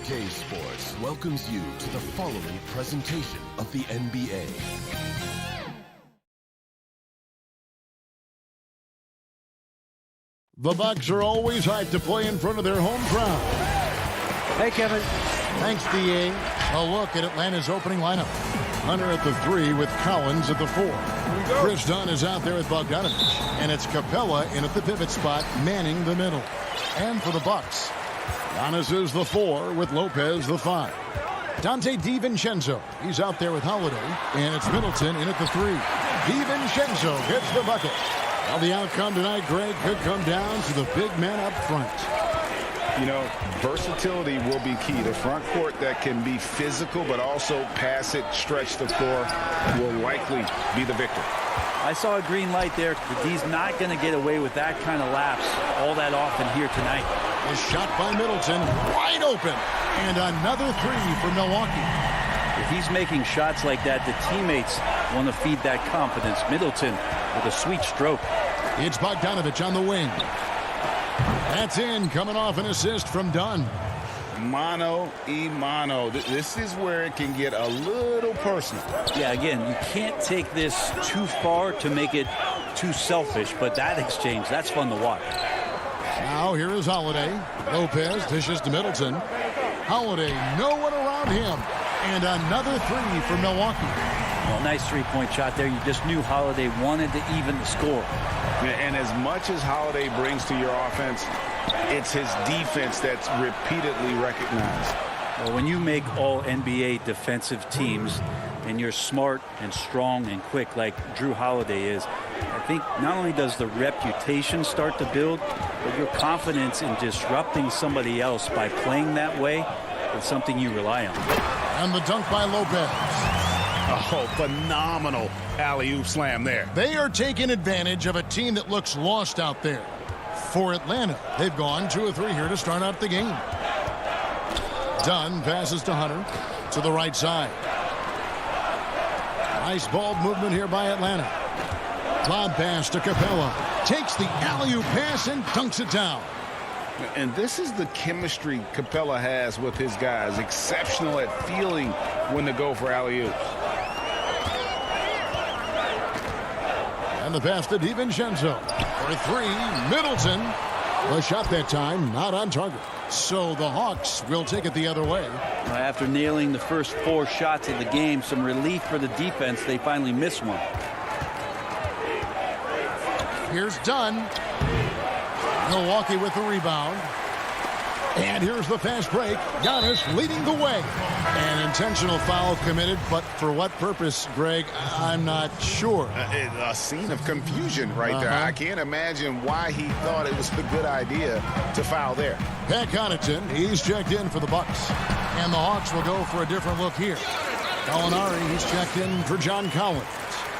CLA Sports welcomes you to the following presentation of the NBA. The Bucks are always hyped to play in front of their home crowd. Hey, Kevin. Thanks, D.A. A look at Atlanta's opening lineup. Hunter at the 3 with Collins at the 4. Chris Dunn is out there with Bogdanovich. And it's Capella in at the pivot spot, manning the middle. And for the Bucks, Giannis is the 4 with Lopez the 5. Dante DiVincenzo, he's out there with Holiday. And it's Middleton in at the 3. DiVincenzo gets the bucket. Well, the outcome tonight, Greg, could come down to the big man up front. You know, versatility will be key. The front court that can be physical but also pass it, stretch the floor will likely be the victor. I saw a green light there. The D's not going to get away with that kind of lapse all that often here tonight. A shot by Middleton, wide open. And another 3 for Milwaukee. If he's making shots like that, the teammates want to feed that confidence. Middleton with a sweet stroke. It's Bogdanovich on the wing. That's in, coming off an assist from Dunn. Mano y mano. This is where it can get a little personal. Yeah, again, you can't take this too far to make it too selfish, but that exchange, that's fun to watch. Now here is Holiday. Lopez dishes to Middleton. Holiday, no one around him. And another 3 for Milwaukee. Well, nice three-point shot there. You just knew Holiday wanted to even the score. And as much as Holiday brings to your offense, it's his defense that's repeatedly recognized. Well, when you make all NBA defensive teams and you're smart and strong and quick like Drew Holiday is, I think not only does the reputation start to build, but your confidence in disrupting somebody else by playing that way is something you rely on. And the dunk by Lopez. Oh, phenomenal alley-oop slam there. They are taking advantage of a team that looks lost out there. For Atlanta, they've gone 2 of 3 here to start out the game. Dunn passes to Hunter to the right side. Nice ball movement here by Atlanta. Lob pass to Capella. Takes the alley-oop pass and dunks it down. And this is the chemistry Capella has with his guys. Exceptional at feeling when to go for alley-oops. And the pass to DiVincenzo. For 3, Middleton. The shot that time, not on target. So the Hawks will take it the other way. After nailing the first 4 shots of the game, some relief for the defense. They finally missed one. Here's Dunn. Milwaukee with the rebound. And here's the fast break. Giannis leading the way. An intentional foul committed, but for what purpose, Greg, I'm not sure. A scene of confusion right there. I can't imagine why he thought it was a good idea to foul there. Pat Connaughton, he's checked in for the Bucks. And the Hawks will go for a different look here. Gallinari, he's checked in for John Collins.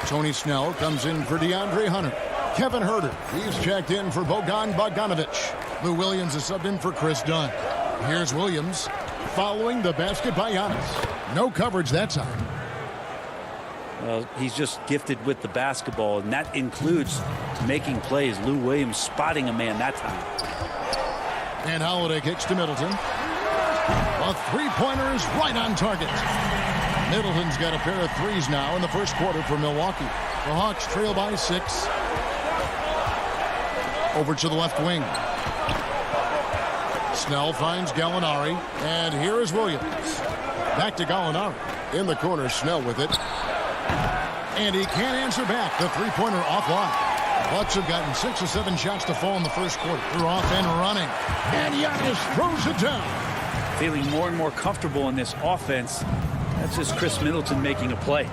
Tony Snell comes in for DeAndre Hunter. Kevin Herter, he's checked in for Bogdanovich. Lou Williams is subbed in for Chris Dunn. Here's Williams following the basket by Giannis. No coverage that time. Well, he's just gifted with the basketball, and that includes making plays. Lou Williams spotting a man that time. And Holiday kicks to Middleton. A three-pointer is right on target. Middleton's got a pair of threes now in the first quarter for Milwaukee. The Hawks trail by 6. Over to the left wing. Snell finds Gallinari, and here is Williams. Back to Gallinari. In the corner, Snell with it. And he can't answer back. The three-pointer offline. Bucks have gotten 6 or 7 shots to fall in the first quarter. They're off and running. And Giannis throws it down. Feeling more and more comfortable in this offense. That's just Chris Middleton making a play.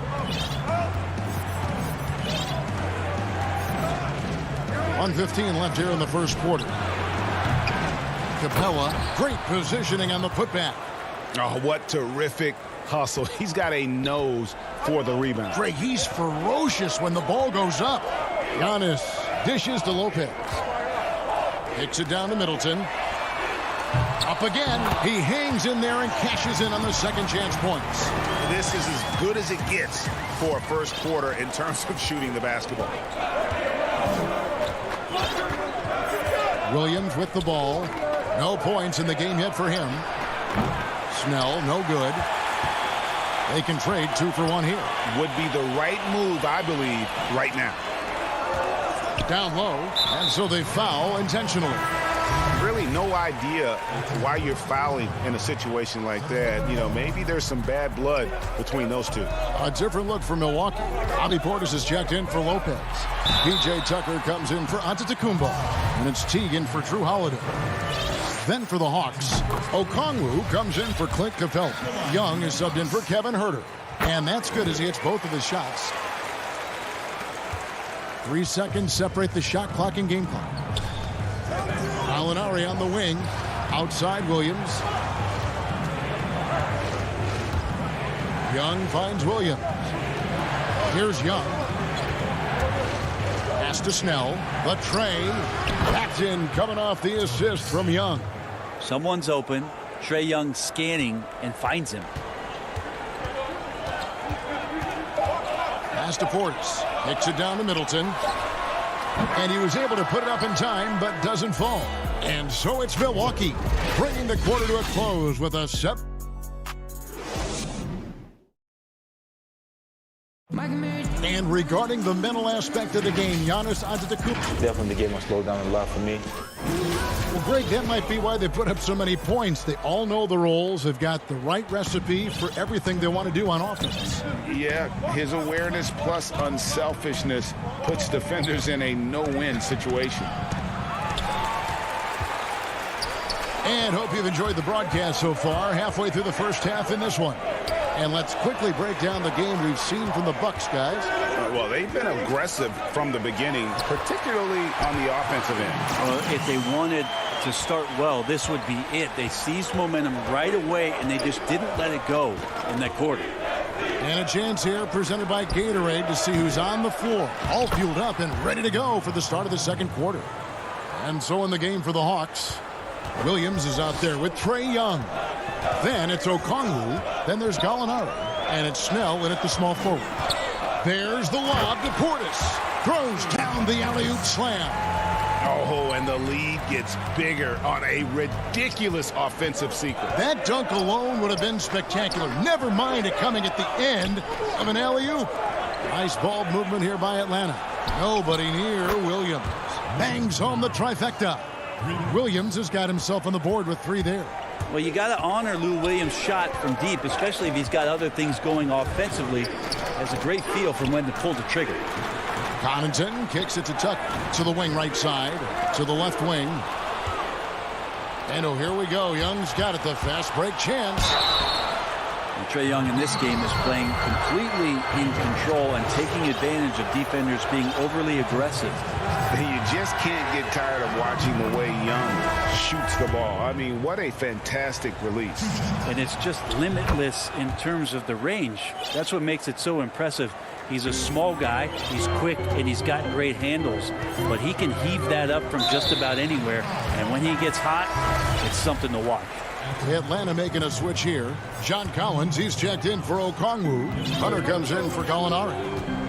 1:15 left here in the first quarter. Capella, great positioning on the putback. Oh, what terrific hustle. He's got a nose for the rebound. Greg, he's ferocious when the ball goes up. Giannis dishes to Lopez. Kicks it down to Middleton. Up again. He hangs in there and cashes in on the second chance points. This is as good as it gets for a first quarter in terms of shooting the basketball. Williams with the ball. No points in the game yet for him. Snell, no good. They can trade 2 for 1 here. Would be the right move, I believe, right now. Down low, and so they foul intentionally. Really no idea why you're fouling in a situation like that. You know, maybe there's some bad blood between those two. A different look for Milwaukee. Bobby Portis is checked in for Lopez. P.J. Tucker comes in for Antetokounmpo. And it's Teague in for Drew Holiday. Then for the Hawks, Okongwu comes in for Clint Capella. Young is subbed in for Kevin Herter. And that's good as he hits both of his shots. 3 seconds separate the shot clock and game clock. Gallinari on the wing. Outside Williams. Young finds Williams. Here's Young. Pass to Snell. The tray. Backed in, coming off the assist from Young. Someone's open. Trae Young scanning and finds him. Pass to Portis. Kicks it down to Middleton. And he was able to put it up in time, but doesn't fall. And so it's Milwaukee, bringing the quarter to a close with a set. And regarding the mental aspect of the game, Giannis Antetokounmpo. Definitely the game will slow down a lot for me. Well, Greg, that might be why they put up so many points. They all know the roles. They've got the right recipe for everything they want to do on offense. Yeah, his awareness plus unselfishness puts defenders in a no-win situation. And hope you've enjoyed the broadcast so far. Halfway through the first half in this one. And let's quickly break down the game we've seen from the Bucks, guys. Well, they've been aggressive from the beginning, particularly on the offensive end. Well, if they wanted to start well, this would be it. They seized momentum right away, and they just didn't let it go in that quarter. And a chance here presented by Gatorade to see who's on the floor, all fueled up and ready to go for the start of the second quarter. And so in the game for the Hawks, Williams is out there with Trae Young. Then it's Okongwu. Then there's Gallinari. And it's Snell in at the small forward. There's the lob to Portis. Throws down the alley-oop slam. Oh, and the lead gets bigger on a ridiculous offensive sequence. That dunk alone would have been spectacular. Never mind it coming at the end of an alley-oop. Nice ball movement here by Atlanta. Nobody near Williams. Bangs home the trifecta. Williams has got himself on the board with 3 there. Well, you got to honor Lou Williams' shot from deep, especially if he's got other things going offensively. Has a great feel for when to pull the trigger. Connaughton kicks it to Tucker. To the wing right side. To the left wing. And oh, here we go. Young's got it. The fast break chance. And Trae Young in this game is playing completely in control and taking advantage of defenders being overly aggressive. You just can't get tired of watching the way Young shoots the ball. I mean, what a fantastic release. And it's just limitless in terms of the range. That's what makes it so impressive. He's a small guy, he's quick, and he's got great handles. But he can heave that up from just about anywhere. And when he gets hot, it's something to watch. Atlanta making a switch here. John Collins, he's checked in for Okongwu. Hunter comes in for Gallinari.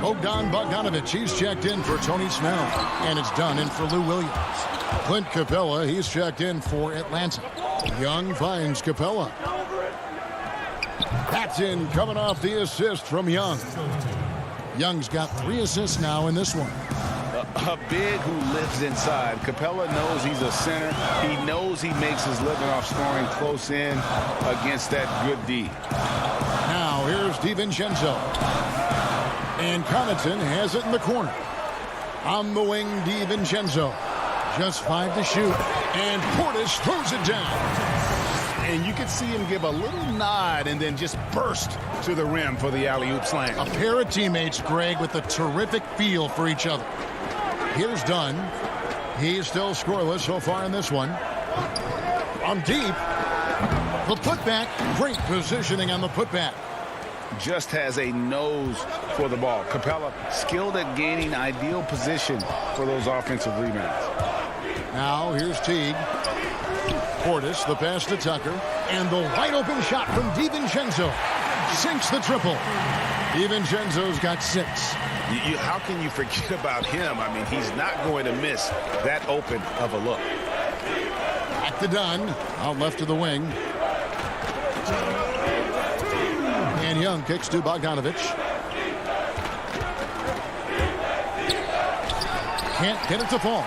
Bogdanovic, he's checked in for Tony Snell. And it's done in for Lou Williams. Clint Capella, he's checked in for Atlanta. Young finds Capella. Patton coming off the assist from Young. Young's got 3 assists now in this one. A big who lives inside. Capella knows he's a center. He knows he makes his living off scoring close in against that good D. Now here's DiVincenzo. And Connaughton has it in the corner. On the wing, DiVincenzo. Just 5 to shoot. And Portis throws it down. And you could see him give a little nod and then just burst to the rim for the alley-oop slam. A pair of teammates, Greg, with a terrific feel for each other. Here's Dunn. He's still scoreless so far in this one. On deep. The putback. Great positioning on the putback. Just has a nose for the ball. Capella skilled at gaining ideal position for those offensive rebounds. Now here's Teague. Portis, the pass to Tucker. And the wide open shot from DiVincenzo. Sinks the triple. DiVincenzo's got 6. How can you forget about him? I mean, he's not going to miss that open of a look. Back to Dunn. Out left to the wing. And Young kicks to Bogdanovic. Can't get it to fall.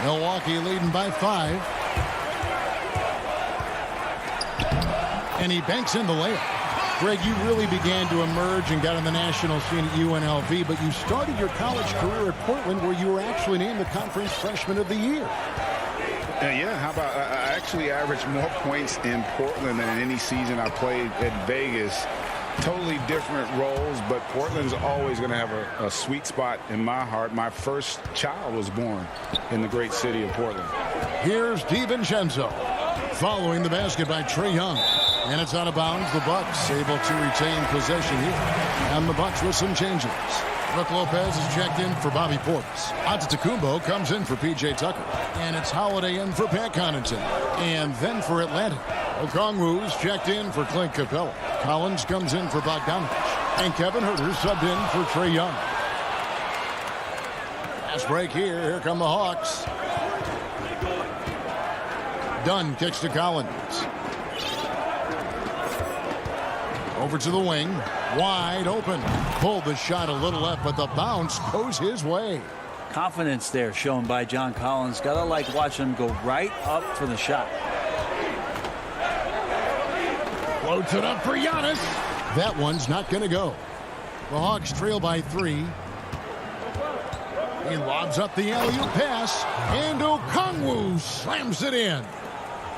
Milwaukee leading by 5. And he banks in the layup. Greg, you really began to emerge and got on the national scene at UNLV, but you started your college career at Portland where you were actually named the Conference Freshman of the Year. Yeah, how about I actually averaged more points in Portland than in any season I played at Vegas. Totally different roles, but Portland's always going to have a sweet spot in my heart. My first child was born in the great city of Portland. Here's DiVincenzo following the basket by Trae Young. And it's out of bounds. The Bucks able to retain possession here. And the Bucks with some changes. Brook Lopez is checked in for Bobby Portis. Antetokounmpo comes in for P.J. Tucker. And it's Holiday in for Pat Connaughton. And then for Atlanta, Okongwu's checked in for Clint Capella. Collins comes in for Bogdanovic. And Kevin Huerter subbed in for Trae Young. Fast break here. Here come the Hawks. Dunn kicks to Collins. Over to the wing. Wide open. Pulled the shot a little left, but the bounce goes his way. Confidence there shown by John Collins. Gotta like watching him go right up for the shot. Floats it up for Giannis. That one's not going to go. The Hawks trail by 3. He lobs up the alley-oop pass, and Okongwu slams it in.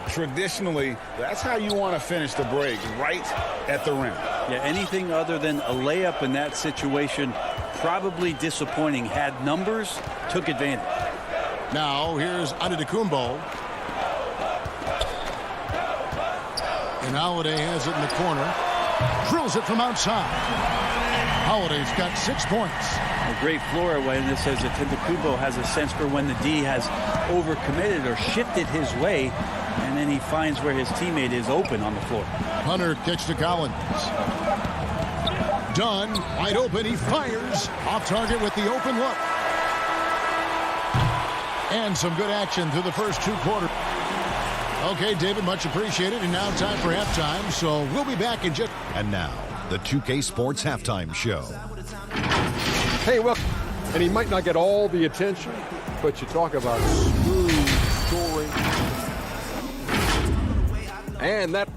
Traditionally, that's how you want to finish the break, right at the rim. Yeah, anything other than a layup in that situation, probably disappointing. Had numbers, took advantage. Now, here's Antetokounmpo. And Holiday has it in the corner. Drills it from outside. Holiday's got 6 points. A great floor awareness as Antetokounmpo has a sense for when the D has overcommitted or shifted his way, and then he finds where his teammate is open on the floor. Hunter kicks to Collins. Dunn, wide open, he fires. Off target with the open look. And some good action through the first 2 quarters. Okay, David, much appreciated. And now time for halftime, so we'll be back in just... And now, the 2K Sports Halftime Show. Hey, well, and he might not get all the attention, but you talk about smooth scoring. And that...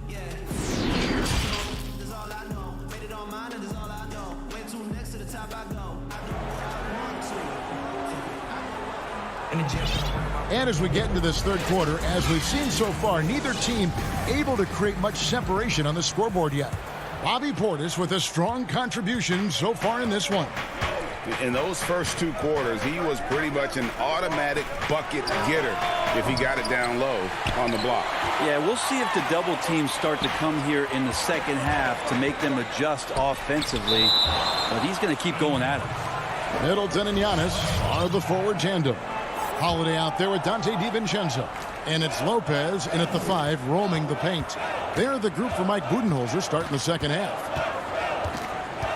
And as we get into this third quarter, as we've seen so far, neither team able to create much separation on the scoreboard yet. Bobby Portis with a strong contribution so far in this one. In those first 2 quarters, he was pretty much an automatic bucket getter if he got it down low on the block. Yeah, we'll see if the double teams start to come here in the second half to make them adjust offensively. But he's going to keep going at it. Middleton and Giannis are the forward tandem. Holiday out there with Dante DiVincenzo. And it's Lopez in at the 5 roaming the paint. They're the group for Mike Budenholzer starting the second half.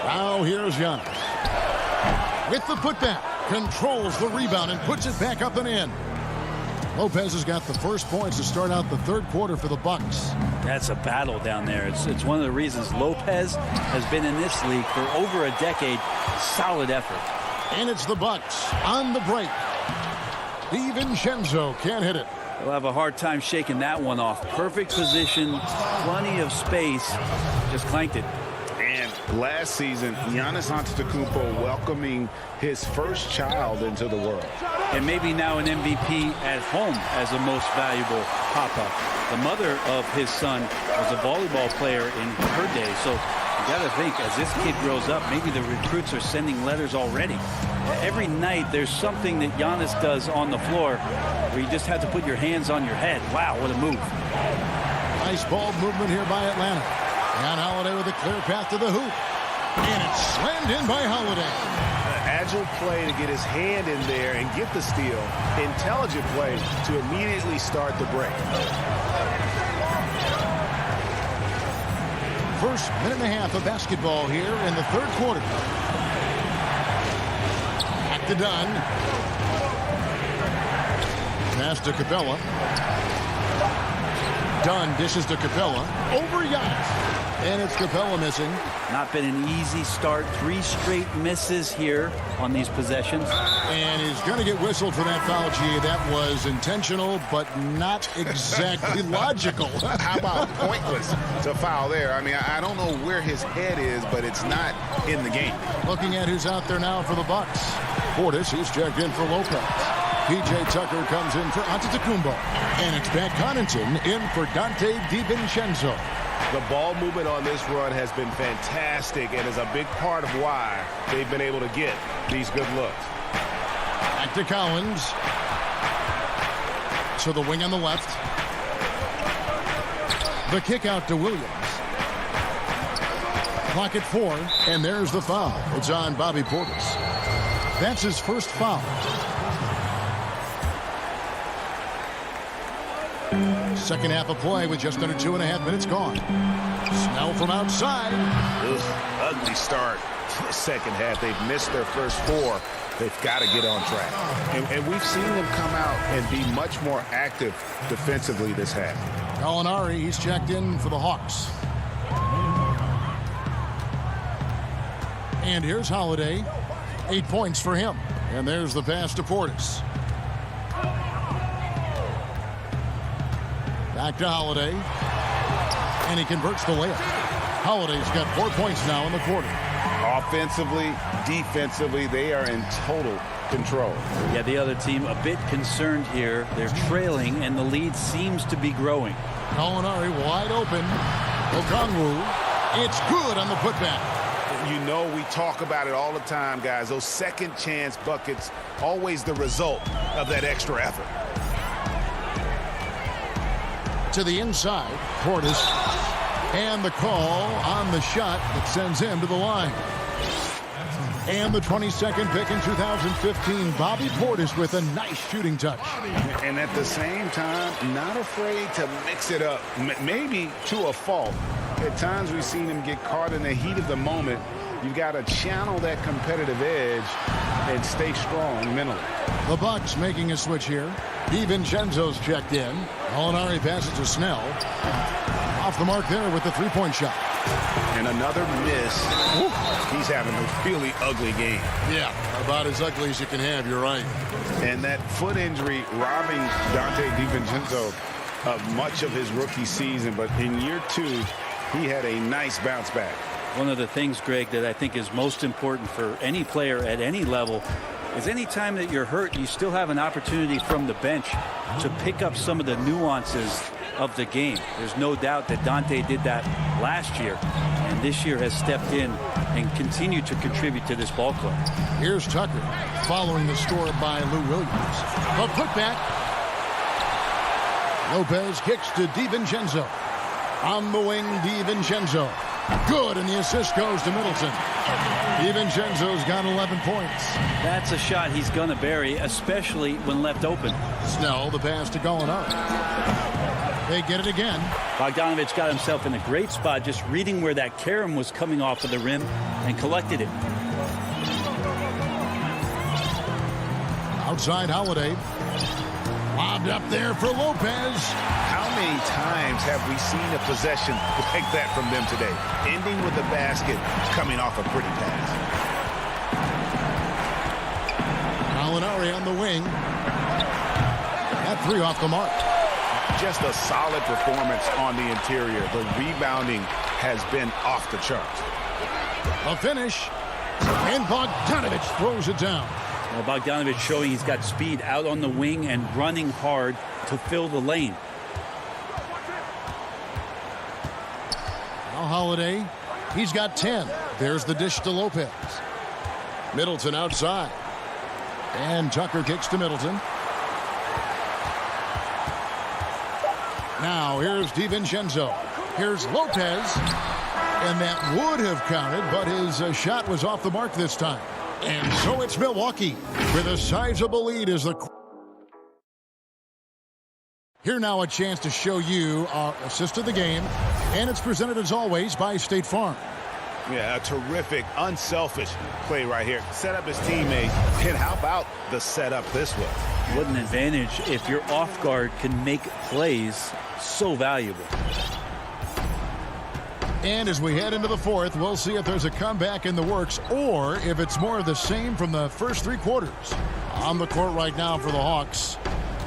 Now here's Giannis. With the putback, controls the rebound and puts it back up and in. Lopez has got the first points to start out the third quarter for the Bucks. That's a battle down there. It's one of the reasons Lopez has been in this league for over a decade. Solid effort. And it's the Bucks on the break. DiVincenzo can't hit it. They'll have a hard time shaking that one off. Perfect position, plenty of space. Just clanked it. And last season, Giannis Antetokounmpo welcoming his first child into the world. And maybe now an MVP at home as a most valuable papa. The mother of his son was a volleyball player in her day. So you got to think, as this kid grows up, maybe the recruits are sending letters already. Every night there's something that Giannis does on the floor where you just have to put your hands on your head. Wow, what a move. Nice ball movement here by Atlanta. And Holiday with a clear path to the hoop. And it's slammed in by Holiday. Agile play to get his hand in there and get the steal. Intelligent play to immediately start the break. First minute and a half of basketball here in the third quarter. Back to Dunn. Pass to Capella. Dunn dishes to Capella. Over Giannis. And it's Capella missing. Not been an easy start. 3 straight misses here on these possessions. And he's going to get whistled for that foul, G. That was intentional, but not exactly logical. How about pointless to foul there? I mean, I don't know where his head is, but it's not in the game. Looking at who's out there now for the Bucks. Portis, he's checked in for Lopez. P.J. Tucker comes in for Antetokounmpo. And it's Pat Connaughton in for Dante DiVincenzo. The ball movement on this run has been fantastic and is a big part of why they've been able to get these good looks. Back to Collins. To the wing on the left. The kick out to Williams. Clock at 4, and there's the foul. It's on Bobby Portis. That's his first foul. Second half of play with just under 2.5 minutes gone. Snell from outside. Ugly start. Second half, they've missed their first 4. They've got to get on track. And we've seen them come out and be much more active defensively this half. Gallinari, he's checked in for the Hawks. And here's Holiday. 8 points for him. And there's the pass to Portis. Back to Holiday. And he converts the layup. Holiday's got 4 points now in the quarter. Offensively, defensively, they are in total control. Yeah, the other team a bit concerned here. They're trailing, and the lead seems to be growing. Gallinari wide open. Okongwu. It's good on the putback. You know, we talk about it all the time, guys. Those second chance buckets, always the result of that extra effort. To the inside, Portis, and the call on the shot that sends him to the line. And the 22nd pick in 2015, Bobby Portis with a nice shooting touch. And at the same time, not afraid to mix it up, maybe to a fault. At times we've seen him get caught in the heat of the moment. You've got to channel that competitive edge and stay strong mentally. The Bucks making a switch here. DiVincenzo's checked in. Gallinari passes to Snell. Off the mark there with the three-point shot. And another miss. He's having a really ugly game. Yeah, about as ugly as you can have, you're right. And that foot injury robbing Dante DiVincenzo of much of his rookie season. But in year 2, he had a nice bounce back. One of the things, Greg, that I think is most important for any player at any level is any time that you're hurt, you still have an opportunity from the bench to pick up some of the nuances of the game. There's no doubt that Dante did that last year, and this year has stepped in and continued to contribute to this ball club. Here's Tucker following the score by Lou Williams. A putback. Lopez kicks to DiVincenzo. On the wing, DiVincenzo. Good, and the assist goes to Middleton. DiVincenzo's got 11 points. That's a shot he's going to bury, especially when left open. Snell, the pass to Gallinari. They get it again. Bogdanovic got himself in a great spot, just reading where that carom was coming off of the rim and collected it. Outside Holiday. Lobbed up there for Lopez. How many times have we seen a possession like that from them today? Ending with a basket, coming off a pretty pass. Gallinari on the wing. That three off the mark. Just a solid performance on the interior. The rebounding has been off the charts. A finish. And Bogdanovic throws it down. Well, Bogdanovic showing he's got speed out on the wing and running hard to fill the lane. Now Holiday, he's got 10. There's the dish to Lopez. Middleton outside. And Tucker kicks to Middleton. Now here's DiVincenzo. Here's Lopez. And that would have counted, but his shot was off the mark this time. And so it's Milwaukee with a sizable lead as the... Here now a chance to show you our assist of the game. And it's presented as always by State Farm. Yeah, a terrific, unselfish play right here. Set up his teammate. And how about the setup this was? What an advantage if your off guard can make plays so valuable. And as we head into the fourth, we'll see if there's a comeback in the works or if it's more of the same from the first three quarters. On the court right now for the Hawks.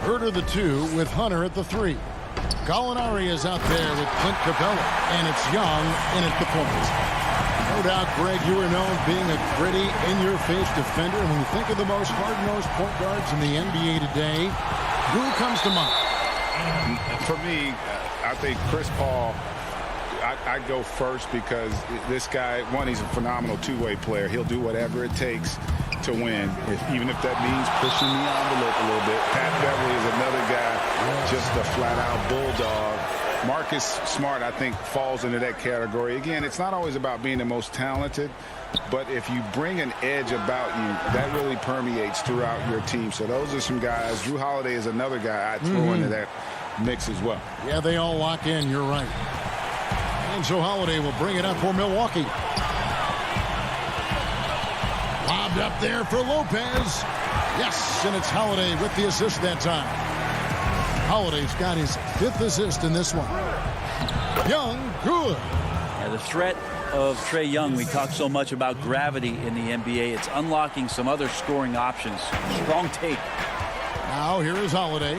Herter the 2 with Hunter at the 3. Gallinari is out there with Clint Capella, and it's Young in at the point. No doubt, Greg, you are known being a gritty, in-your-face defender. And when you think of the most hard-nosed point guards in the NBA today, who comes to mind? For me, I think Chris Paul. I go first because this guy, one, he's a phenomenal two-way player. He'll do whatever it takes to win, even if that means pushing the envelope a little bit. Pat Beverly is another guy, just a flat-out bulldog. Marcus Smart, I think, falls into that category. Again, it's not always about being the most talented, but if you bring an edge about you, that really permeates throughout your team. So those are some guys. Drew Holiday is another guy I'd throw into that mix as well. Yeah, they all lock in. You're right. And so Holiday will bring it up for Milwaukee. Lobbed up there for Lopez. Yes, and it's Holiday with the assist that time. Holiday's got his 5th assist in this one. Young, good. Yeah, the threat of Trae Young, we talk so much about gravity in the NBA. It's unlocking some other scoring options. Strong take. Now here is Holiday.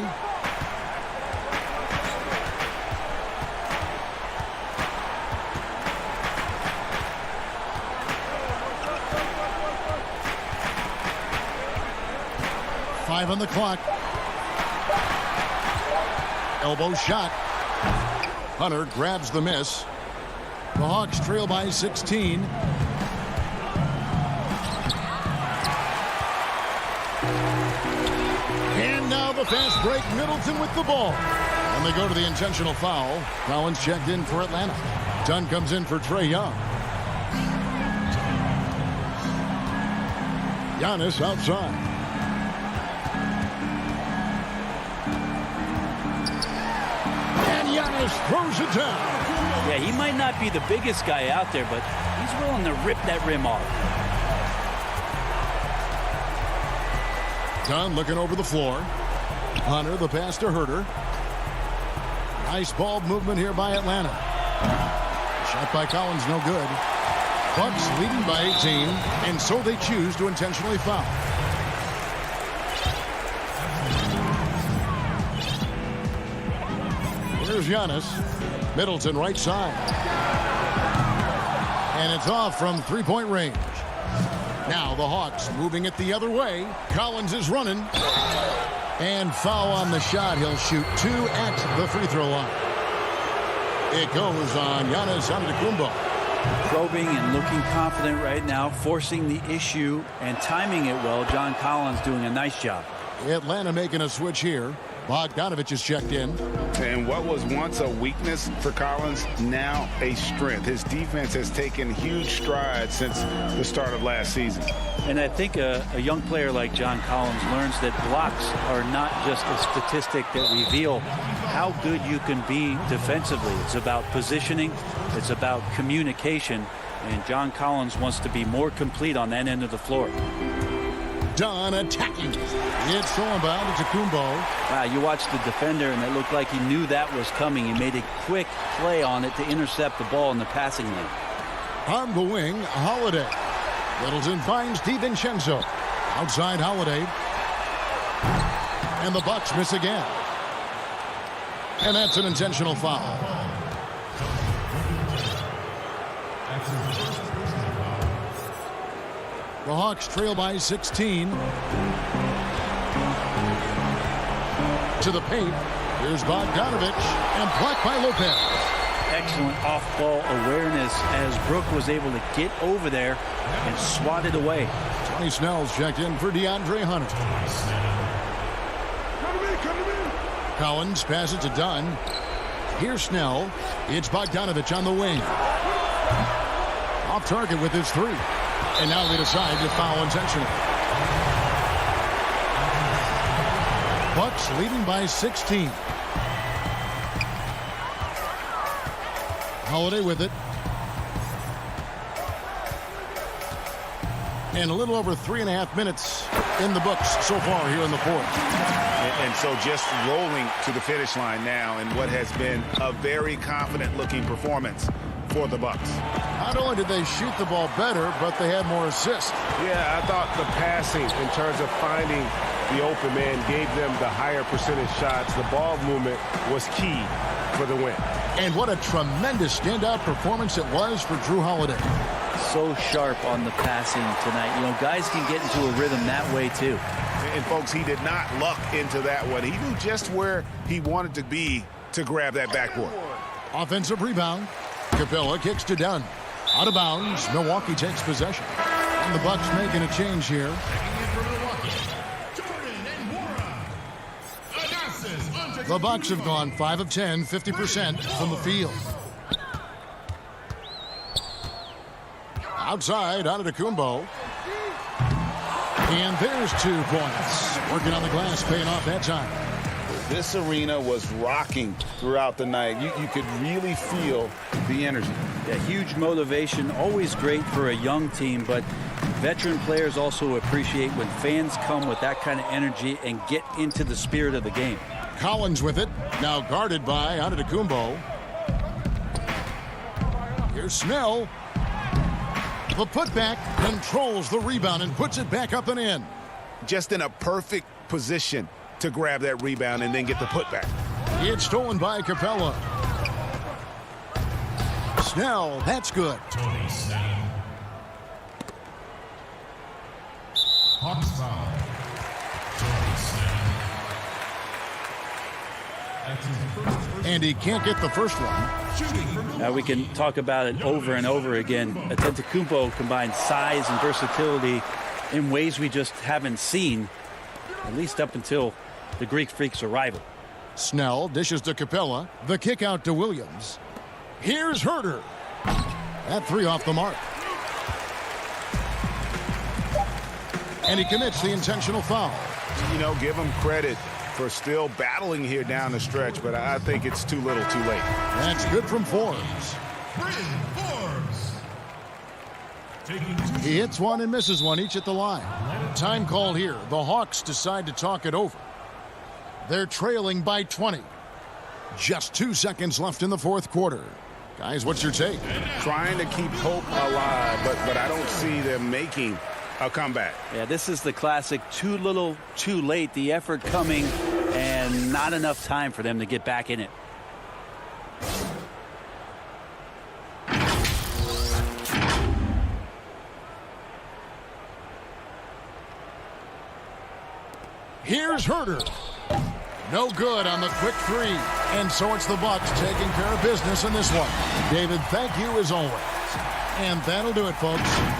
Five on the clock. Elbow shot. Hunter grabs the miss. The Hawks trail by 16. And now the fast break. Middleton with the ball. And they go to the intentional foul. Collins checked in for Atlanta. Dunn comes in for Trae Young. Giannis outside. Throws it down. Yeah, he might not be the biggest guy out there, but he's willing to rip that rim off. Dunn looking over the floor. Hunter, the pass to Herter. Nice ball movement here by Atlanta. Shot by Collins, no good. Bucks leading by 18, and so they choose to intentionally foul. Here's Giannis. Middleton right side. And it's off from three-point range. Now the Hawks moving it the other way. Collins is running. And foul on the shot. He'll shoot 2 at the free throw line. It goes on Giannis Antetokounmpo. Probing and looking confident right now, forcing the issue and timing it well. John Collins doing a nice job. Atlanta making a switch here. Bogdanovich is checked in. And what was once a weakness for Collins, now a strength. His defense has taken huge strides since the start of last season. And I think a young player like John Collins learns that blocks are not just a statistic that reveal how good you can be defensively. It's about positioning. It's about communication. And John Collins wants to be more complete on that end of the floor. Done attacking. It's stolen by Antetokounmpo. Wow, you watched the defender, and it looked like he knew that was coming. He made a quick play on it to intercept the ball in the passing lane. On the wing, Holiday. Littleton finds DiVincenzo. Outside Holiday. And the Bucks miss again. And that's an intentional foul. The Hawks trail by 16. To the paint. Here's Bogdanovich. And blocked by Lopez. Excellent off-ball awareness as Brook was able to get over there and swat it away. Tony Snell's checked in for DeAndre Hunter. Collins passes to Dunn. Here's Snell. It's Bogdanovich on the wing. Off target with his 3. And now they decide to foul intentionally. Bucks leading by 16. Holiday with it. And a little over 3.5 minutes in the books so far here in the fourth. And so just rolling to the finish line now in what has been a very confident-looking performance for the Bucks. Not only did they shoot the ball better, but they had more assists. Yeah, I thought the passing in terms of finding the open man gave them the higher percentage shots. The ball movement was key for the win. And what a tremendous standout performance it was for Jrue Holiday. So sharp on the passing tonight. You know, guys can get into a rhythm that way too. And folks, he did not luck into that one. He knew just where he wanted to be to grab that backboard. Offensive rebound. Capella kicks to Dunn. Out of bounds. Milwaukee takes possession. And the Bucks making a change here. The Bucks have gone 5 of 10, 50% from the field. Outside, Antetokounmpo. And there's 2 points. Working on the glass, paying off that time. This arena was rocking throughout the night. You could really feel the energy. Yeah, huge motivation, always great for a young team, but veteran players also appreciate when fans come with that kind of energy and get into the spirit of the game. Collins with it, now guarded by Antetokounmpo. Here's Snell. The putback controls the rebound and puts it back up and in. Just in a perfect position to grab that rebound and then get the putback. It's stolen by Capella. Snell, that's good. Hawks foul. And he can't get the first one. Now we can talk about it over and over again. Antetokounmpo combines size and versatility in ways we just haven't seen, at least up until the Greek Freak's arrival. Snell dishes to Capella. The kick out to Williams. Here's Herter. That 3 off the mark. And he commits the intentional foul. You know, give him credit for still battling here down the stretch, but I think it's too little too late. That's good from Forbes. He hits one and misses one, each at the line. Time call here. The Hawks decide to talk it over. They're trailing by 20. Just 2 seconds left in the fourth quarter. Guys, what's your take? Trying to keep hope alive, but I don't see them making a comeback. Yeah, this is the classic too little, too late. The effort coming and not enough time for them to get back in it. Here's Herter. No good on the quick three. And so it's the Bucks taking care of business in this one. David, thank you as always. And that'll do it, folks.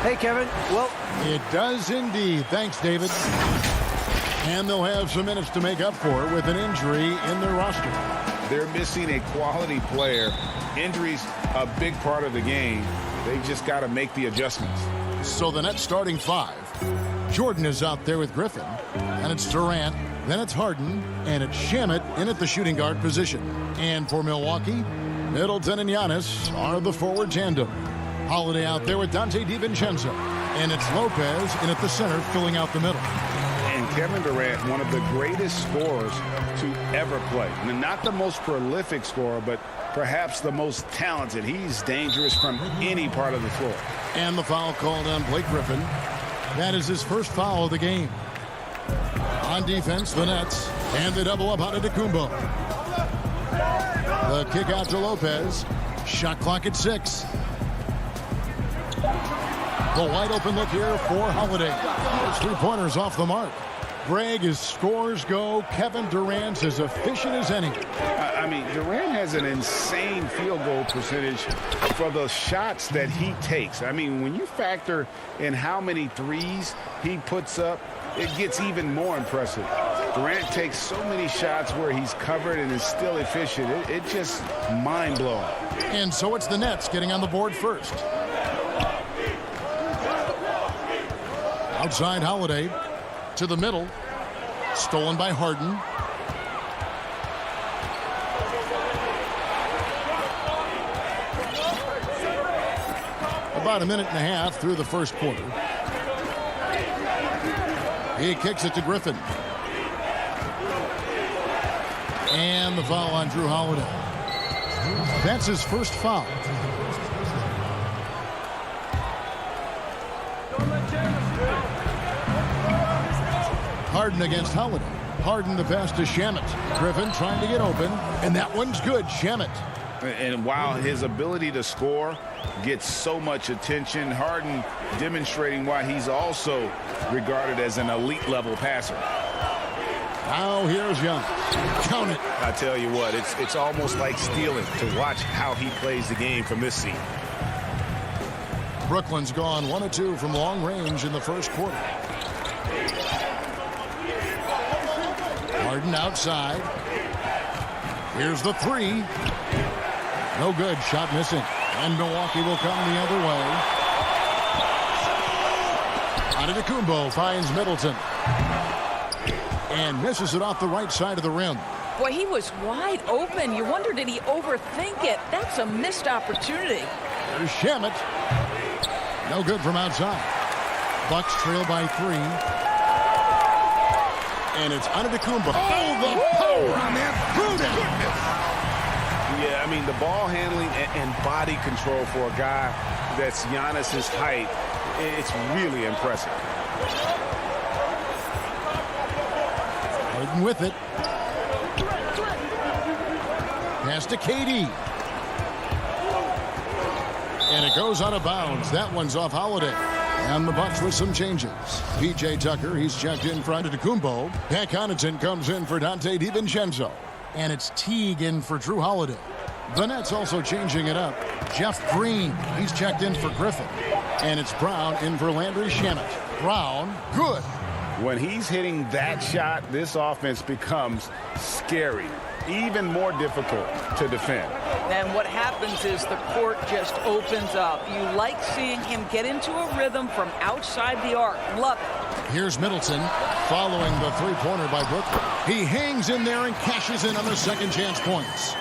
Hey, Kevin. Well, it does indeed. Thanks, David. And they'll have some minutes to make up for with an injury in their roster. They're missing a quality player. Injuries a big part of the game. They just got to make the adjustments. So the Nets starting five. Jordan is out there with Griffin. And it's Durant. Then it's Harden. And it's Shamet in at the shooting guard position. And for Milwaukee, Middleton and Giannis are the forward tandem. Holiday out there with Dante DiVincenzo. And it's Lopez in at the center filling out the middle. And Kevin Durant, one of the greatest scorers to ever play. And not the most prolific scorer, but perhaps the most talented. He's dangerous from any part of the floor. And the foul called on Blake Griffin. That is his first foul of the game. On defense, the Nets. And they double up on Antetokounmpo. The kick out to Lopez. Shot clock at 6. The wide open look here for Holiday. Those 3-pointers off the mark. Greg, as scores go, Kevin Durant's as efficient as any. I mean, Durant has an insane field goal percentage for the shots that he takes. I mean, when you factor in how many threes he puts up, it gets even more impressive. Durant takes so many shots where he's covered and is still efficient. It's just mind-blowing. And so it's the Nets getting on the board first. Outside Holiday to the middle. Stolen by Harden. About a minute and a half through the first quarter. He kicks it to Griffin. And the foul on Drew Holiday. That's his first foul. Harden against Holiday. Harden the pass to Shamet. Griffin trying to get open, and that one's good. Shamet. And while his ability to score gets so much attention, Harden demonstrating why he's also regarded as an elite level passer. Now here's Young. Count it. I tell you what, it's almost like stealing to watch how he plays the game from this seat. Brooklyn's gone 1 of 2 from long range in the first quarter. Harden outside. Here's the 3. No good. Shot missing. And Milwaukee will come the other way. Antetokounmpo finds Middleton. And misses it off the right side of the rim. Boy, he was wide open. You wonder, did he overthink it? That's a missed opportunity. There's Shamet. No good from outside. Bucks trail by 3. And it's Antetokounmpo. Oh, the power on that prudent. Yeah, I mean, the ball handling and body control for a guy that's Giannis's height, it's really impressive. Harden with it. Pass to KD. And it goes out of bounds. That one's off Holiday. And the Bucks with some changes. P.J. Tucker, he's checked in for Antetokounmpo. Pat Connaughton comes in for Dante DiVincenzo. And it's Teague in for Drew Holiday. The Nets also changing it up. Jeff Green, he's checked in for Griffin. And it's Brown in for Landry Shamet. Brown, good. When he's hitting that shot, this offense becomes scary, even more difficult to defend. And what happens is the court just opens up. You like seeing him get into a rhythm from outside the arc. Love it. Here's Middleton following the 3-pointer by Brooklyn. He hangs in there and cashes in on the second chance points.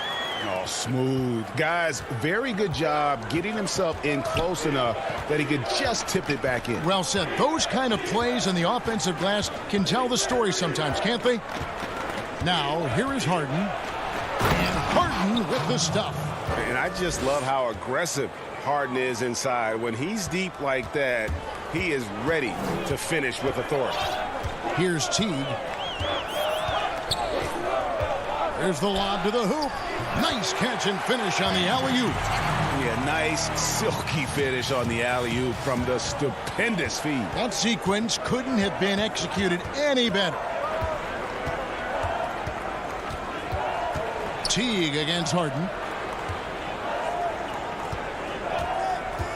Oh, smooth. Guys, very good job getting himself in close enough that he could just tip it back in. Well said. Those kind of plays in the offensive glass can tell the story sometimes, can't they? Now, here is Harden. And Harden with the stuff. And I just love how aggressive Harden is inside. When he's deep like that, he is ready to finish with authority. Here's Teague. There's the lob to the hoop. Nice catch and finish on the alley-oop. Yeah, nice silky finish on the alley-oop from the stupendous feed. That sequence couldn't have been executed any better. Teague against Harden.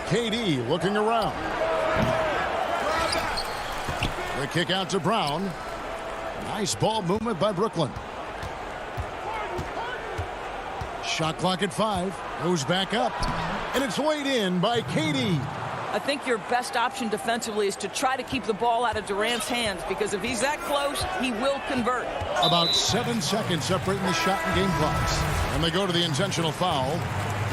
KD looking around. The kick out to Brown. Nice ball movement by Brooklyn. Shot clock at 5. Goes back up. And it's weighed in by Katie. I think your best option defensively is to try to keep the ball out of Durant's hands, because if he's that close, he will convert. About 7 seconds separating the shot and game clocks. And they go to the intentional foul.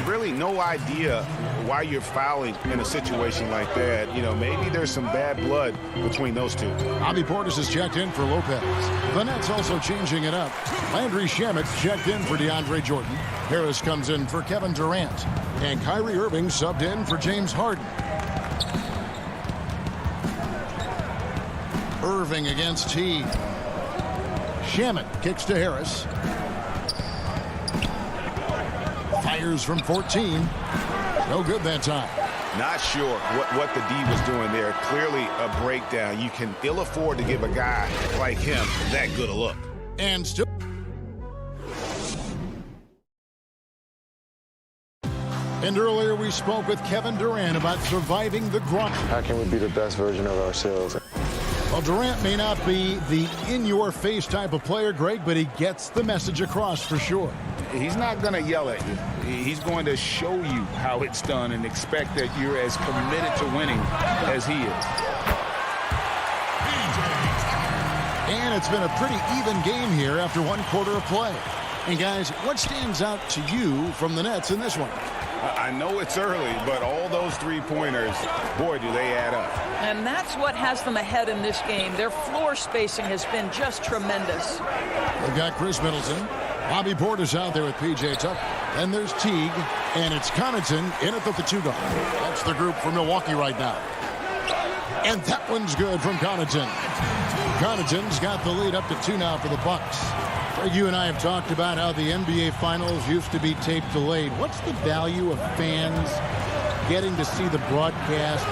Really no idea why you're fouling in a situation like that. You know, maybe there's some bad blood between those two. Bobby Portis is checked in for Lopez. The Nets also changing it up. Landry Shamet's checked in for DeAndre Jordan. Harris comes in for Kevin Durant. And Kyrie Irving subbed in for James Harden. Irving against T. Shamet kicks to Harris. Fires from 14. No good that time. Not sure what the D was doing there. Clearly a breakdown. You can ill afford to give a guy like him that good a look. And still. And earlier we spoke with Kevin Durant about surviving the grind. How can we be the best version of ourselves? Well, Durant may not be the in-your-face type of player, Greg, but he gets the message across for sure. He's not going to yell at you. He's going to show you how it's done and expect that you're as committed to winning as he is. And it's been a pretty even game here after 1 quarter of play. And guys, what stands out to you from the Nets in this one? I know it's early, but all those three-pointers, boy, do they add up. And that's what has them ahead in this game. Their floor spacing has been just tremendous. They've got Chris Middleton. Bobby Portis out there with P.J. Tucker. And there's Teague. And it's Connaughton in at the 2 guard. That's the group for Milwaukee right now. And that one's good from Connaughton. Connaughton's got the lead up to 2 now for the Bucks. Greg, you and I have talked about how the NBA Finals used to be tape delayed. What's the value of fans getting to see the broadcast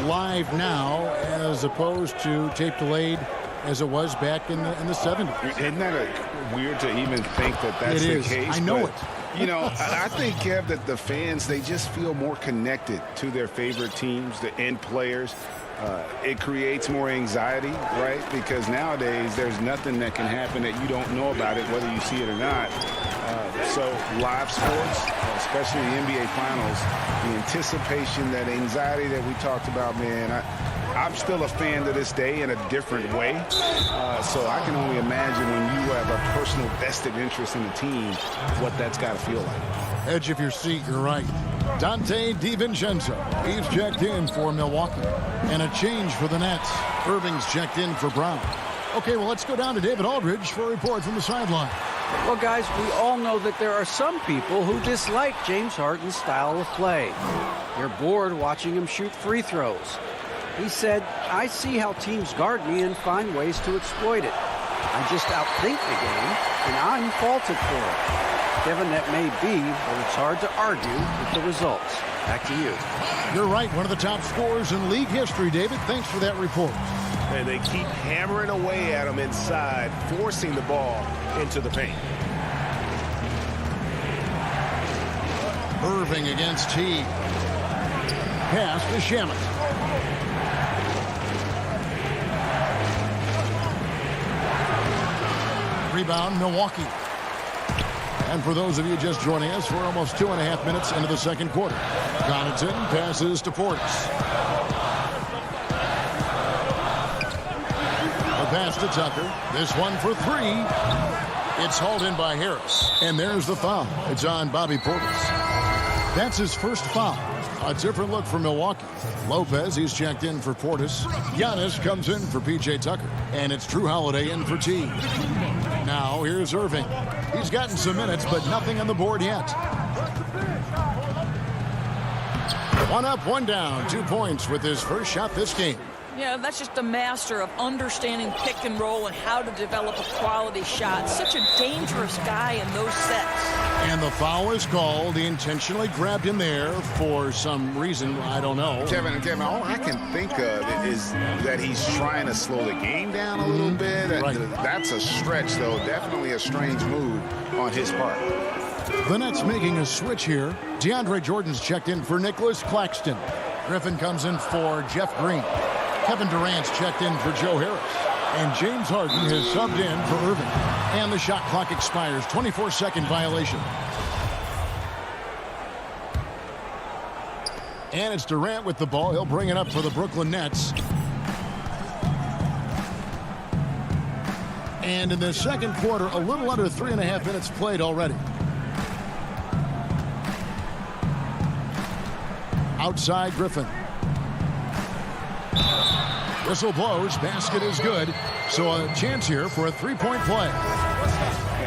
live now as opposed to tape delayed as it was back in the 70s? Isn't that weird to even think that that's the case? I know but, it. You know, I think, Kev, that the fans, they just feel more connected to their favorite teams, the end players. It creates more anxiety, right? Because nowadays there's nothing that can happen that you don't know about it, whether you see it or not. So live sports, especially the NBA Finals, the anticipation, that anxiety that we talked about, man, I'm still a fan to this day in a different way. So I can only imagine when you have a personal vested interest in the team, what that's got to feel like. Edge of your seat, you're right. Dante DiVincenzo, he's checked in for Milwaukee. And a change for the Nets. Irving's checked in for Brown. Okay, well, let's go down to David Aldridge for a report from the sideline. Well, guys, we all know that there are some people who dislike James Harden's style of play. They're bored watching him shoot free throws. He said, "I see how teams guard me and find ways to exploit it. I just outthink the game, and I'm faulted for it." Kevin, that may be, but it's hard to argue with the results. Back to you. You're right. One of the top scorers in league history, David. Thanks for that report. And they keep hammering away at him inside, forcing the ball into the paint. Irving against T. Pass to Shamet. Rebound, Milwaukee. And for those of you just joining us, we're almost 2.5 minutes into the second quarter. Connaughton passes to Portis. A pass to Tucker. This one for 3. It's hauled in by Harris. And there's the foul. It's on Bobby Portis. That's his first foul. A different look for Milwaukee. Lopez, he's checked in for Portis. Giannis comes in for P.J. Tucker. And it's Drew Holiday in for T. Now here's Irving. He's gotten some minutes, but nothing on the board yet. 1 up, 1 down. 2 points with his first shot this game. Yeah, that's just a master of understanding pick and roll and how to develop a quality shot. Such a dangerous guy in those sets. And the foul is called. He intentionally grabbed him there for some reason. I don't know. Kevin, all I can think of is that he's trying to slow the game down a little bit. Right. That's a stretch, though. Definitely a strange move on his part. The Nets making a switch here. DeAndre Jordan's checked in for Nicholas Claxton. Griffin comes in for Jeff Green. Kevin Durant's checked in for Joe Harris. And James Harden has subbed in for Irving. And the shot clock expires. 24-second violation. And it's Durant with the ball. He'll bring it up for the Brooklyn Nets. And in the second quarter, a little under 3.5 minutes played already. Outside Griffin. Whistle blows. Basket is good. So a chance here for a three-point play.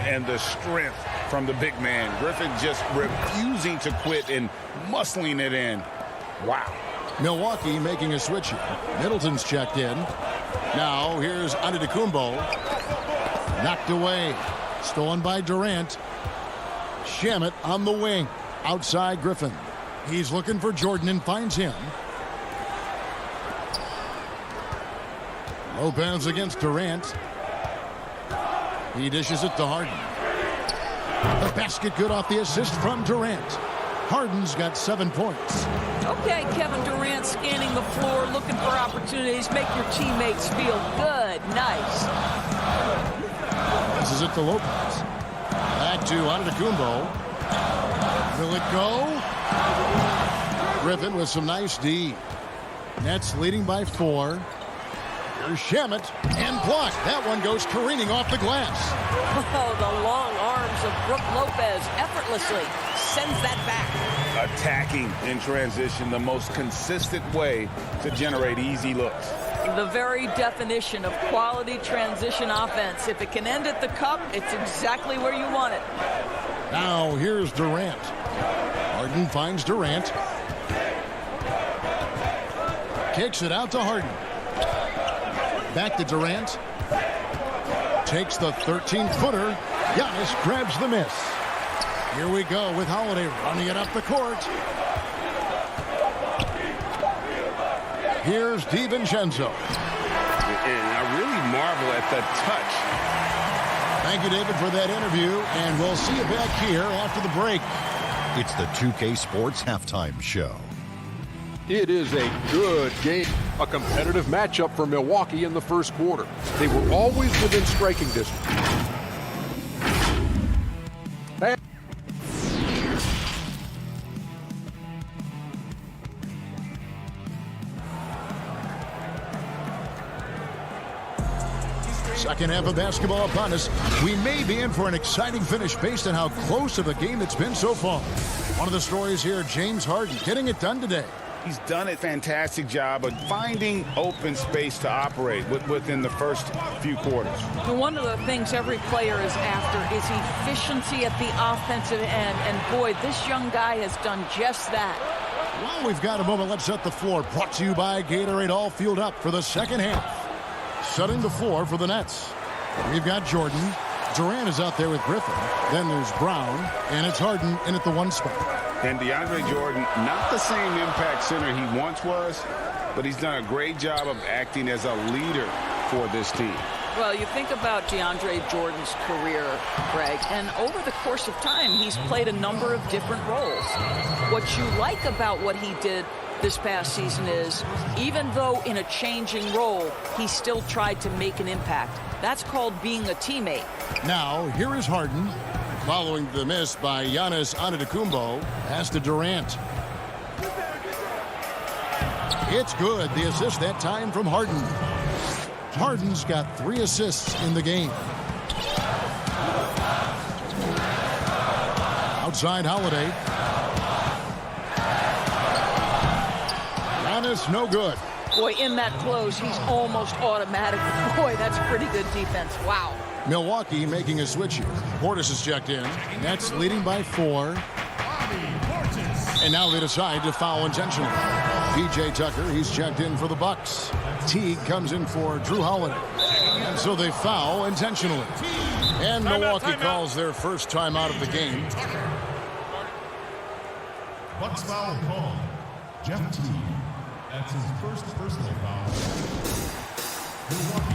And the strength from the big man. Griffin just refusing to quit and muscling it in. Wow. Milwaukee making a switch here. Middleton's checked in. Now here's Antetokounmpo. Knocked away. Stolen by Durant. Shamet on the wing. Outside Griffin. He's looking for Jordan and finds him. Lopez against Durant. He dishes it to Harden. The basket good off the assist from Durant. Harden's got 7 points. Okay, Kevin Durant scanning the floor, looking for opportunities. Make your teammates feel good. Nice. This is it to Lopez. Back to Antetokounmpo. Will it go? Griffin with some nice D. Nets leading by 4. Here's Shamet and blocked. That one goes careening off the glass. Oh, the long arms of Brook Lopez effortlessly sends that back. Attacking in transition, the most consistent way to generate easy looks. The very definition of quality transition offense. If it can end at the cup, it's exactly where you want it. Now here's Durant. Harden finds Durant. Kicks it out to Harden. Back to Durant. Takes the 13-footer. Giannis grabs the miss. Here we go with Holiday running it up the court. Here's DiVincenzo. And I really marvel at the touch. Thank you, David, for that interview, and we'll see you back here after the break. It's the 2K Sports Halftime Show. It is a good game. A competitive matchup for Milwaukee in the first quarter. They were always within striking distance. Second half of basketball upon us. We may be in for an exciting finish based on how close of a game it's been so far. One of the stories here, James Harden getting it done today. He's done a fantastic job of finding open space to operate within the first few quarters. One of the things every player is after is efficiency at the offensive end. And boy, this young guy has done just that. Well, we've got a moment. Let's set the floor. Brought to you by Gatorade, all fueled up for the second half. Setting the floor for the Nets. We've got Jordan. Durant is out there with Griffin. Then there's Brown. And it's Harden in at the 1 spot. And DeAndre Jordan, not the same impact center he once was, but he's done a great job of acting as a leader for this team. Well, you think about DeAndre Jordan's career, Greg, and over the course of time, he's played a number of different roles. What you like about what he did this past season is, even though in a changing role, he still tried to make an impact. That's called being a teammate. Now, here is Harden. Following the miss by Giannis Antetokounmpo, pass to Durant. It's good. The assist that time from Harden. Harden's got 3 assists in the game. Outside Holiday. Giannis, no good. Boy, in that close, he's almost automatic. Boy, that's pretty good defense. Wow. Milwaukee making a switch here. Portis is checked in. Nets leading by 4. And now they decide to foul intentionally. P.J. Tucker, he's checked in for the Bucks. Teague comes in for Drew Holiday. And so they foul intentionally. And Milwaukee calls their first timeout of the game. Bucks foul call. Jeff Teague. That's his first personal foul. Milwaukee.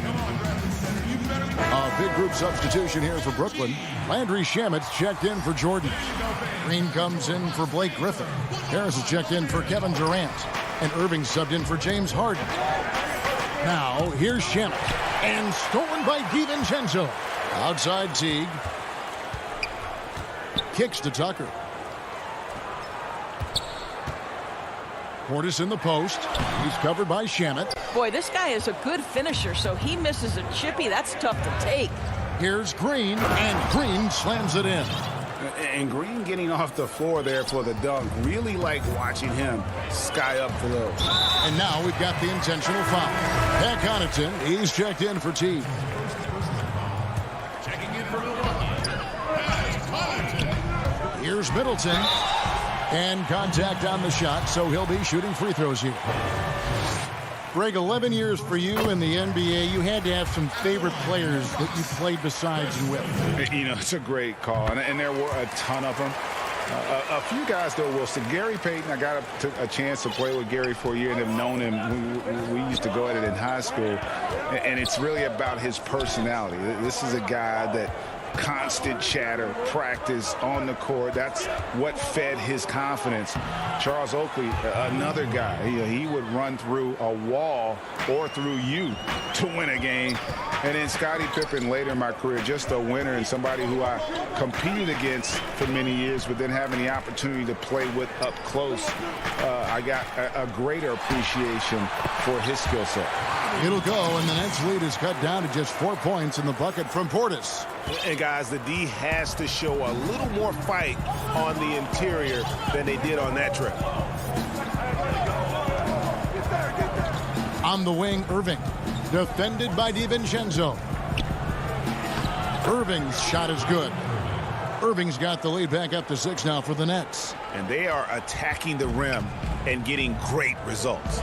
Come on, Greg. A big group substitution here for Brooklyn. Landry Shamet's checked in for Jordan. Green comes in for Blake Griffin. Harris is checked in for Kevin Durant. And Irving subbed in for James Harden. Now, here's Shamet. And stolen by DiVincenzo. Outside Teague. Kicks to Tucker. Portis in the post. He's covered by Shamet. Boy, this guy is a good finisher, so he misses a chippy. That's tough to take. Here's Green, and Green slams it in. And Green getting off the floor there for the dunk. Really like watching him sky up for those. And now we've got the intentional foul. Pat Connaughton, he's checked in for Teague. Checking in for Milwaukee. Here's Middleton. And contact on the shot, so he'll be shooting free throws here. Greg, 11 years for you in the NBA. You had to have some favorite players that you played besides and with. You know, it's a great call, and there were a ton of them. A few guys, though, Wilson. Gary Payton, I got a chance to play with Gary for a year and have known him. We used to go at it in high school, and it's really about his personality. This is a guy that constant chatter, practice on the court. That's what fed his confidence. Charles Oakley, another guy, he would run through a wall or through you to win a game. And then Scottie Pippen later in my career, just a winner and somebody who I competed against for many years, but then having the opportunity to play with up close, I got a greater appreciation for his skill set. It'll go, and the Nets lead is cut down to just 4 points in the bucket from Portis. And guys, the D has to show a little more fight on the interior than they did on that trip. On the wing, Irving. Defended by DiVincenzo. Irving's shot is good. Irving's got the lead back up to 6 now for the Nets. And they are attacking the rim and getting great results.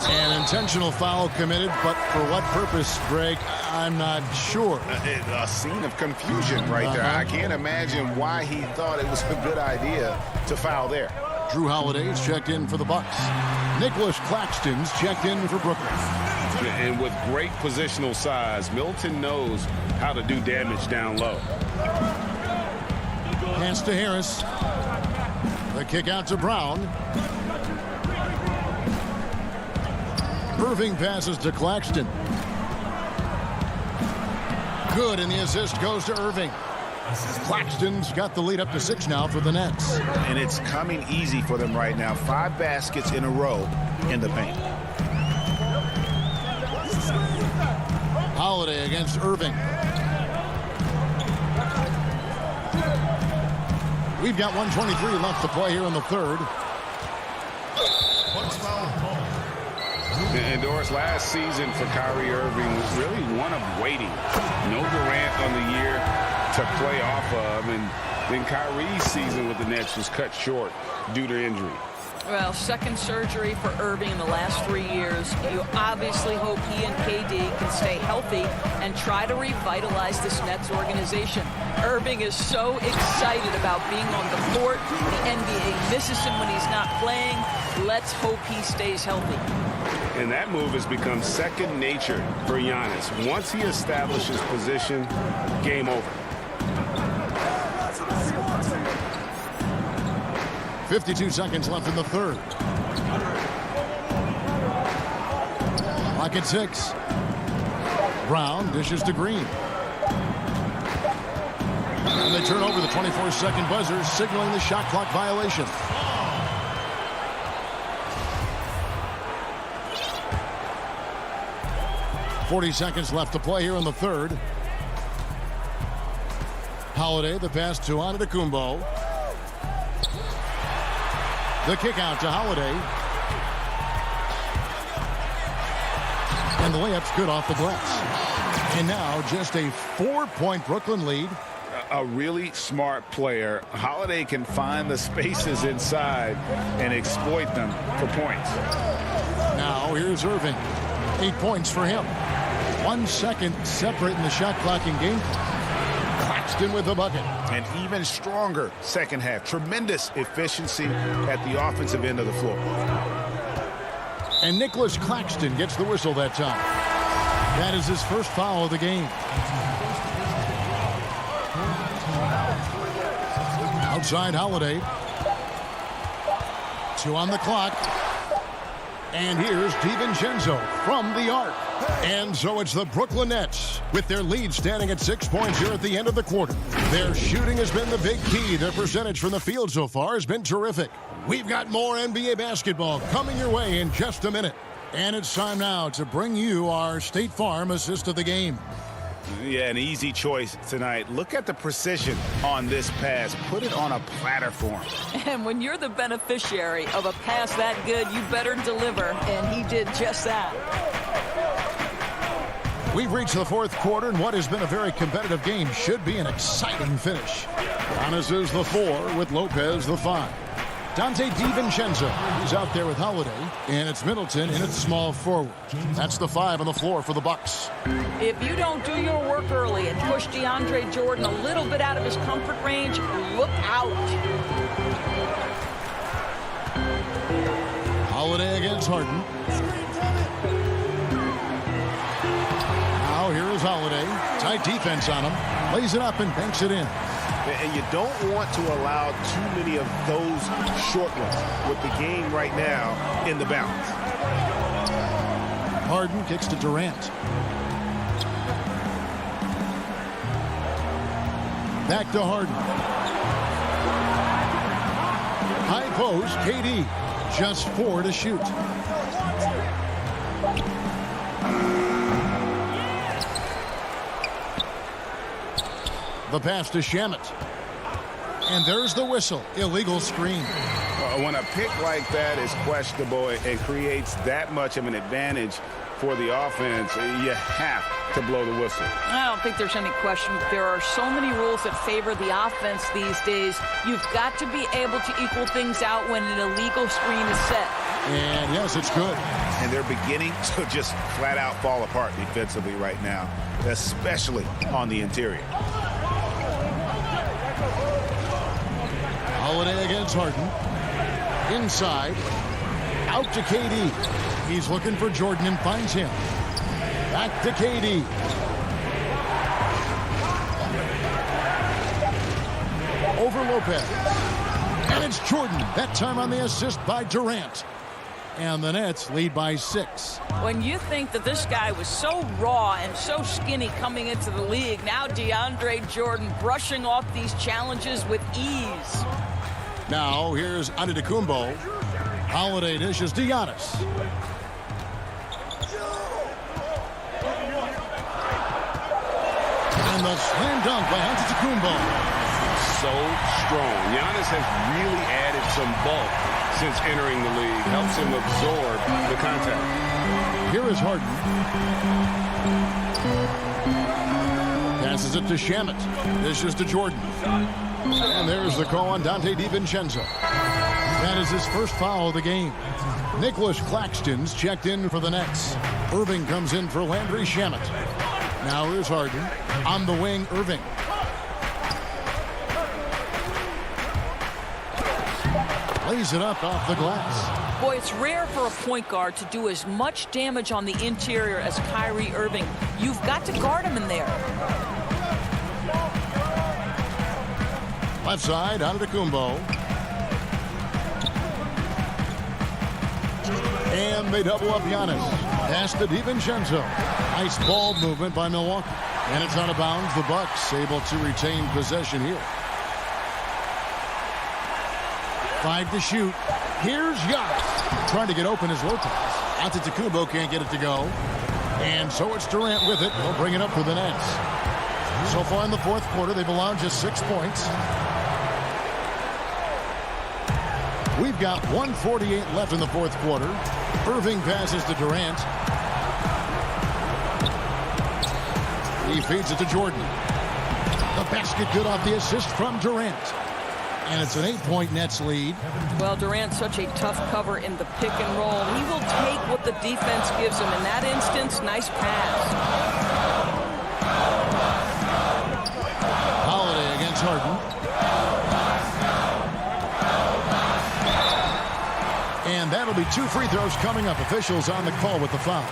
An intentional foul committed, but for what purpose, Greg, I'm not sure. A scene of confusion right there. I can't imagine why he thought it was a good idea to foul there. Drew Holiday's checked in for the Bucks. Nicholas Claxton's checked in for Brooklyn. And with great positional size, Milton knows how to do damage down low. Pass to Harris. The kick out to Brown. Irving passes to Claxton. Good, and the assist goes to Irving. Claxton's got the lead up to 6 now for the Nets. And it's coming easy for them right now. 5 baskets in a row in the paint. Holiday against Irving. We've got 1:23 left to play here in the third. And Doris, last season for Kyrie Irving was really one of waiting. No Durant on the year to play off of, and then Kyrie's season with the Nets was cut short due to injury. Well, second surgery for Irving in the last 3 years. You obviously hope he and KD can stay healthy and try to revitalize this Nets organization. Irving is so excited about being on the court. The NBA misses him when he's not playing. Let's hope he stays healthy. And that move has become second nature for Giannis. Once he establishes position, game over. 52 seconds left in the third. Clock at 6. Brown dishes to Green. And they turn over the 24-second buzzer, signaling the shot clock violation. .40 seconds left to play here in the third. Holiday, the pass to Antetokounmpo. The kick out to Holiday. And the layup's good off the glass. And now just a 4-point Brooklyn lead. A really smart player. Holiday can find the spaces inside and exploit them for points. Now here's Irving. 8 points for him. 1 second separating the shot clock in game. Claxton with the bucket. An even stronger second half. Tremendous efficiency at the offensive end of the floor. And Nicholas Claxton gets the whistle that time. That is his first foul of the game. Outside Holiday. 2 on the clock. And here's DiVincenzo from the arc. And so it's the Brooklyn Nets with their lead standing at 6 points here at the end of the quarter. Their shooting has been the big key. Their percentage from the field so far has been terrific. We've got more NBA basketball coming your way in just a minute. And it's time now to bring you our State Farm assist of the game. Yeah, an easy choice tonight. Look at the precision on this pass. Put it on a platter for him. And when you're the beneficiary of a pass that good, you better deliver. And he did just that. We've reached the fourth quarter, and what has been a very competitive game should be an exciting finish. Giannis is the 4 with Lopez the 5. Dante DiVincenzo, he's out there with Holiday, and it's Middleton in its small forward. That's the 5 on the floor for the Bucks. If you don't do your work early and push DeAndre Jordan a little bit out of his comfort range, look out. Holiday against Harden. Now here is Holiday. Tight defense on him. Lays it up and banks it in. And you don't want to allow too many of those short ones with the game right now in the balance. Harden kicks to Durant. Back to Harden. High post, KD. Just 4 to shoot. The pass to Shamet. And there's the whistle. Illegal screen. When a pick like that is questionable and creates that much of an advantage for the offense, you have to blow the whistle. I don't think there's any question. There are so many rules that favor the offense these days. You've got to be able to equal things out when an illegal screen is set. And yes, it's good. And they're beginning to just flat out fall apart defensively right now, especially on the interior. Holiday against Harden. Inside. Out to KD. He's looking for Jordan and finds him. Back to KD. Over Lopez. And it's Jordan. That time on the assist by Durant. And the Nets lead by 6. When you think that this guy was so raw and so skinny coming into the league, now DeAndre Jordan brushing off these challenges with ease. Now here's Antetokounmpo. Holiday dishes to Giannis. And the slam dunk by Antetokounmpo. So strong. Giannis has really added some bulk since entering the league. Helps him absorb the contact. Here is Harden. Passes it to Shamet. Dishes to Jordan. And there's the call on Dante DiVincenzo. That is his first foul of the game. Nicholas Claxton's checked in for the Nets. Irving comes in for Landry Shamet. Now here's Harden. On the wing, Irving. Lays it up off the glass. Boy, it's rare for a point guard to do as much damage on the interior as Kyrie Irving. You've got to guard him in there. Left side, Antetokounmpo. And they double up Giannis. Pass to DiVincenzo. Nice ball movement by Milwaukee. And it's out of bounds. The Bucks able to retain possession here. 5 to shoot. Here's Giannis. Trying to get open as Lopez. Antetokounmpo can't get it to go. And so it's Durant with it. He'll bring it up for the Nets. So far in the fourth quarter, they've allowed just 6 points. We've got 1:48 left in the fourth quarter. Irving passes to Durant. He feeds it to Jordan. The basket good off the assist from Durant. And it's an 8-point Nets lead. Well, Durant's such a tough cover in the pick and roll. He will take what the defense gives him. In that instance, nice pass. Holiday against Harden. And that'll be 2 free throws coming up. Officials on the call with the foul.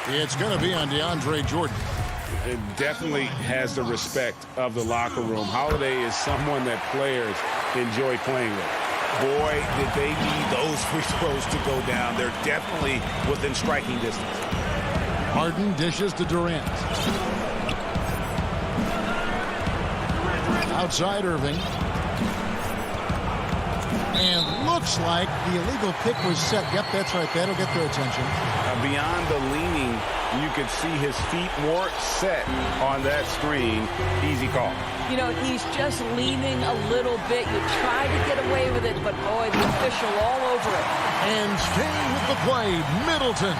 It's going to be on DeAndre Jordan. It definitely has the respect of the locker room. Holiday is someone that players enjoy playing with. Boy, did they need those free throws to go down. They're definitely within striking distance. Harden dishes to Durant. Outside Irving. And looks like the illegal pick was set. Yep, that's right. That'll get their attention. Beyond the leaning, you could see his feet more set on that screen. Easy call. You know, he's just leaning a little bit. You try to get away with it, but boy, the official all over it. And staying with the play, Middleton.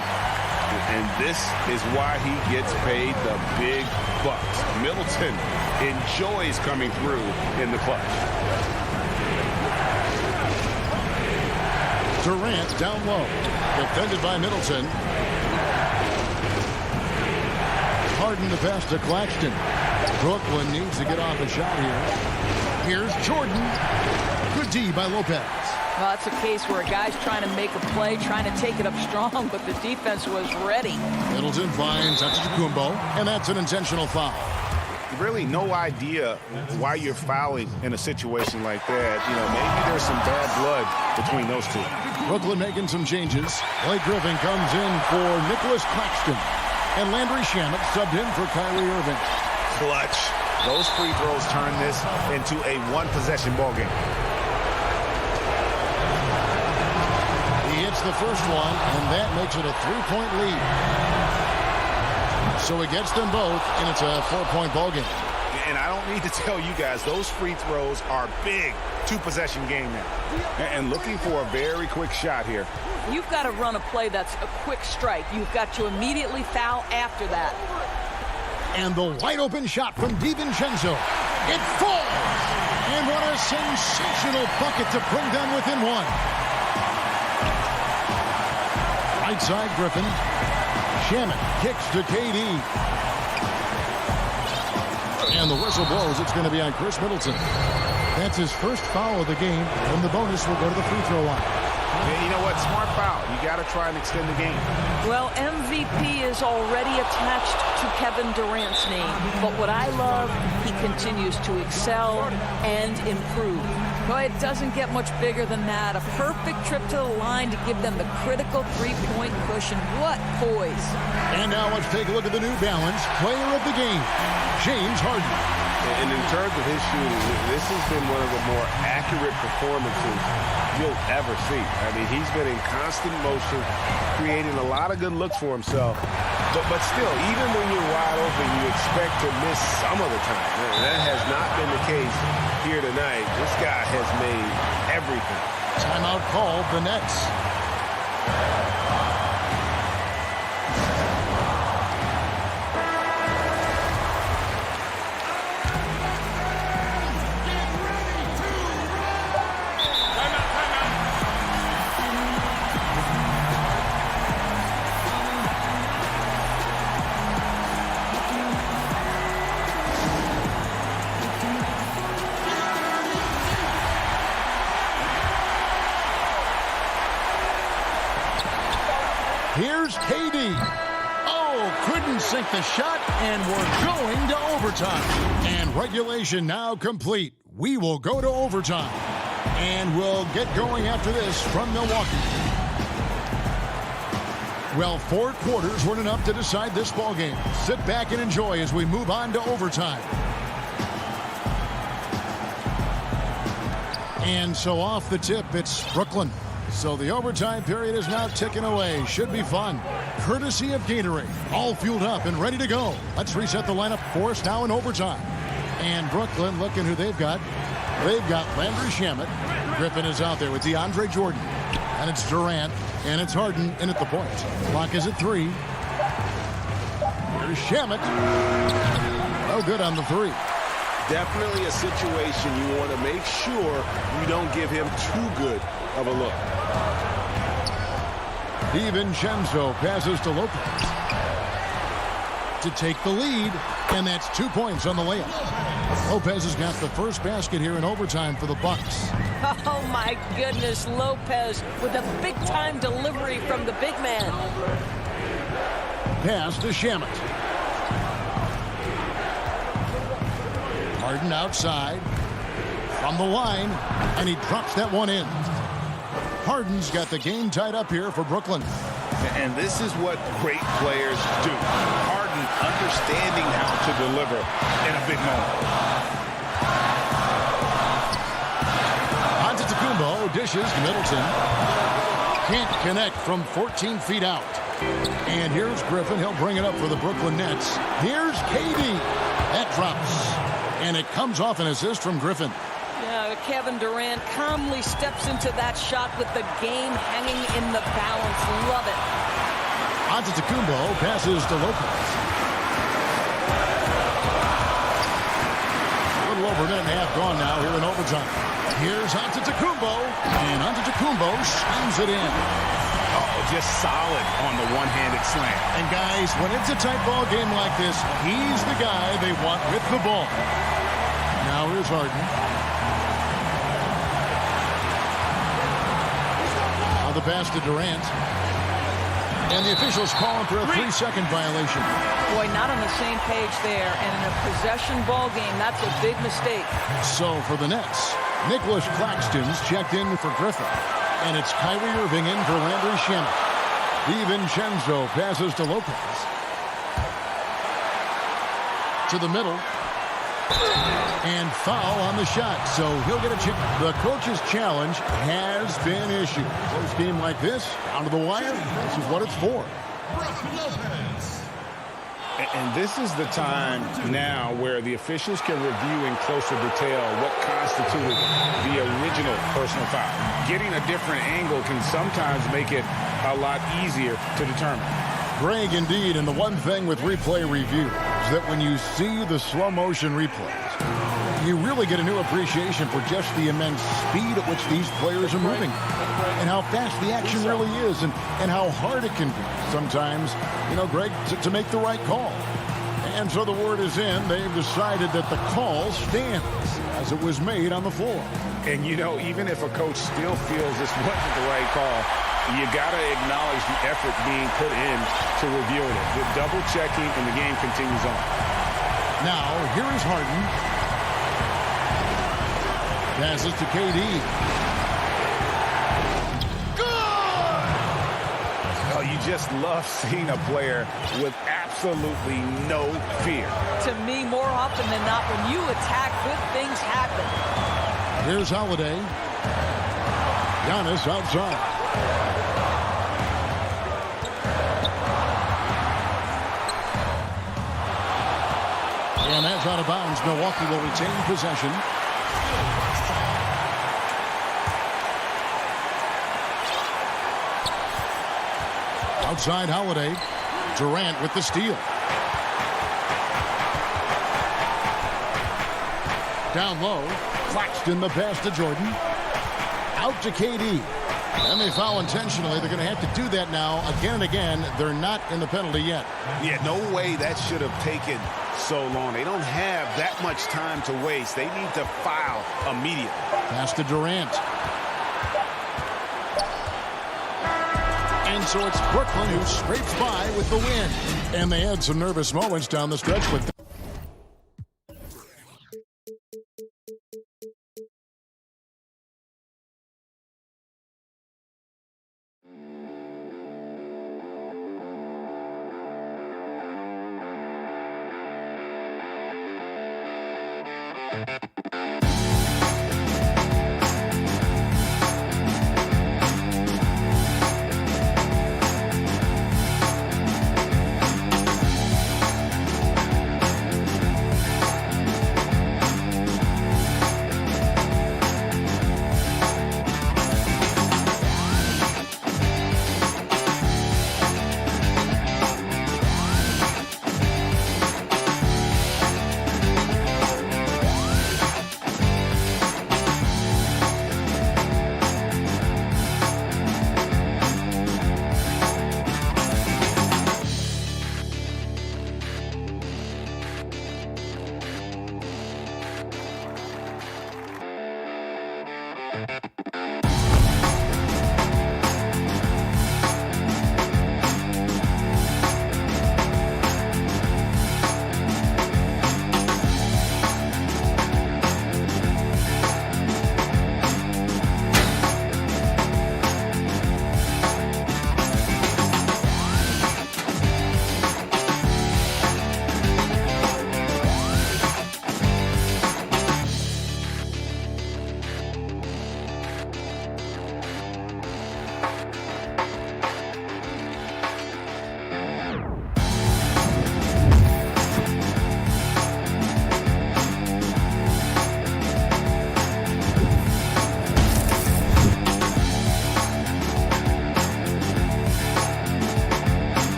And this is why he gets paid the big bucks. Middleton enjoys coming through in the clutch. Durant down low. Defended by Middleton. Harden the pass to Claxton. Brooklyn needs to get off a shot here. Here's Jordan. Good D by Lopez. Well, that's a case where a guy's trying to make a play, trying to take it up strong, but the defense was ready. Middleton finds Antetokounmpo, and that's an intentional foul. Really no idea why you're fouling in a situation like that. You know, maybe there's some bad blood between those two. Brooklyn making some changes. Blake Griffin comes in for Nicholas Claxton. And Landry Shamet subbed in for Kyrie Irving. Clutch. Those free throws turn this into a one-possession ball game. He hits the first one, and that makes it a 3-point lead. So he gets them both, and it's a 4-point ball game. And I don't need to tell you guys, those free throws are big. Two-possession game now. And looking for a very quick shot here. You've got to run a play that's a quick strike. You've got to immediately foul after that. And the wide-open shot from DiVincenzo. It falls! And what a sensational bucket to bring them within one. Right side, Griffin. Shamet kicks to KD. And the whistle blows. It's going to be on Chris Middleton. That's his first foul of the game, and the bonus will go to the free throw line. Yeah, you know what? Smart foul. You got to try and extend the game. Well, MVP is already attached to Kevin Durant's name. But what I love, he continues to excel and improve. Boy, it doesn't get much bigger than that. A perfect trip to the line to give them the critical three-point cushion. What poise. And now let's take a look at the New Balance player of the game, James Harden. And in terms of his shooting, this has been one of the more accurate performances you'll ever see. I mean, he's been in constant motion, creating a lot of good looks for himself. But still, even when you're wide open, you expect to miss some of the time. And that has not been the case here tonight. This guy has made everything. Timeout called, the Nets. Here's KD. Oh, couldn't sink the shot, and we're going to overtime. And regulation now complete. We will go to overtime. And we'll get going after this from Milwaukee. Well, 4 quarters weren't enough to decide this ballgame. Sit back and enjoy as we move on to overtime. And so off the tip, it's Brooklyn. So the overtime period is now ticking away. Should be fun. Courtesy of Gatorade. All fueled up and ready to go. Let's reset the lineup for us now in overtime. And Brooklyn, looking who they've got. They've got Landry Shamet. Griffin is out there with DeAndre Jordan. And it's Durant. And it's Harden in at the point. Clock is at 3. Here's Shamet. No good on the 3. Definitely a situation you want to make sure you don't give him too good of a look. DiVincenzo passes to Lopez to take the lead, and that's 2 points on the layup. Lopez has got the first basket here in overtime for the Bucks. Oh, my goodness, Lopez with a big-time delivery from the big man. pass to Shamet. Harden outside from the line, and he drops that one in. Harden's got the game tied up here for Brooklyn. And this is what great players do. Harden understanding how to deliver in a big moment. Antetokounmpo dishes to Middleton. Can't connect from 14 feet out. And here's Griffin. He'll bring it up for the Brooklyn Nets. Here's KD. That drops. And it comes off an assist from Griffin. Yeah, Kevin Durant calmly steps into that shot with the game hanging in the balance. Love it. Antetokounmpo passes to Lopez. A little over a minute and a half gone now here in overtime. Here's Antetokounmpo, and Antetokounmpo slams it in. Oh, just solid on the one-handed slam. And guys, when it's a tight ball game like this, he's the guy they want with the ball. Now here's Harden. Now the pass to Durant. And the officials call him for a 3-second violation. Boy, not on the same page there. And in a possession ball game, that's a big mistake. So for the Nets, Nicholas Claxton's checked in for Griffin. And it's Kyrie Irving in for Landry Shamet. DiVincenzo passes to Lopez. To the middle. And foul on the shot. So he'll get a chance. The coach's challenge has been issued. Close game like this, down to the wire, this is what it's for. And this is the time now where the officials can review in closer detail what constituted the original personal foul. Getting a different angle can sometimes make it a lot easier to determine. Greg, indeed, and the one thing with replay review is that when you see the slow motion replays, you really get a new appreciation for just the immense speed at which these players are moving and how fast the action really is and how hard it can be sometimes, you know, Greg, to make the right call. And so the word is in. They've decided that the call stands as it was made on the floor. And, you know, even if a coach still feels this wasn't the right call, you got to acknowledge the effort being put in to reviewing it. The double checking, and the game continues on. Now, here is Harden. Passes to KD. Good! Oh, you just love seeing a player with absolutely no fear. To me, more often than not, when you attack, good things happen. Here's Holiday. Giannis outside. And that's out of bounds. Milwaukee will retain possession. Outside Holiday. Durant with the steal. Down low. Claxton the pass to Jordan. Out to KD. And they foul intentionally. They're going to have to do that now again and again. They're not in the penalty yet. Yeah, no way that should have taken so long. They don't have that much time to waste. They need to foul immediately. Pass to Durant. And so it's Brooklyn who scrapes by with the win. And they had some nervous moments down the stretch with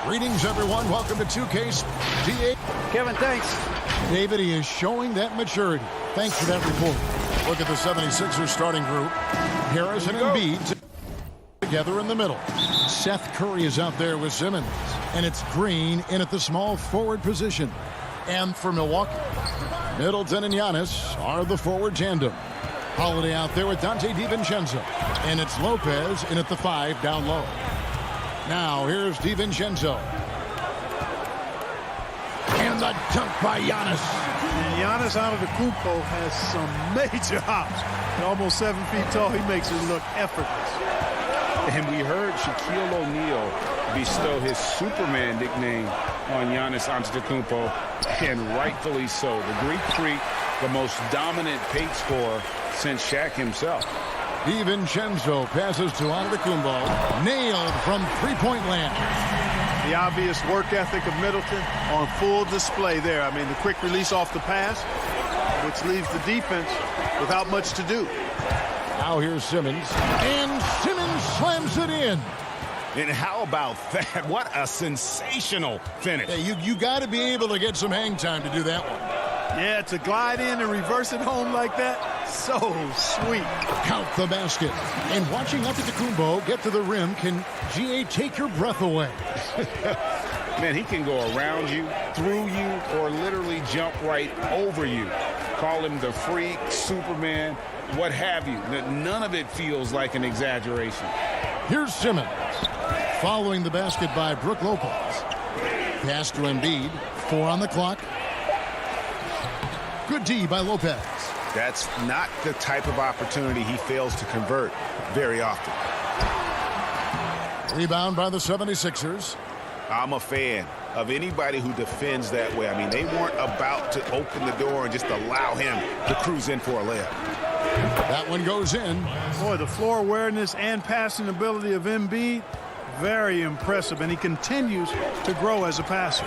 Greetings, everyone. Welcome to 2K's DA. Kevin, thanks. David, he is showing that maturity. Thanks for that report. Look at the 76ers starting group. Harris and Embiid together in the middle. Seth Curry is out there with Simmons. And it's Green in at the small forward position. And for Milwaukee, Middleton and Giannis are the forward tandem. Holiday out there with Dante DiVincenzo. And it's Lopez in at the 5 down low. Now, here's DiVincenzo. And the dunk by Giannis. And Giannis Antetokounmpo has some major hops. At almost 7 feet tall, he makes it look effortless. And we heard Shaquille O'Neal bestow his Superman nickname on Giannis Antetokounmpo, and rightfully so. The Greek Freak, the most dominant paint scorer since Shaq himself. DiVincenzo passes to Antetokounmpo. Nailed from three-point land. The obvious work ethic of Middleton on full display there. I mean, the quick release off the pass, which leaves the defense without much to do. Now here's Simmons. And Simmons slams it in. And how about that? What a sensational finish. Yeah, you got to be able to get some hang time to do that one. Yeah, to glide in and reverse it home like that, so sweet. Count the basket. And watching Antetokounmpo get to the rim can, GA, take your breath away. Man, he can go around you, through you, or literally jump right over you. Call him the Freak, Superman, what have you. None of it feels like an exaggeration. Here's Simmons. Following the basket by Brook Lopez. Pass to Embiid. 4 on the clock. Good D by Lopez. That's not the type of opportunity he fails to convert very often. Rebound by the 76ers. I'm a fan of anybody who defends that way. I mean, they weren't about to open the door and just allow him to cruise in for a layup. That one goes in. Boy, the floor awareness and passing ability of Embiid, very impressive, and he continues to grow as a passer.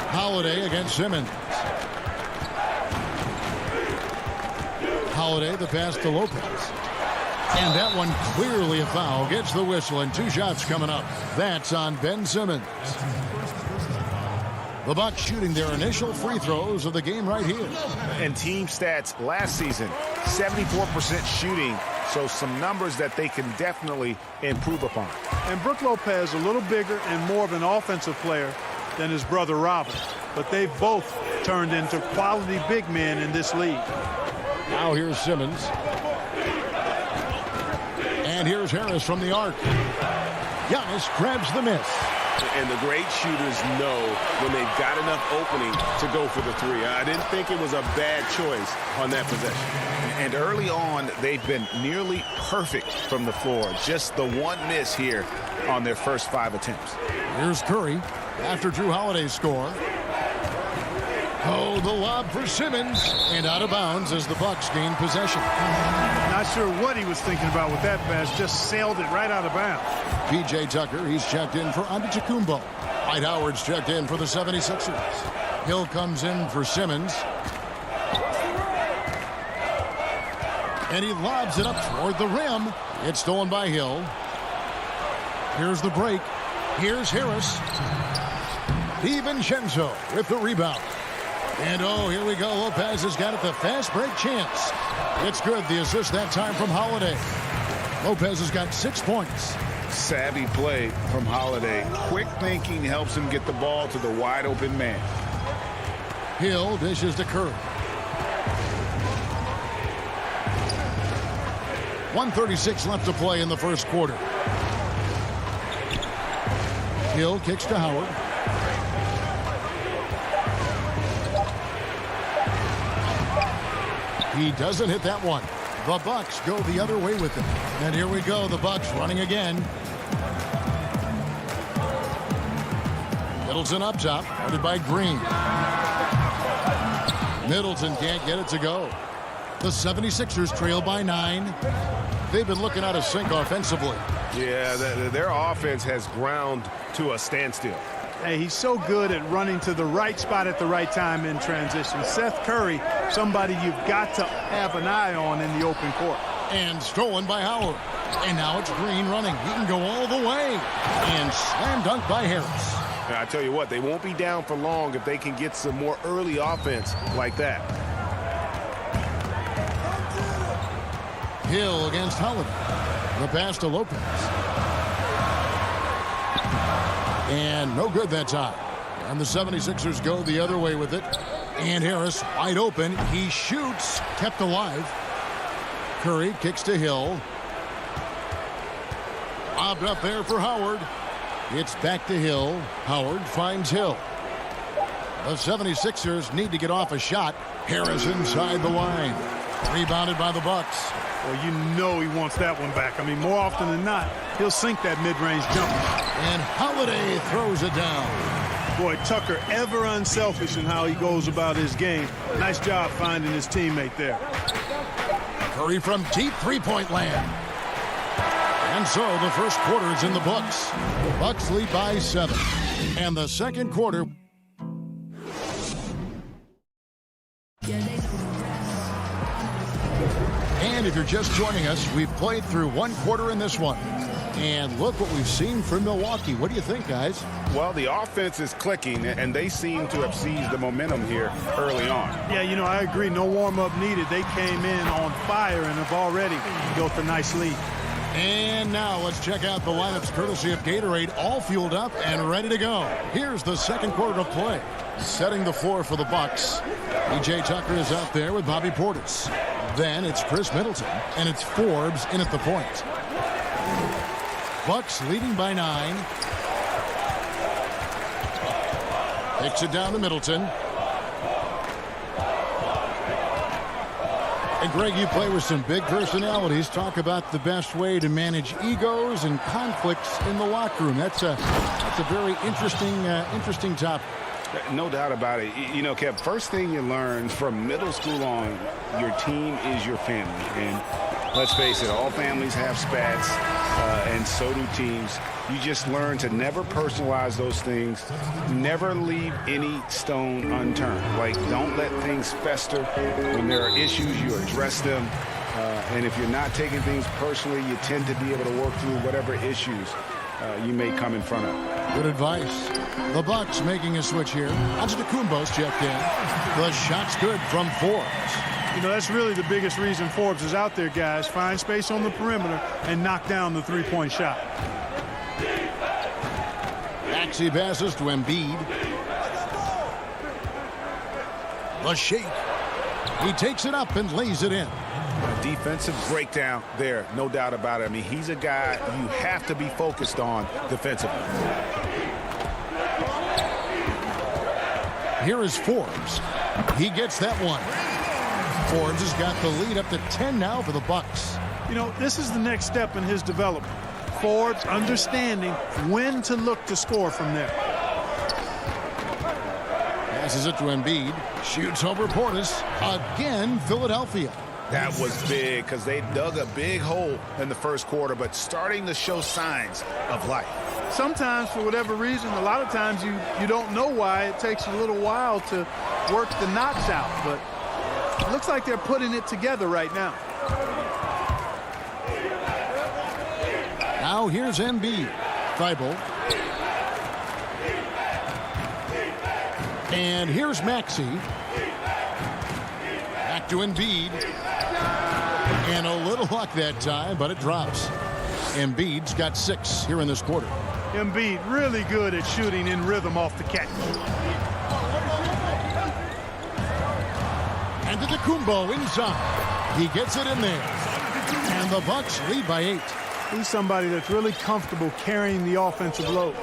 Holiday against Simmons. Holiday, the pass to Lopez. And that one clearly a foul. Gets the whistle, and 2 shots coming up. That's on Ben Simmons. The Bucks shooting their initial free throws of the game right here. And team stats last season, 74% shooting. So some numbers that they can definitely improve upon. And Brook Lopez a little bigger and more of an offensive player than his brother Robin. But they've both turned into quality big men in this league. Now here's Simmons. And here's Harris from the arc. Giannis grabs the miss. And the great shooters know when they've got enough opening to go for the 3. I didn't think it was a bad choice on that possession. And early on, they've been nearly perfect from the floor. Just the one miss here on their first 5 attempts. Here's Curry after Drew Holiday's score. Oh, the lob for Simmons. And out of bounds as the Bucks gain possession. Not sure what he was thinking about with that pass. Just sailed it right out of bounds. P.J. Tucker, he's checked in for Antetokounmpo. Dwight Howard's checked in for the 76ers. Hill comes in for Simmons. And he lobs it up toward the rim. It's stolen by Hill. Here's the break. Here's Harris. DiVincenzo with the rebound. And oh, here we go. Lopez has got it, the fast break chance. It's good. The assist that time from Holiday. Lopez has got 6 points. savvy play from Holiday. Quick thinking helps him get the ball to the wide open man. Hill dishes to Curry. 1:36 left to play in the first quarter. Hill kicks to Howard. He doesn't hit that one. The Bucks go the other way with it. And here we go, the Bucks running again. Middleton up top, guarded by Green. Middleton can't get it to go. The 76ers trail by 9. They've been looking out of sync offensively. Yeah, their offense has ground to a standstill. Hey, he's so good at running to the right spot at the right time in transition. Seth Curry, somebody you've got to have an eye on in the open court. And stolen by Howard. And now it's Green running. He can go all the way. And slam dunk by Harris. I tell you what, they won't be down for long if they can get some more early offense like that. Hill against Holiday. The pass to Lopez. And no good that time. And the 76ers go the other way with it. And Harris wide open. He shoots. Kept alive. Curry kicks to Hill. Lobbed up there for Howard. It's back to Hill. Howard finds Hill. The 76ers need to get off a shot. Harris inside the line. Rebounded by the Bucks. Well, you know he wants that one back. I mean, more often than not, he'll sink that mid-range jumper. And Holiday throws it down. Boy, Tucker ever unselfish in how he goes about his game. Nice job finding his teammate there. Curry from deep three-point land. And so the first quarter is in the books. The Bucks lead by 7. And the second quarter. And if you're just joining us, we've played through one quarter in this one. And look what we've seen from Milwaukee. What do you think, guys? Well, the offense is clicking, and they seem to have seized the momentum here early on. Yeah, you know, I agree. No warm-up needed. They came in on fire and have already built a nice lead. And now let's check out the lineups courtesy of Gatorade, all fueled up and ready to go. Here's the second quarter of play. Setting the floor for the Bucks. P.J. Tucker is out there with Bobby Portis. Then it's Chris Middleton, and it's Forbes in at the point. Bucks leading by 9. Takes it down to Middleton. And Greg, you play with some big personalities. Talk about the best way to manage egos and conflicts in the locker room. That's a very interesting topic. No doubt about it. You know, Kev, first thing you learn from middle school on, your team is your family. And let's face it, all families have spats, and so do teams. You just learn to never personalize those things. Never leave any stone unturned. Like, don't let things fester. When there are issues, you address them. And if you're not taking things personally, you tend to be able to work through whatever issues you may come in front of. Good advice. The Bucks making a switch here. Antetokounmpo's checked in. The shot's good from Forbes. You know, that's really the biggest reason Forbes is out there, guys. Find space on the perimeter and knock down the three-point shot. Maxey passes to Embiid. The shake. He takes it up and lays it in. A defensive breakdown there, no doubt about it. I mean, he's a guy you have to be focused on defensively. Here is Forbes. He gets that one. Forbes has got the lead up to 10 now for the Bucks. You know, this is the next step in his development. Forbes understanding when to look to score from there. Passes it to Embiid. Shoots over Portis. Again, Philadelphia. That was big because they dug a big hole in the first quarter, but starting to show signs of life. Sometimes, for whatever reason, a lot of times you don't know why. It takes a little while to work the knots out, but it looks like they're putting it together right now. Now here's Embiid. Thibault. And here's Maxey. Back to Embiid. And a little luck that time, but it drops. Embiid's got 6 here in this quarter. Embiid really good at shooting in rhythm off the catch. And to Kumbo inside. He gets it in there. And the Bucks lead by 8. He's somebody that's really comfortable carrying the offensive load.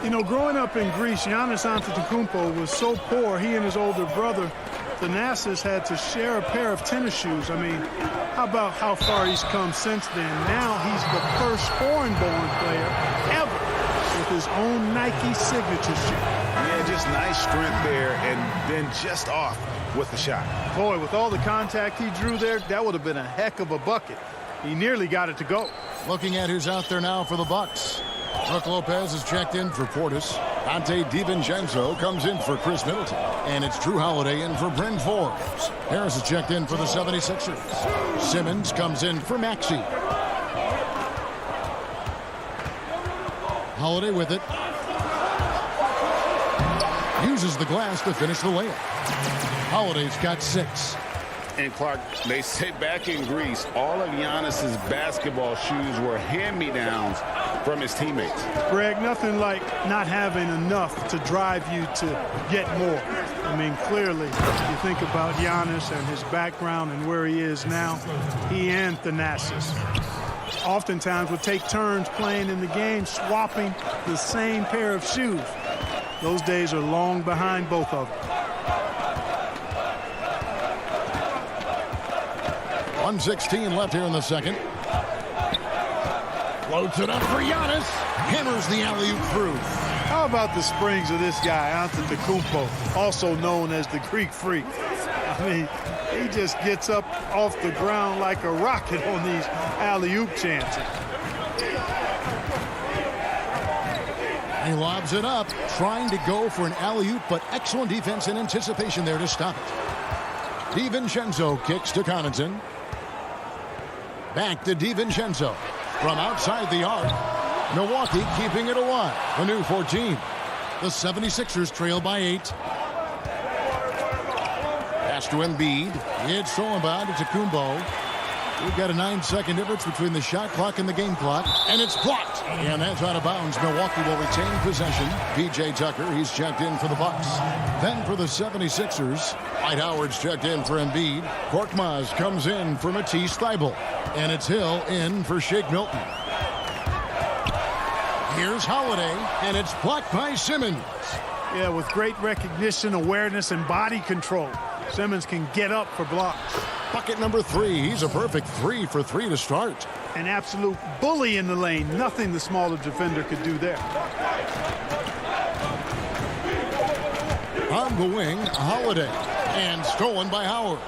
You know, growing up in Greece, Giannis Antetokounmpo was so poor, he and his older brother, Thanasis, had to share a pair of tennis shoes. I mean, how about how far he's come since then? Now he's the first foreign-born player ever with his own Nike signature shoe. Yeah, just nice strength there, and then just off with the shot. Boy, with all the contact he drew there, that would have been a heck of a bucket. He nearly got it to go. Looking at who's out there now for the Bucks. Brook Lopez is checked in for Portis. Dante DiVincenzo comes in for Chris Middleton. And it's Drew Holiday in for Bryn Forbes. Harris is checked in for the 76ers. Simmons comes in for Maxey. Holiday with it. Uses the glass to finish the layup. Holiday's got 6. And Clark, they say back in Greece, all of Giannis's basketball shoes were hand-me-downs from his teammates. Greg, nothing like not having enough to drive you to get more. I mean, clearly, you think about Giannis and his background and where he is now, he and Thanasis oftentimes would take turns playing in the game, swapping the same pair of shoes. Those days are long behind both of them. 1:16 left here in the second. Floats it up for Giannis. Hammers the alley-oop through. How about the springs of this guy, Antetokounmpo, also known as the Greek Freak? I mean, he just gets up off the ground like a rocket on these alley-oop chances. He lobs it up, trying to go for an alley-oop, but excellent defense and anticipation there to stop it. DiVincenzo kicks to Connaughton. Back to DiVincenzo. From outside the arc, Milwaukee keeping it alive. A new 14. The 76ers trail by 8. Pass to Embiid. It's stolen by Antetokounmpo. We've got a 9-second difference between the shot clock and the game clock. And it's blocked. And that's out of bounds. Milwaukee will retain possession. P.J. Tucker, he's checked in for the Bucks. Then for the 76ers, Dwight Howard's checked in for Embiid. Korkmaz comes in for Matisse Thybulle. And it's Hill in for Shake Milton. Here's Holiday, and it's blocked by Simmons. Yeah, with great recognition, awareness, and body control, Simmons can get up for blocks. Bucket number 3. He's a perfect 3 for 3 to start. An absolute bully in the lane. Nothing the smaller defender could do there. On the wing, Holiday. And stolen by Howard.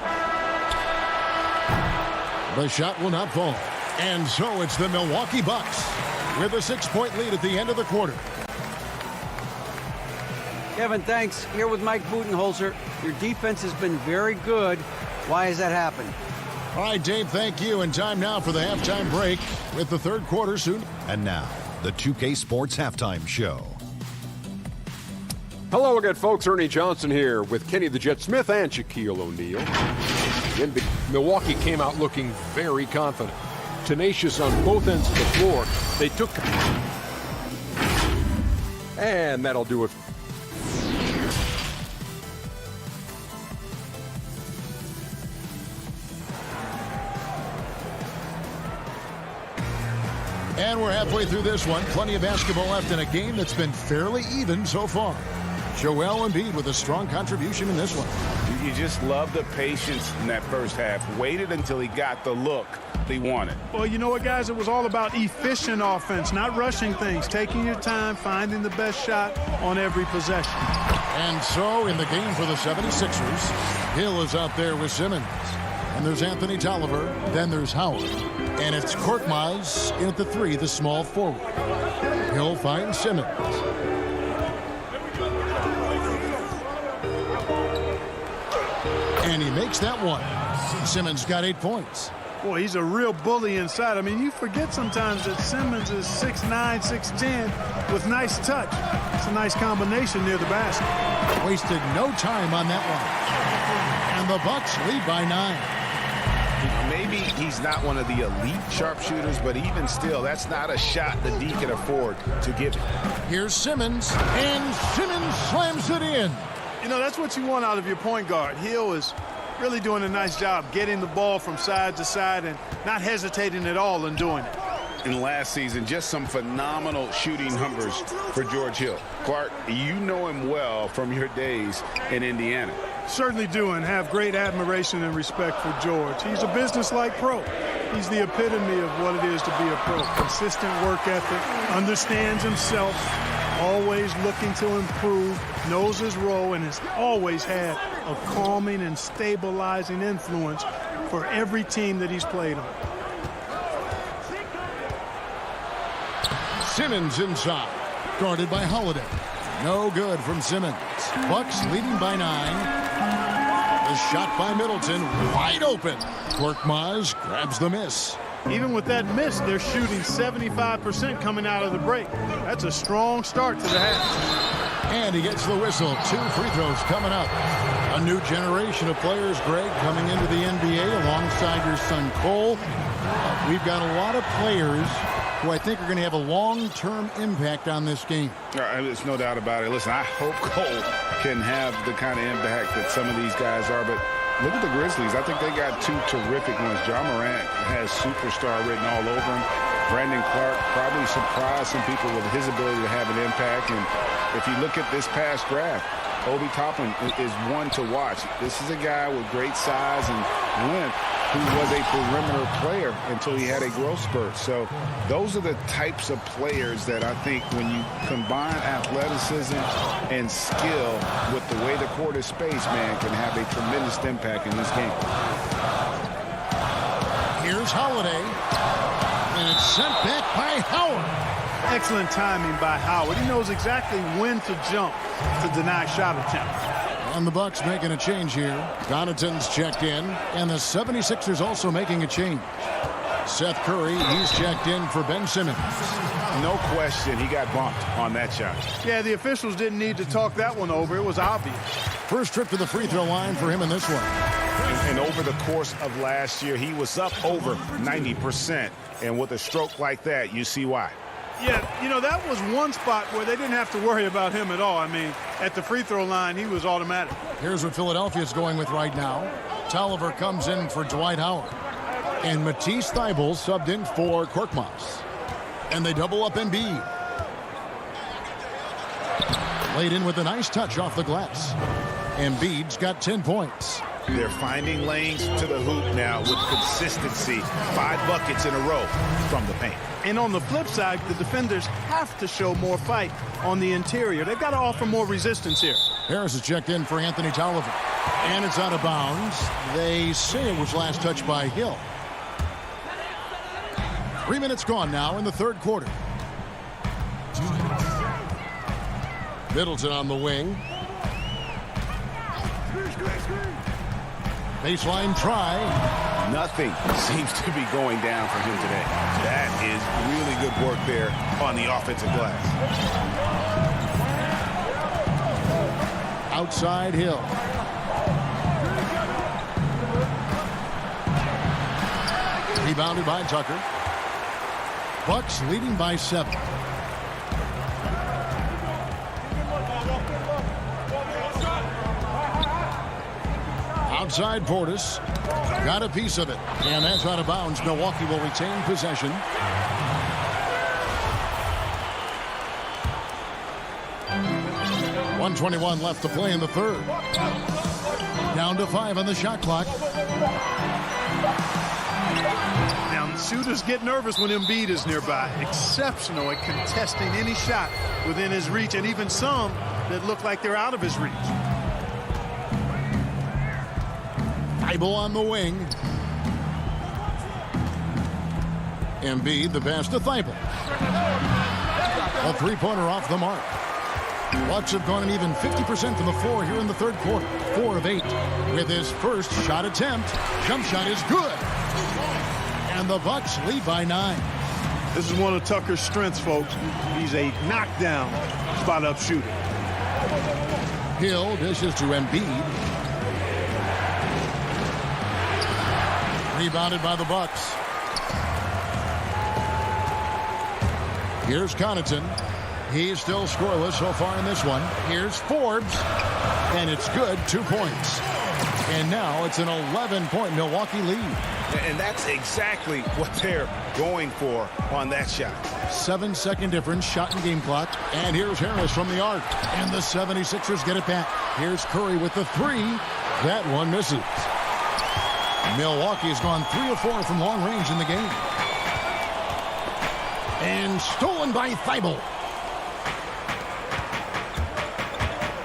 The shot will not fall. And so it's the Milwaukee Bucks with a 6-point lead at the end of the quarter. Kevin, thanks. Here with Mike Budenholzer. Your defense has been very good. Why has that happened? All right, Dave, thank you. And time now for the halftime break with the third quarter soon. And now, the 2K Sports Halftime Show. Hello again, folks. Ernie Johnson here with Kenny the Jet Smith and Shaquille O'Neal. Milwaukee came out looking very confident. Tenacious on both ends of the floor. They took... And that'll do it. And we're halfway through this one. Plenty of basketball left in a game that's been fairly even so far. Joel Embiid with a strong contribution in this one. You just love the patience in that first half. Waited until he got the look he wanted. Well, you know what, guys? It was all about efficient offense, not rushing things, taking your time, finding the best shot on every possession. And so in the game for the 76ers, Hill is out there with Simmons. And there's Anthony Tolliver. Then there's Howard. And it's Korkmaz in at the 3, the small forward. Hill finds Simmons. And he makes that one. Simmons got 8 points. Boy, he's a real bully inside. I mean, you forget sometimes that Simmons is 6'9", 6'10", with nice touch. It's a nice combination near the basket. Wasted no time on that one. And the Bucks lead by 9. maybe he's not one of the elite sharpshooters, but even still, that's not a shot that D can afford to give it. Here's Simmons, and Simmons slams it in. You know, that's what you want out of your point guard. Hill is really doing a nice job getting the ball from side to side and not hesitating at all in doing it. In last season, just some phenomenal shooting numbers for George Hill. Clark, you know him well from your days in Indiana. Certainly do, and have great admiration and respect for George. He's a business-like pro. He's the epitome of what it is to be a pro. Consistent work ethic, understands himself, always looking to improve, knows his role, and has always had a calming and stabilizing influence for every team that he's played on. Simmons inside, guarded by Holiday. No good from Simmons. Bucks leading by 9. The shot by Middleton, wide open. Korkmaz grabs the miss. Even with that miss, they're shooting 75% coming out of the break. That's a strong start to the half. And he gets the whistle. 2 free throws coming up. A new generation of players, Greg, coming into the NBA alongside your son Cole. We've got a lot of players who I think are going to have a long-term impact on this game. There's no doubt about it. Listen, I hope Cole can have the kind of impact that some of these guys are, but look at the Grizzlies. I think they got 2 terrific ones. Ja Morant has superstar written all over him. Brandon Clark probably surprised some people with his ability to have an impact. And if you look at this past draft, Obi Toppin is one to watch. This is a guy with great size and length who was a perimeter player until he had a growth spurt. So those are the types of players that I think when you combine athleticism and skill with the way the court is spaced, man, can have a tremendous impact in this game. Here's Holiday, and it's sent back by Howard. Excellent timing by Howard. He knows exactly when to jump to deny shot attempt. And the Bucks making a change here. Connaughton's checked in, and the 76ers also making a change. Seth Curry, he's checked in for Ben Simmons. No question, he got bumped on that shot. Yeah, the officials didn't need to talk that one over. It was obvious. First trip to the free throw line for him in this one. And over the course of last year, he was up over 90%. And with a stroke like that, you see why. Yeah, you know, that was one spot where they didn't have to worry about him at all. I mean, at the free throw line, he was automatic. Here's what Philadelphia's going with right now. Tolliver comes in for Dwight Howard. And Matisse Thybulle subbed in for Korkmaz. And they double up Embiid. Laid in with a nice touch off the glass. Embiid's got 10 points. They're finding lanes to the hoop now with consistency. 5 buckets in a row from the paint. And on the flip side, the defenders have to show more fight on the interior. They've got to offer more resistance here. Harris is checked in for Anthony Tolliver. And it's out of bounds. They say it was last touched by Hill. 3 minutes gone now in the third quarter. Middleton on the wing. Baseline try. Nothing seems to be going down for him today. That is really good work there on the offensive glass. Outside Hill. Rebounded by Tucker. Bucks leading by 7. Outside Portis. Got a piece of it. And that's out of bounds. Milwaukee will retain possession. .121 left to play in the third. Down to 5 on the shot clock. Now, shooters get nervous when Embiid is nearby. Exceptional at contesting any shot within his reach, and even some that look like they're out of his reach. Thybulle on the wing. Embiid, the pass to Thybulle. A three-pointer off the mark. Bucks have gone an even 50% from the floor here in the third quarter. 4 of 8. With his first shot attempt. Jump shot is good. And the Bucks lead by 9. This is one of Tucker's strengths, folks. He's a knockdown spot-up shooter. Hill dishes to Embiid. Rebounded by the Bucks. Here's Connaughton. He's still scoreless so far in this one. Here's Forbes. And it's good, 2 points. And now it's an 11-point Milwaukee lead. And that's exactly what they're going for on that shot. 7-second difference, shot and game clock. And here's Harris from the arc. And the 76ers get it back. Here's Curry with the three. That one misses. Milwaukee has gone 3 of 4 from long range in the game. And stolen by Thibault.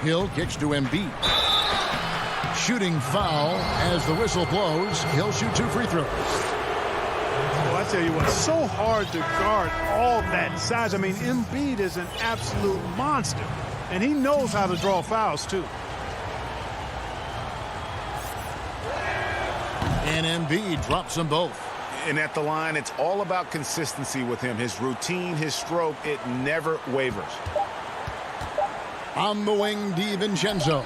Hill kicks to Embiid. Shooting foul as the whistle blows. He'll shoot 2 free throws. Well, I tell you what, so hard to guard all that size. I mean, Embiid is an absolute monster, and he knows how to draw fouls, too. And Embiid drops them both. And at the line, it's all about consistency with him. His routine, his stroke, it never wavers. On the wing, DiVincenzo.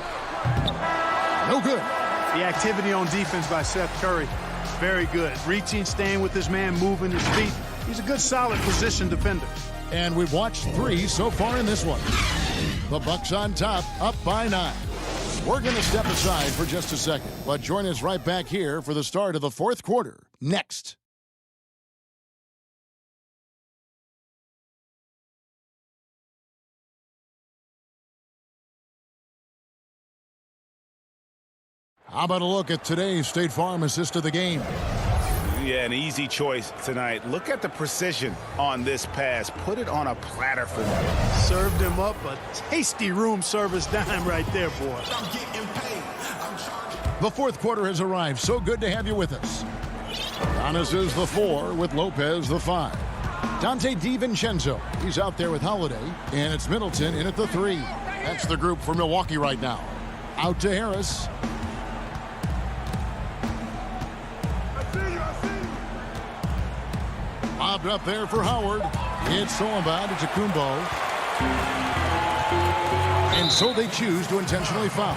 No good. The activity on defense by Seth Curry, very good. Reaching, staying with his man, moving his feet. He's a good, solid position defender. And we've watched 3 so far in this one. The Bucks on top, up by 9. We're going to step aside for just a second, but join us right back here for the start of the 4th quarter. Next. How about a look at today's State Farm assist of the game? Yeah, an easy choice tonight. Look at the precision on this pass. Put it on a platter for them. Served him up a tasty room service dime right there, boy. The 4th quarter has arrived. So good to have you with us. Giannis is the 4 with Lopez the 5. Dante DiVincenzo, he's out there with Holiday. And it's Middleton in at the 3. That's the group for Milwaukee right now. Out to Harris. Lobbed up there for Howard. It's thrown by to Kumbo. And so they choose to intentionally foul.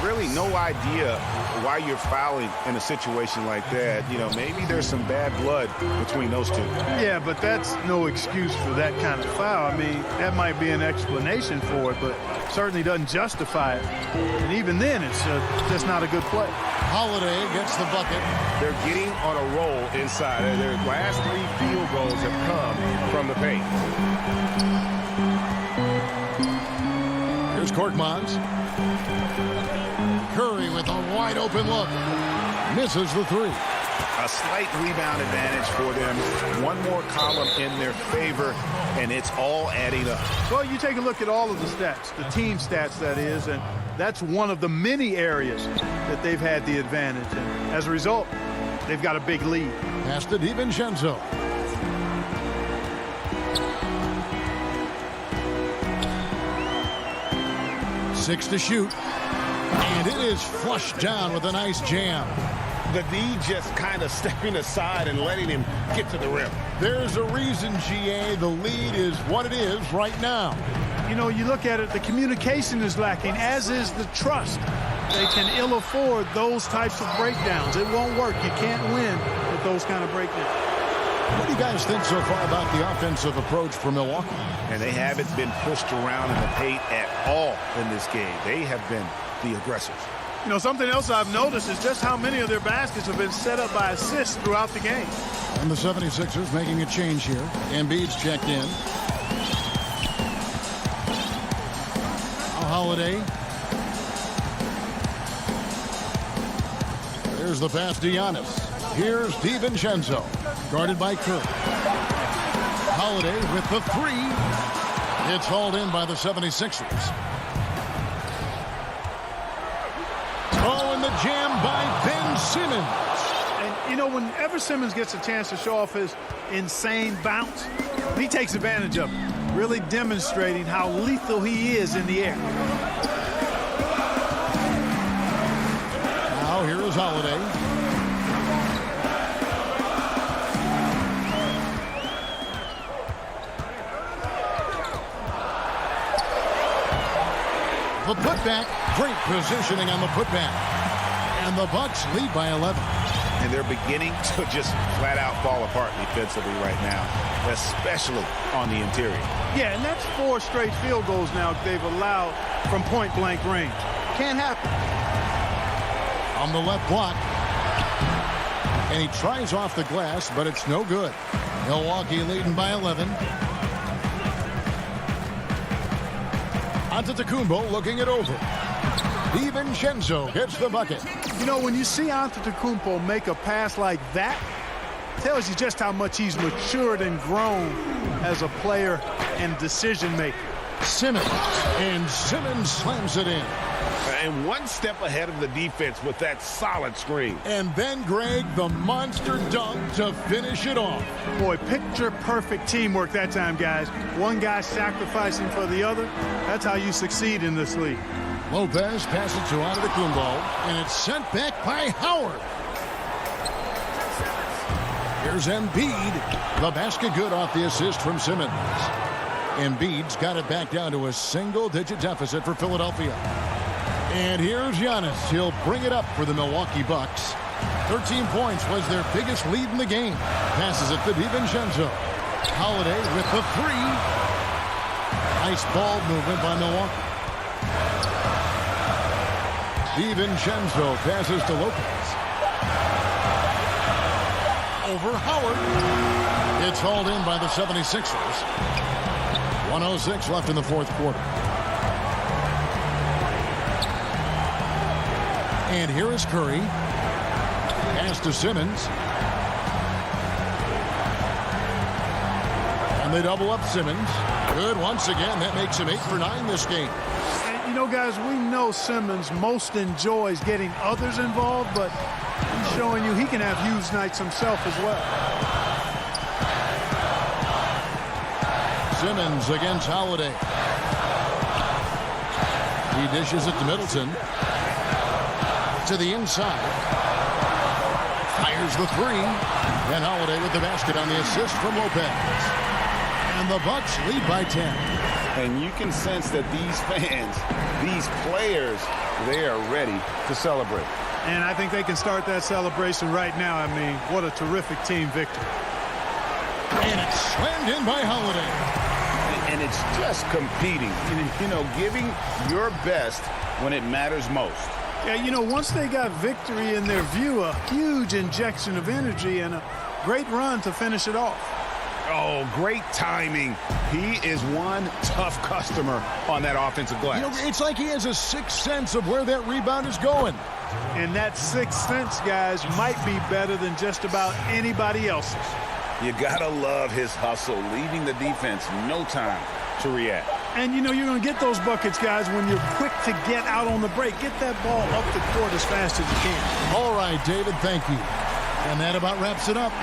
Really no idea why you're fouling in a situation like that. You know, maybe there's some bad blood between those two. Yeah, but that's no excuse for that kind of foul. I mean, that might be an explanation for it, but certainly doesn't justify it. And even then, it's just not a good play. Holiday gets the bucket. They're getting on a roll inside. Their last 3 field goals have come from the paint. Here's Korkmaz. Curry with a wide open look. Misses the 3. A slight rebound advantage for them. One more column in their favor, and it's all adding up. Well, you take a look at all of the stats, the team stats, that is, and that's one of the many areas that they've had the advantage. And as a result, they've got a big lead. Pass to DiVincenzo. Six to shoot. And it is flushed down with a nice jam. The D just kind of stepping aside and letting him get to the rim. There's a reason, GA, the lead is what it is right now. You know, you look at it, the communication is lacking, as is the trust. They can ill afford those types of breakdowns. It won't work. You can't win with those kind of breakdowns. What do you guys think so far about the offensive approach for Milwaukee? And they haven't been pushed around in the paint at all in this game. They have been the aggressors. You know, something else I've noticed is just how many of their baskets have been set up by assists throughout the game. And the 76ers making a change here. Embiid's checked in. Holiday. There's the pass to Giannis. Here's DiVincenzo. Guarded by Curry. Holiday with the 3. It's hauled in by the 76ers. Oh, and the jam by Ben Simmons. And, you know, whenever Simmons gets a chance to show off his insane bounce, he takes advantage of it, really demonstrating how lethal he is in the air. Now here is Holiday. The putback, great positioning on the putback. And the Bucks lead by 11. and they're beginning to just flat out fall apart defensively right now, especially on the interior. Yeah, and that's 4 straight field goals now they've allowed from point-blank range. Can't happen. On the left block. And he tries off the glass, but it's no good. Milwaukee leading by 11. Antetokounmpo looking it over. DiVincenzo gets the bucket. You know, when you see Antetokounmpo make a pass like that, it tells you just how much he's matured and grown as a player and decision maker. Simmons, and Simmons slams it in. And one step ahead of the defense with that solid screen. And then, Greg, the monster dunk to finish it off. Boy, picture-perfect teamwork that time, guys. One guy sacrificing for the other. That's how you succeed in this league. Lopez passes to Antetokounmpo, and it's sent back by Howard. Here's Embiid. The basket good off the assist from Simmons. Embiid's got it back down to a single-digit deficit for Philadelphia. And here's Giannis. He'll bring it up for the Milwaukee Bucks. 13 points was their biggest lead in the game. Passes it to DiVincenzo. Holiday with the 3. Nice ball movement by Milwaukee. DiVincenzo passes to Lopez. Over Howard. It's hauled in by the 76ers. 1:06 left in the fourth quarter. And here is Curry. Pass to Simmons. And they double up Simmons. Good once again. That makes him 8 for 9 this game. And, you know, guys, we know Simmons most enjoys getting others involved, but he's showing you he can have huge nights himself as well. Simmons against Holiday. He dishes it to Middleton. To the inside. Fires the 3. And Holiday with the basket on the assist from Lopez. And the Bucks lead by 10. And you can sense that these fans, these players, they are ready to celebrate. And I think they can start that celebration right now. I mean, what a terrific team victory. And it's slammed in by Holiday. And it's just competing, you know, giving your best when it matters most. Yeah, you know, once they got victory in their view, a huge injection of energy and a great run to finish it off. Oh, great timing. He is one tough customer on that offensive glass. You know, it's like he has a sixth sense of where that rebound is going. And that sixth sense, guys, might be better than just about anybody else's. You gotta love his hustle, leaving the defense no time to react. And, you know, you're going to get those buckets, guys, when you're quick to get out on the break. Get that ball up the court as fast as you can. All right, David, thank you. And that about wraps it up.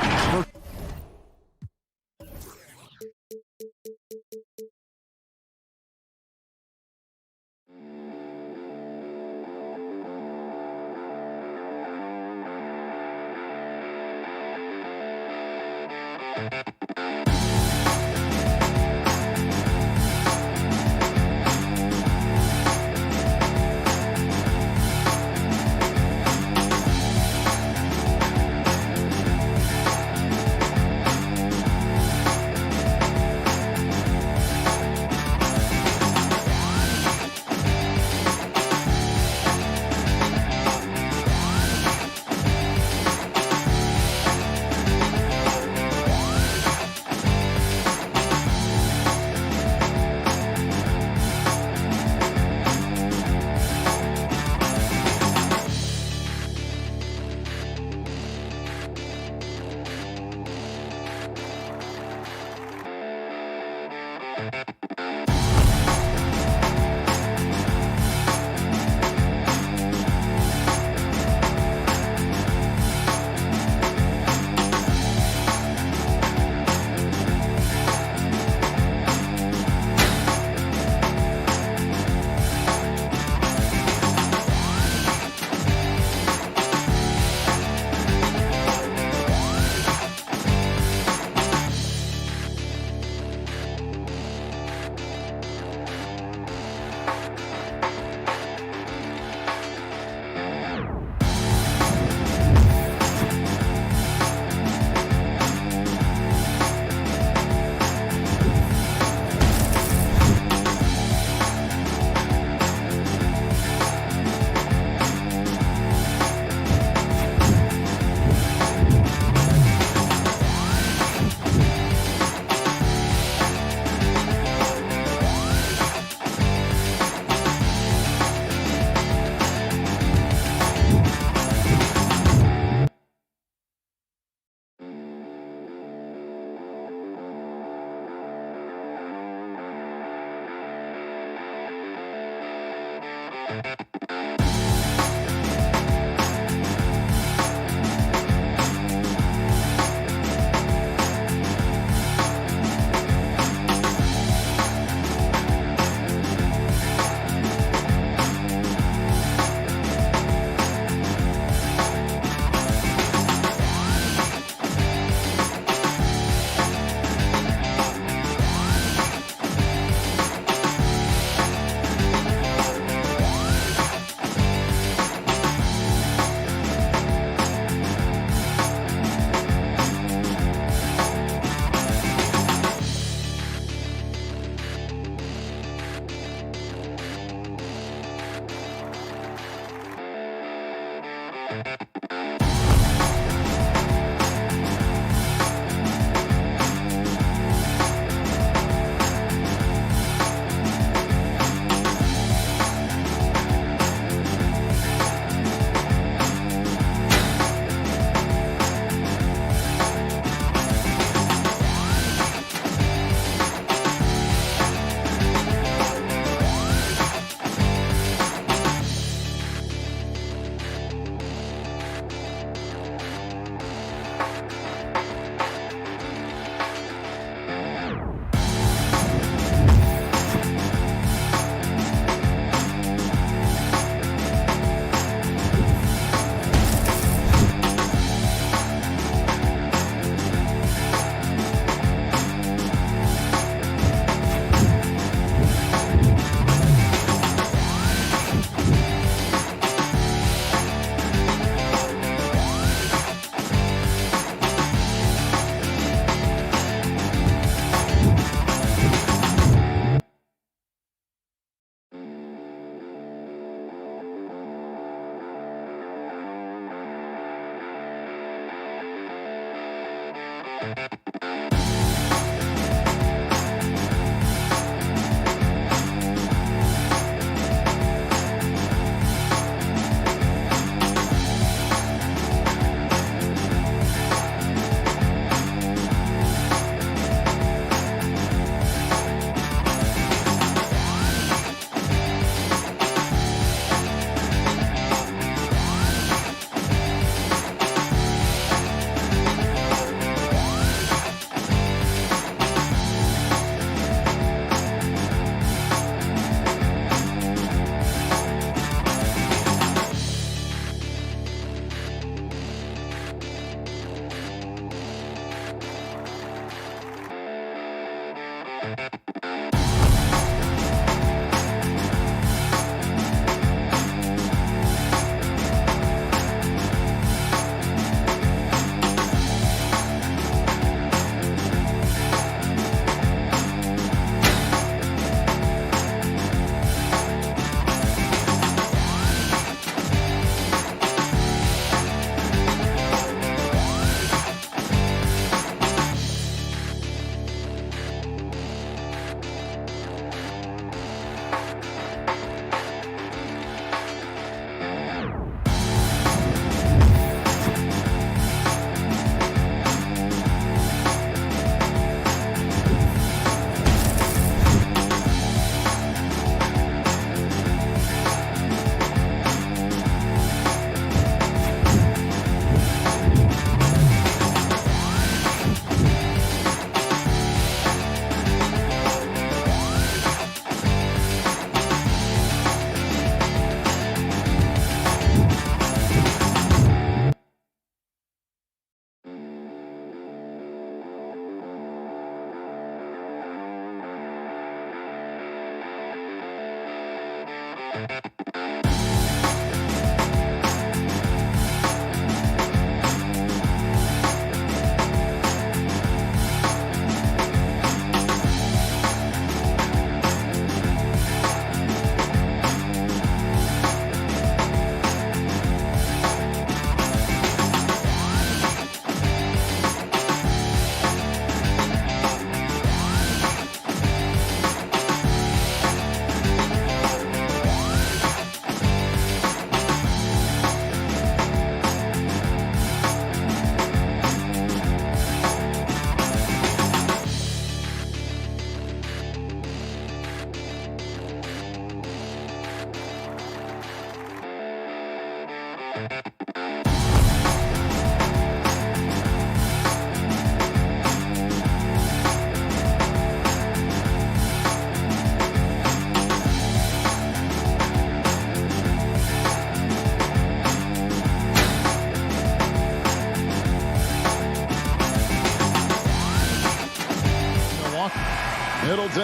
Middleton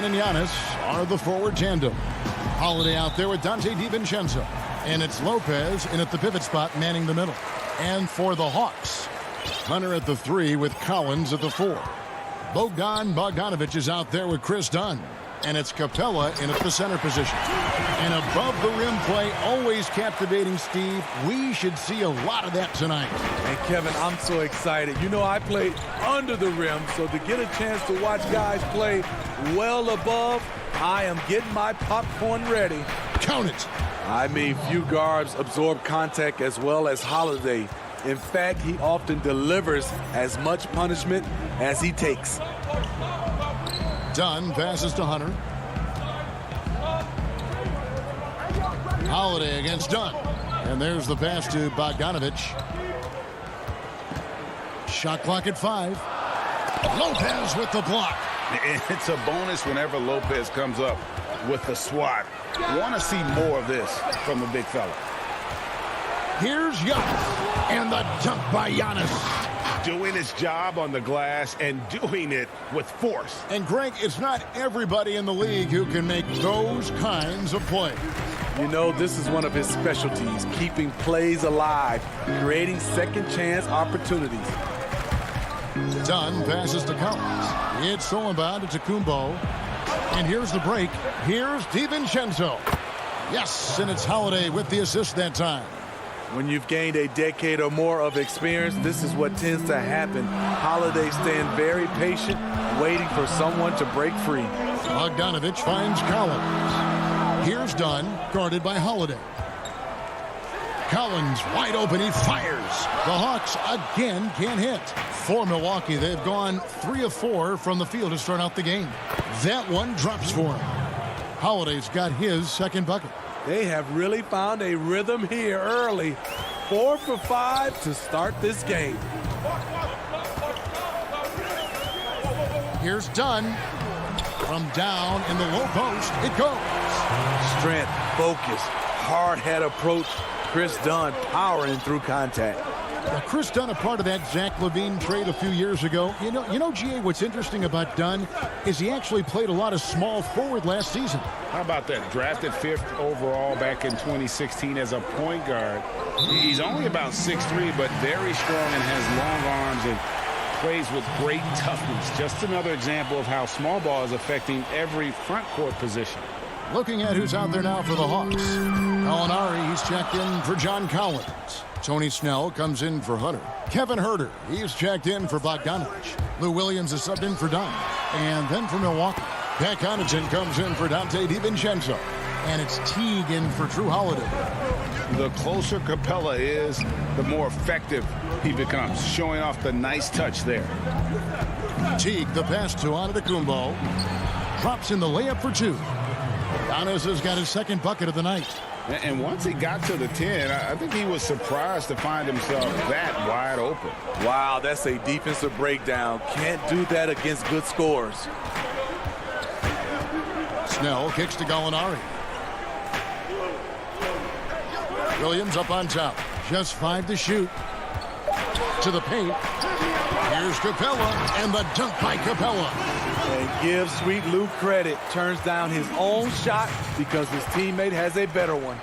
and Giannis are the forward tandem. Holiday out there with Dante DiVincenzo. And it's Lopez in at the pivot spot manning the middle. And for the Hawks, Hunter at the 3 with Collins at the 4. Bogdanovich is out there with Chris Dunn. And it's Capella in at the center position. And above the rim play, always captivating, Steve. We should see a lot of that tonight. And Kevin, I'm so excited. You know, I played under the rim, so to get a chance to watch guys play well above, I am getting my popcorn ready. Count it. I mean, few guards absorb contact as well as Holiday. In fact, he often delivers as much punishment as he takes. Dunn passes to Hunter. Holiday against Dunn. And there's the pass to Bogdanovich. Shot clock at 5. Lopez with the block. It's a bonus whenever Lopez comes up with the swat. Want to see more of this from the big fella. Here's Giannis. And the dunk by Giannis. Doing his job on the glass and doing it with force. And Greg, it's not everybody in the league who can make those kinds of plays. You know, this is one of his specialties, keeping plays alive, creating second chance opportunities. Dunn passes to Collins. It's Solomon to Kumbo. And here's the break. Here's DiVincenzo. Yes, and it's Holiday with the assist that time. When you've gained a decade or more of experience, this is what tends to happen. Holiday staying very patient, waiting for someone to break free. Bogdanovich finds Collins. Here's Dunn, guarded by Holiday. Collins wide open, he fires. The Hawks again can't hit. For Milwaukee, they've gone 3 of 4 from the field to start out the game. That one drops for him. Holiday's got his second bucket. They have really found a rhythm here early. 4 for 5 to start this game. Here's Dunn. From down in the low post, it goes. Strength, focus, hard head approach. Chris Dunn powering through contact. Now, Chris Dunn, a part of that Zach LaVine trade a few years ago. You know, GA, what's interesting about Dunn is he actually played a lot of small forward last season. How about that? Drafted 5th overall back in 2016 as a point guard. He's only about 6'3", but very strong and has long arms and plays with great toughness. Just another example of how small ball is affecting every front court position. Looking at who's out there now for the Hawks. Gallinari, he's checked in for John Collins. Tony Snell comes in for Hunter. Kevin Huerter, he's checked in for Bogdanovich. Lou Williams is subbed in for Dunn. And then for Milwaukee, Pat Connaughton comes in for Dante DiVincenzo. And it's Teague in for Drew Holiday. The closer Capella is, the more effective he becomes, showing off the nice touch there. Teague, the pass to Antetokounmpo. Drops in the layup for 2. Giannis has got his second bucket of the night. And once he got to the 10, I think he was surprised to find himself that wide open. Wow, that's a defensive breakdown. Can't do that against good scores. Snell kicks to Gallinari. Williams up on top. Just 5 to shoot. To the paint. Here's Capella, and the dunk by Capella. And give Sweet Lou credit. Turns down his own shot because his teammate has a better one.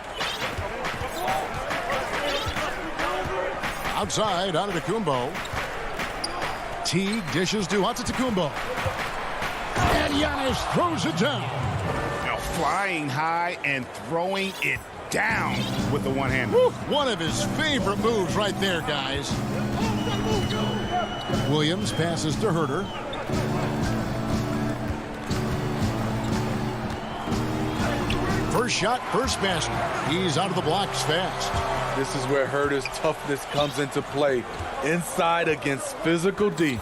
Outside, Antetokounmpo. Teague dishes to Antetokounmpo. And Giannis throws it down. Now flying high and throwing it down with the one-hand. One of his favorite moves right there, guys. Williams passes to Huerter. First shot, first basket. He's out of the blocks fast. This is where Huerter's toughness comes into play. Inside against physical D.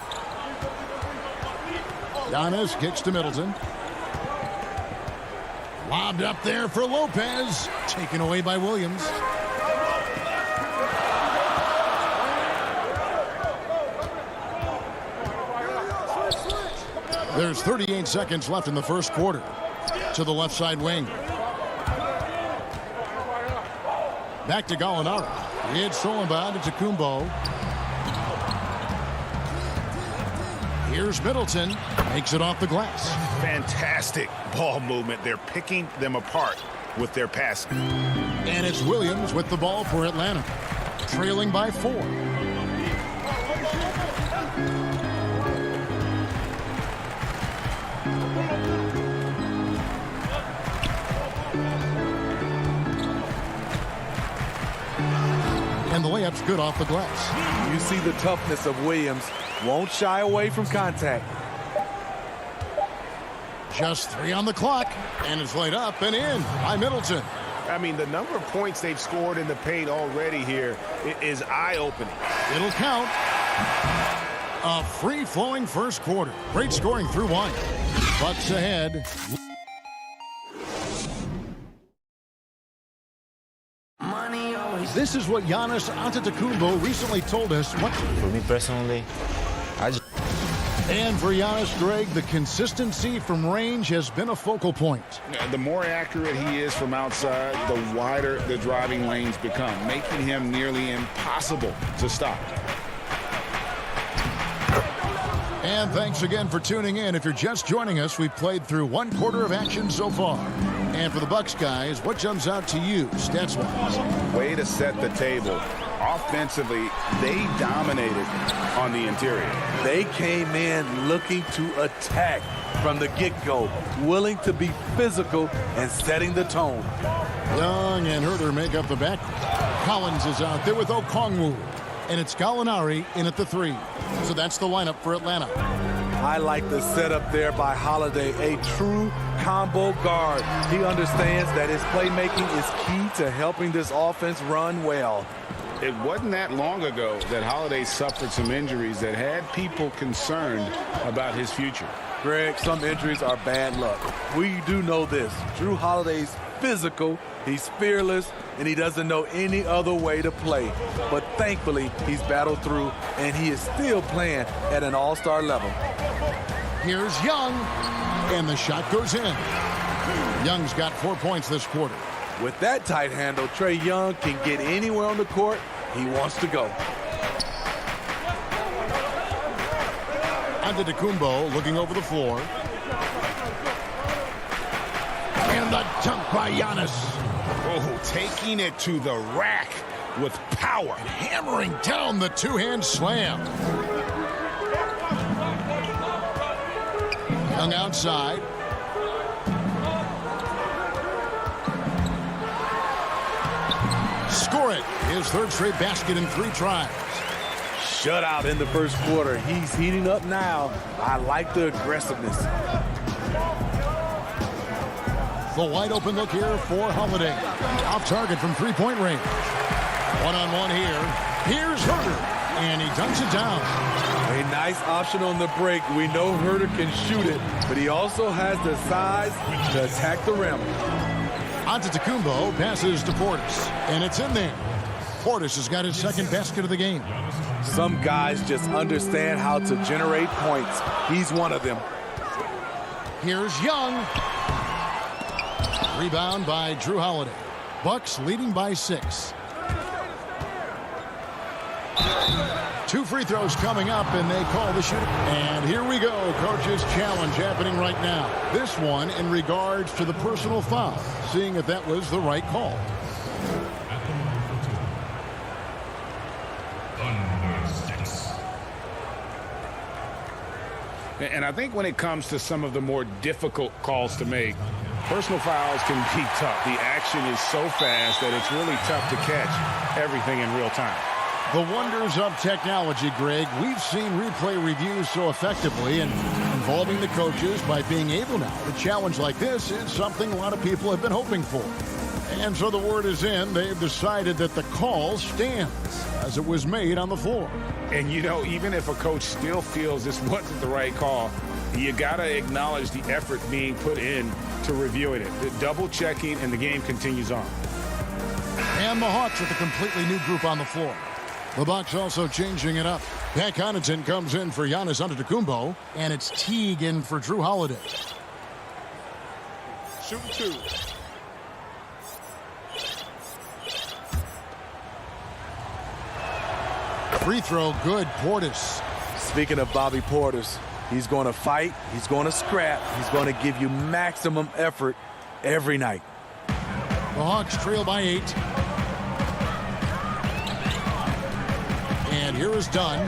Giannis kicks to Middleton. Lobbed up there for Lopez. Taken away by Williams. There's 38 seconds left in the first quarter. To the left side wing. Back to Gallinari. It's stolen by Antetokounmpo. Here's Middleton. Makes it off the glass. Fantastic ball movement. They're picking them apart with their passing. And it's Williams with the ball for Atlanta. Trailing by 4. And the layup's good off the glass. You see the toughness of Williams. Won't shy away from contact. Just 3 on the clock. And it's laid up and in by Middleton. I mean, the number of points they've scored in the paint already here is eye-opening. It'll count. A free-flowing first quarter. Great scoring through 1. Bucks ahead. This is what Giannis Antetokounmpo recently told us. For me personally, And for Giannis, Greg, the consistency from range has been a focal point. The more accurate he is from outside, the wider the driving lanes become, making him nearly impossible to stop. And thanks again for tuning in. If you're just joining us, we've played through 1 quarter of action so far. And for the Bucks guys, what jumps out to you, stats-wise? Way to set the table. Offensively, they dominated on the interior. They came in looking to attack from the get-go, willing to be physical and setting the tone. Young and Herter make up the back. Collins is out there with Okongwu. And it's Gallinari in at the 3. So that's the lineup for Atlanta. I like the setup there by Holiday, a true combo guard. He understands that his playmaking is key to helping this offense run well. It wasn't that long ago that Holiday suffered some injuries that had people concerned about his future. Greg, some injuries are bad luck. We do know this. Drew Holiday's physical, he's fearless, and he doesn't know any other way to play. But thankfully, he's battled through, and he is still playing at an all-star level. Here's Young, and the shot goes in. Young's got 4 points this quarter. With that tight handle, Trae Young can get anywhere on the court he wants to go. Antetokounmpo looking over the floor. And the dunk by Giannis. Oh, taking it to the rack with power. And hammering down the two-hand slam. Young outside. Score it. His 3rd straight basket in 3 tries. Shutout in the first quarter. He's heating up now. I like the aggressiveness. The wide open look here for Holiday. Off target from 3-point range. One-on-one here. Here's Herter. And he dunks it down. A nice option on the break. We know Herter can shoot it, but he also has the size to attack the rim. Antetokounmpo passes to Portis. And it's in there. Portis has got his 2nd basket of the game. Some guys just understand how to generate points. He's one of them. Here's Young. Rebound by Drew Holiday. Bucks leading by 6. 2 free throws coming up, and they call the shooting. And here we go. Coach's challenge happening right now. This one in regards to the personal foul, seeing if that was the right call. And I think when it comes to some of the more difficult calls to make, personal fouls can be tough. The action is so fast that it's really tough to catch everything in real time. The wonders of technology, Greg. We've seen replay reviews so effectively, and involving the coaches by being able now to challenge like this is something a lot of people have been hoping for. And so the word is in. They've decided that the call stands as it was made on the floor. And, you know, even if a coach still feels this wasn't the right call, you got to acknowledge the effort being put in to reviewing it. The double checking, and the game continues on. And the Hawks with a completely new group on the floor. The Bucks also changing it up. Pat Connaughton comes in for Giannis Antetokounmpo, and it's Teague in for Drew Holiday. Shooting 2. Free throw good, Portis. Speaking of Bobby Portis, he's going to fight, he's going to scrap, he's going to give you maximum effort every night. The Hawks trail by 8. And here is Dunn.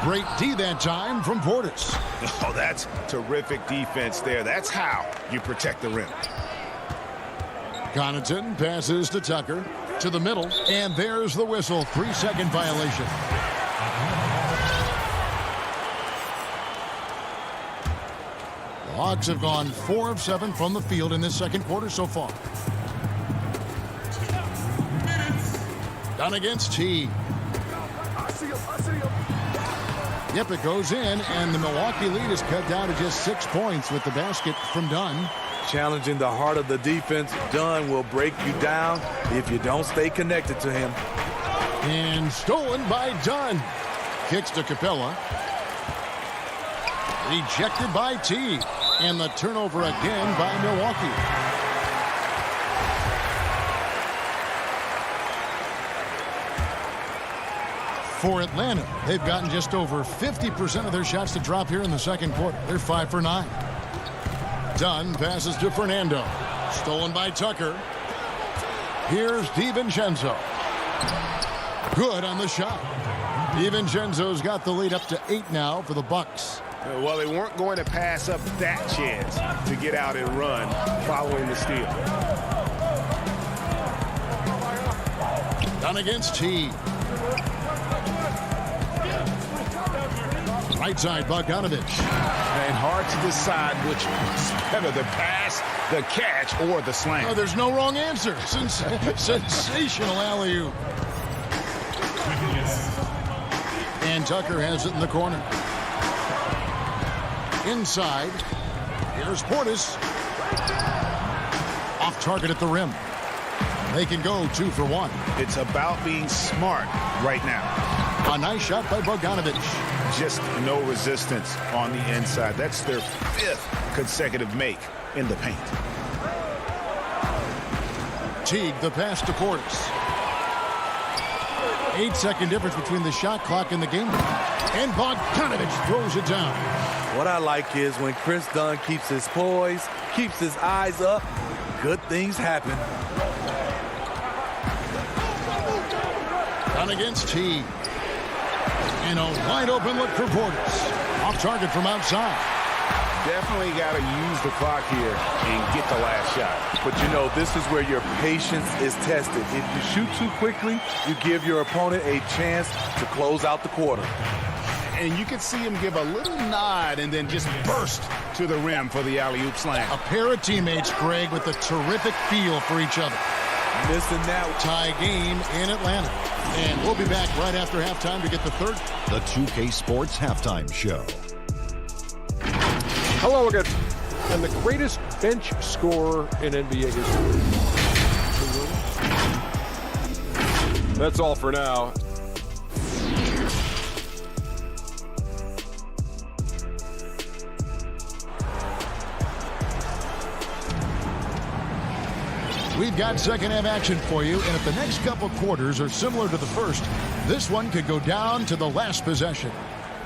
Great D that time from Portis. Oh, that's terrific defense there. That's how you protect the rim. Connaughton passes to Tucker to the middle, and there's the whistle. 3-second violation. The Hawks have gone 4 of 7 from the field in this second quarter so far. Done against T. Yep, it goes in, and the Milwaukee lead is cut down to just 6 points with the basket from Dunn. Challenging the heart of the defense. Dunn will break you down if you don't stay connected to him. And stolen by Dunn. Kicks to Capella. Ejected by T. And the turnover again by Milwaukee. For Atlanta, they've gotten just over 50% of their shots to drop here in the second quarter. They're 5 for 9. Dunn passes to Fernando. Stolen by Tucker. Here's DiVincenzo. Good on the shot. DiVincenzo's got the lead up to 8 now for the Bucks. Well, they weren't going to pass up that chance to get out and run following the steal. Dunn against T. Right side, Bogdanovich. And hard to decide which is better, the pass, the catch, or the slam. Oh, there's no wrong answer. Sensational alley-oop. And Tucker has it in the corner. Inside. Here's Portis. Off target at the rim. They can go 2 for 1. It's about being smart right now. A nice shot by Bogdanovich. Just no resistance on the inside. That's their 5th consecutive make in the paint. Teague, the pass to Portis. 8-second difference between the shot clock and the game. And Bogdanovich throws it down. What I like is when Chris Dunn keeps his poise, keeps his eyes up, good things happen. Dunn against T. And a wide open look for Portis. Off target from outside. Definitely got to use the clock here and get the last shot. But you know, this is where your patience is tested. If you shoot too quickly, you give your opponent a chance to close out the quarter. And you can see him give a little nod and then just burst to the rim for the alley-oop slam. A pair of teammates, Greg, with a terrific feel for each other. Missing that tie game in Atlanta. And we'll be back right after halftime to get the third. The 2K Sports Halftime Show. Hello again. And the greatest bench scorer in NBA history. That's all for now. We've got second half action for you, and if the next couple quarters are similar to the first, this one could go down to the last possession.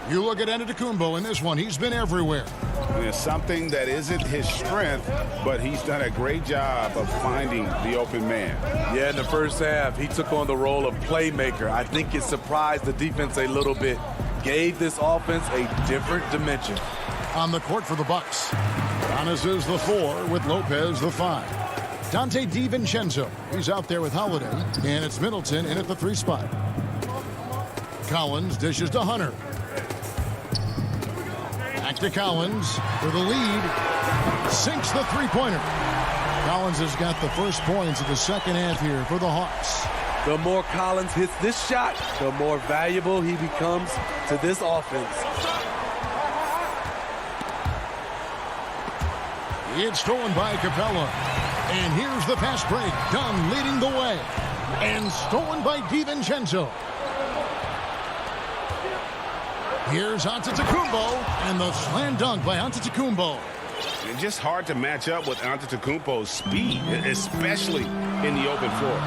You look at Antetokounmpo in this one. He's been everywhere. There's something that isn't his strength, but he's done a great job of finding the open man. Yeah, in the first half, he took on the role of playmaker. I think it surprised the defense a little bit. Gave this offense a different dimension. On the court for the Bucks. Giannis is the 4 with Lopez the 5. Dante DiVincenzo, he's out there with Holiday, and it's Middleton in at the 3 spot. Collins dishes to Hunter. Back to Collins for the lead. Sinks the 3-pointer. Collins has got the first points of the second half here for the Hawks. The more Collins hits this shot, the more valuable he becomes to this offense. It's stolen by Capella. And here's the fast break. Dunn leading the way. And stolen by DiVincenzo. Here's Antetokounmpo, and the slam dunk by Antetokounmpo. It's just hard to match up with Antetokounmpo's speed, especially in the open floor.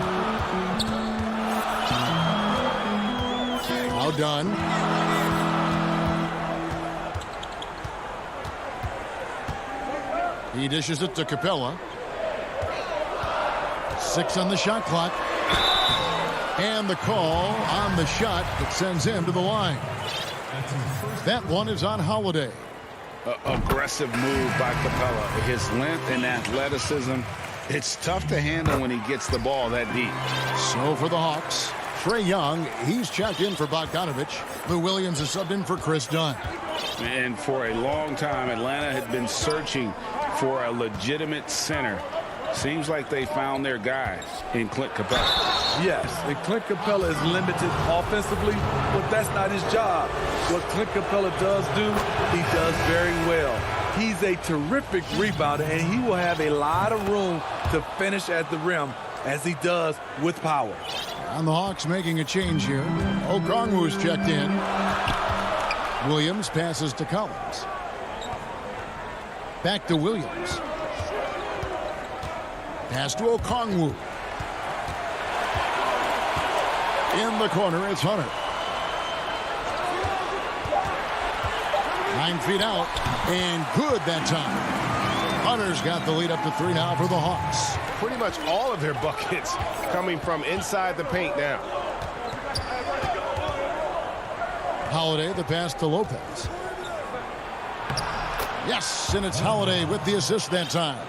Now done. He dishes it to Capella. 6 on the shot clock. And the call on the shot that sends him to the line. That one is on Holiday. Aggressive move by Capella. His length and athleticism, it's tough to handle when he gets the ball that deep. So for the Hawks, Trae Young, he's checked in for Bogdanovich. Lou Williams is subbed in for Chris Dunn. And for a long time, Atlanta had been searching for a legitimate center. Seems like they found their guy in Clint Capella. Yes, and Clint Capella is limited offensively, but that's not his job. What Clint Capella does do, he does very well. He's a terrific rebounder, and he will have a lot of room to finish at the rim, as he does with power. And the Hawks making a change here. Okongwu's checked in. Williams passes to Collins. Back to Williams. Pass to Okongwu. In the corner, it's Hunter. 9 feet out, and good that time. Hunter's got the lead up to 3 now for the Hawks. Pretty much all of their buckets coming from inside the paint now. Holiday, the pass to Lopez. Yes, and it's Holiday with the assist that time.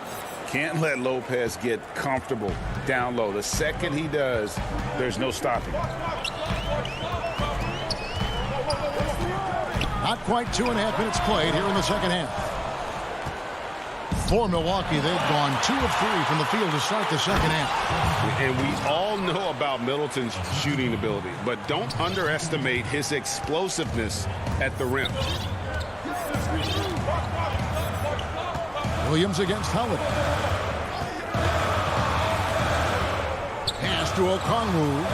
Can't let Lopez get comfortable down low. The second he does, there's no stopping. Not quite 2.5 minutes played here in the second half. For Milwaukee, they've gone 2 of 3 from the field to start the second half. And we all know about Middleton's shooting ability, but don't underestimate his explosiveness at the rim. Williams against Holiday. Pass to Okongwu.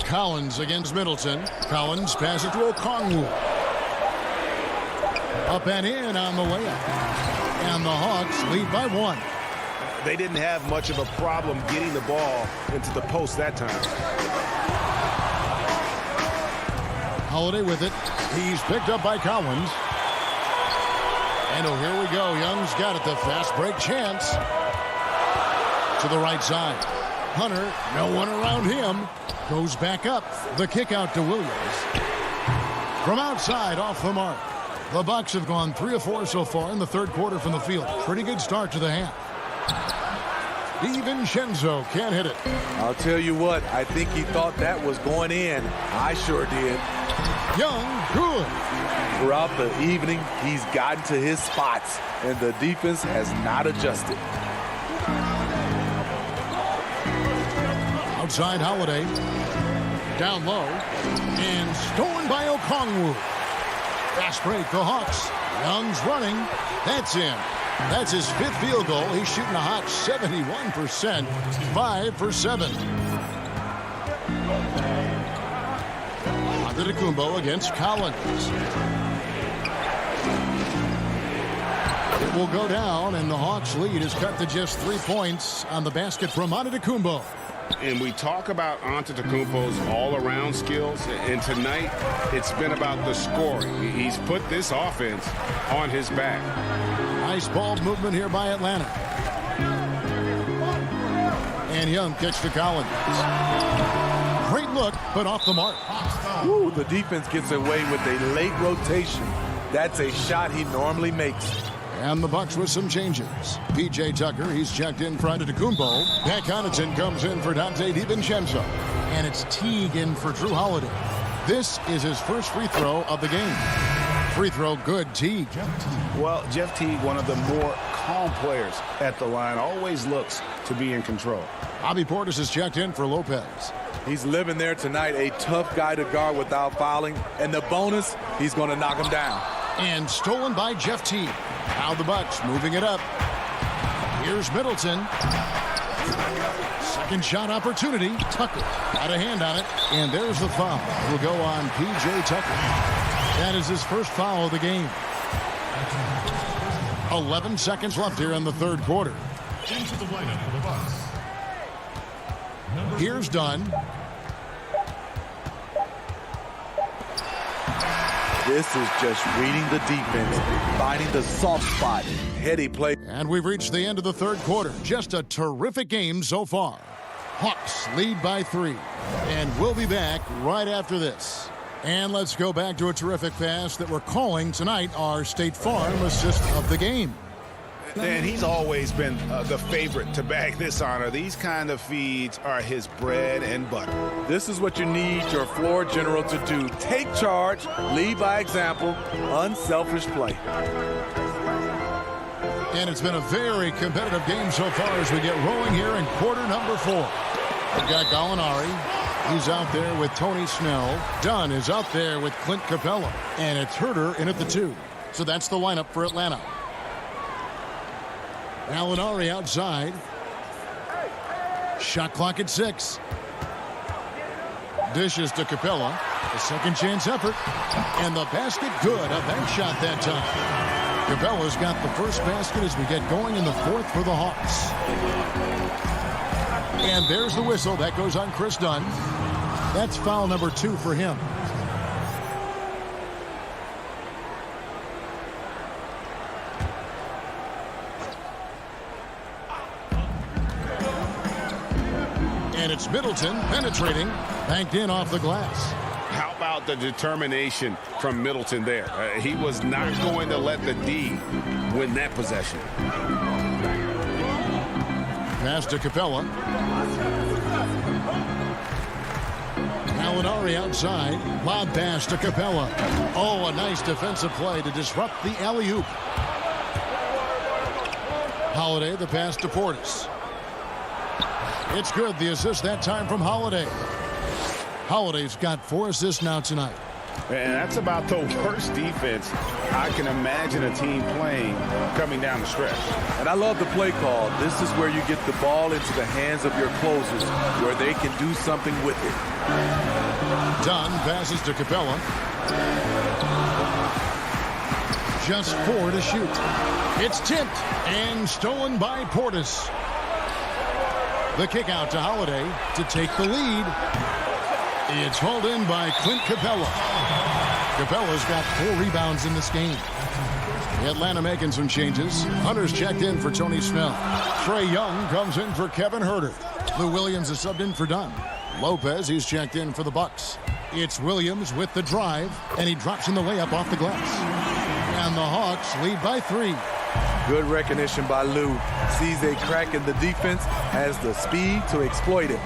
Collins against Middleton. Collins passes to Okongwu. Up and in on the layup. And the Hawks lead by 1. They didn't have much of a problem getting the ball into the post that time. Holiday with it. He's picked up by Collins. And oh, here we go. Young's got it. The fast break chance. To the right side. Hunter, no one around him. Goes back up. The kick out to Williams. From outside, off the mark. The Bucks have gone 3 of 4 so far in the third quarter from the field. Pretty good start to the half. DiVincenzo can't hit it. I'll tell you what, I think he thought that was going in. I sure did. Young, good. Throughout the evening, he's gotten to his spots, and the defense has not adjusted. Outside Holiday. Down low. And stolen by Okongwu. Fast break, the Hawks. Young's running. That's in. That's his 5th field goal. He's shooting a hot 71%. 5 for 7. Antetokounmpo against Collins. It will go down, and the Hawks' lead is cut to just 3 points on the basket from Antetokounmpo. And we talk about Antetokounmpo's all-around skills, and tonight it's been about the scoring. He's put this offense on his back. Nice ball movement here by Atlanta. And Young kicks to Collins. Great look, but off the mark. Ooh, the defense gets away with a late rotation. That's a shot he normally makes. And the Bucks with some changes. P.J. Tucker, he's checked in for Antetokounmpo. Pat Connaughton comes in for Dante DiVincenzo. And it's Teague in for Drew Holiday. This is his first free throw of the game. Free throw good, Teague. Well, Jeff Teague, one of the more calm players at the line, always looks to be in control. Bobby Portis is checked in for Lopez. He's living there tonight, a tough guy to guard without fouling. And the bonus, he's going to knock him down. And stolen by Jeff Teague. Now the Bucks moving it up. Here's Middleton. Second shot opportunity. Tucker got a hand on it, and there's the foul. Will go on P.J. Tucker. That is his first foul of the game. 11 seconds left here in the third quarter. Into the lineup for the Bucks. Here's Dunn. This is just reading the defense, finding the soft spot, heady play. And we've reached the end of the third quarter. Just a terrific game so far. Hawks lead by 3. And we'll be back right after this. And let's go back to a terrific pass that we're calling tonight our State Farm assist of the game. And he's always been the favorite to bag this honor. These kind of feeds are his bread and butter. This is what you need your floor general to do. Take charge, lead by example, unselfish play. And it's been a very competitive game so far as we get rolling here in quarter number 4. We've got Gallinari. He's out there with Tony Snell. Dunn is out there with Clint Capella. And it's Herter in at the 2. So that's the lineup for Atlanta. Gallinari outside. Shot clock at 6. Dishes to Capella. A second chance effort. And the basket good. A bank shot that time. Capella's got the first basket as we get going in the fourth for the Hawks. And there's the whistle. That goes on Chris Dunn. That's foul number 2 for him. And it's Middleton penetrating, banked in off the glass. How about the determination from Middleton there? He was not going to let the D win that possession. Pass to Capella. Gallinari outside. Lob pass to Capella. Oh, a nice defensive play to disrupt the alley-oop. Holiday, the pass to Portis. It's good. The assist that time from Holiday. Holiday's got 4 assists now tonight. And that's about the worst defense I can imagine a team playing coming down the stretch. And I love the play call. This is where you get the ball into the hands of your closers, where they can do something with it. Dunn passes to Capella. Just 4 to shoot. It's tipped and stolen by Portis. The kick out to Holiday to take the lead. It's hauled in by Clint Capella. Capella's got 4 rebounds in this game. Atlanta making some changes. Hunter's checked in for Tony Snell. Trey Young comes in for Kevin Herter. Lou Williams is subbed in for Dunn. Lopez, he's checked in for the Bucks. It's Williams with the drive, and he drops in the layup off the glass. And the Hawks lead by 3. Good recognition by Lou. Sees a crack in the defense, has the speed to exploit it.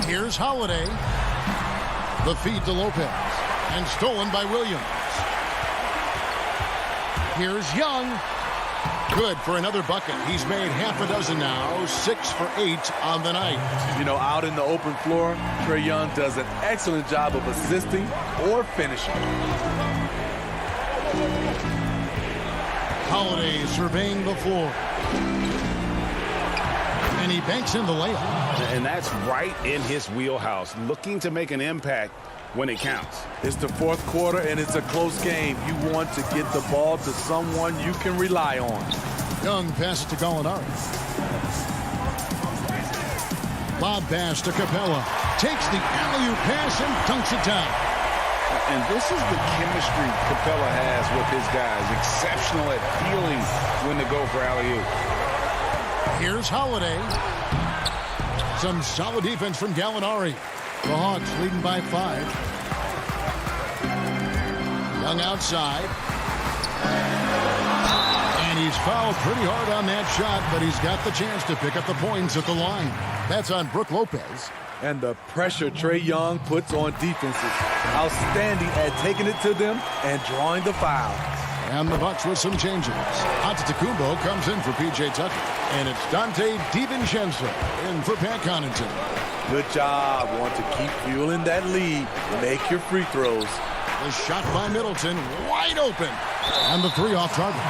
Here's Holiday. The feed to Lopez. And stolen by Williams. Here's Young. Good for another bucket. He's made half a dozen now. 6 for 8 on the night. You know, out in the open floor, Trey Young does an excellent job of assisting or finishing. Holiday surveying the floor. And he banks in the layup. And that's right in his wheelhouse, looking to make an impact when it counts. It's the fourth quarter, and it's a close game. You want to get the ball to someone you can rely on. Young passes to Gallinari. Lob pass to Capella. Takes the alley-oop pass and dunks it down. And this is the chemistry Capella has with his guys. Exceptional at feeling when to go for alley-oop. Here's Holiday. Some solid defense from Gallinari. The Hawks leading by 5. Young outside. And he's fouled pretty hard on that shot, but he's got the chance to pick up the points at the line. That's on Brook Lopez. And the pressure Trey Young puts on defenses. Outstanding at taking it to them and drawing the foul. And the Bucks with some changes. Antetokounmpo comes in for P.J. Tucker. And it's Dante DiVincenzo in for Pat Connaughton. Good job. Want to keep fueling that lead. Make your free throws. The shot by Middleton, wide open. And the 3 off target.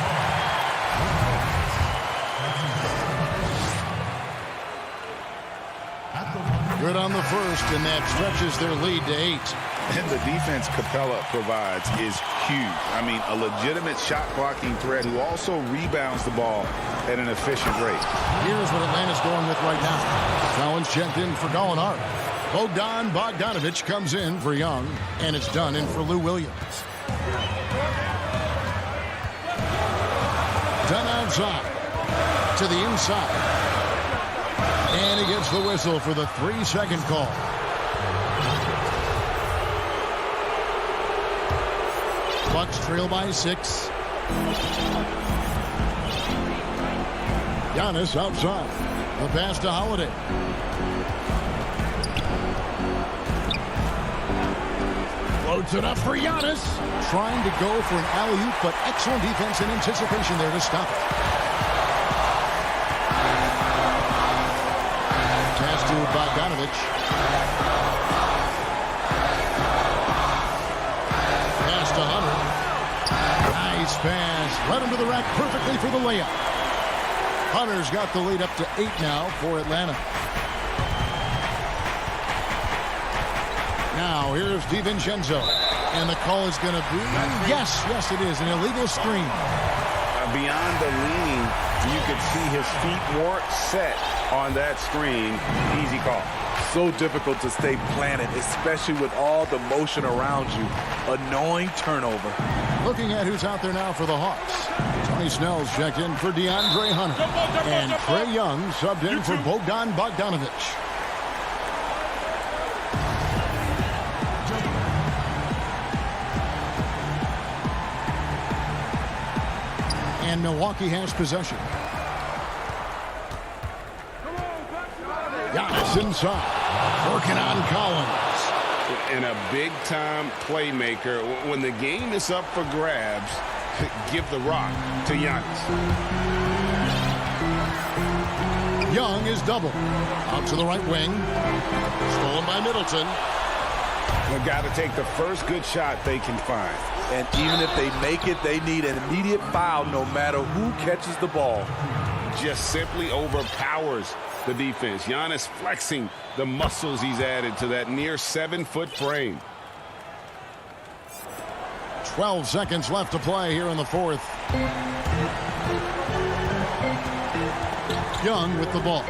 Good on the first, and that stretches their lead to 8. And the defense Capella provides is huge. I mean, a legitimate shot-blocking threat who also rebounds the ball at an efficient rate. Here's what Atlanta's going with right now. Collins checked in for Gallinari. Bogdan Bogdanovic comes in for Young, and it's done in for Lou Williams. Done outside to the inside. And he gets the whistle for the 3-second call. Bucks trail by 6. Giannis outside. The pass to Holiday. Floats it up for Giannis. Trying to go for an alley-oop, but excellent defense and anticipation there to stop it. Pass to Bogdanovic. Pass to Hunter. Nice pass. Led him to the rack perfectly for the layup. Hunter's got the lead up to 8 now for Atlanta. Now here's DiVincenzo. And the call is going to be, yes, it is, an illegal screen. Beyond the leaning, you could see his feet weren't set on that screen. Easy call. So difficult to stay planted, especially with all the motion around you. Annoying turnover. Looking at who's out there now for the Hawks. Tony Snell's checked in for DeAndre Hunter. And Trae Young subbed in for Bogdan Bogdanovic. And Milwaukee has possession. Giannis inside. Working on Collins. And a big-time playmaker. When the game is up for grabs, give the rock to Giannis. Young is double. Out to the right wing. Stolen by Middleton. They've got to take the first good shot they can find. And even if they make it, they need an immediate foul no matter who catches the ball. Just simply overpowers the defense. Giannis flexing the muscles he's added to that near 7-foot frame. 12 seconds left to play here in the fourth. Young with the ball.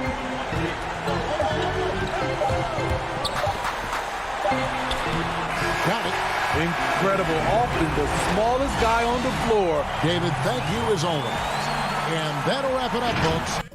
Got it. Incredible. Often the smallest guy on the floor. David, thank you as always. And that'll wrap it up, folks.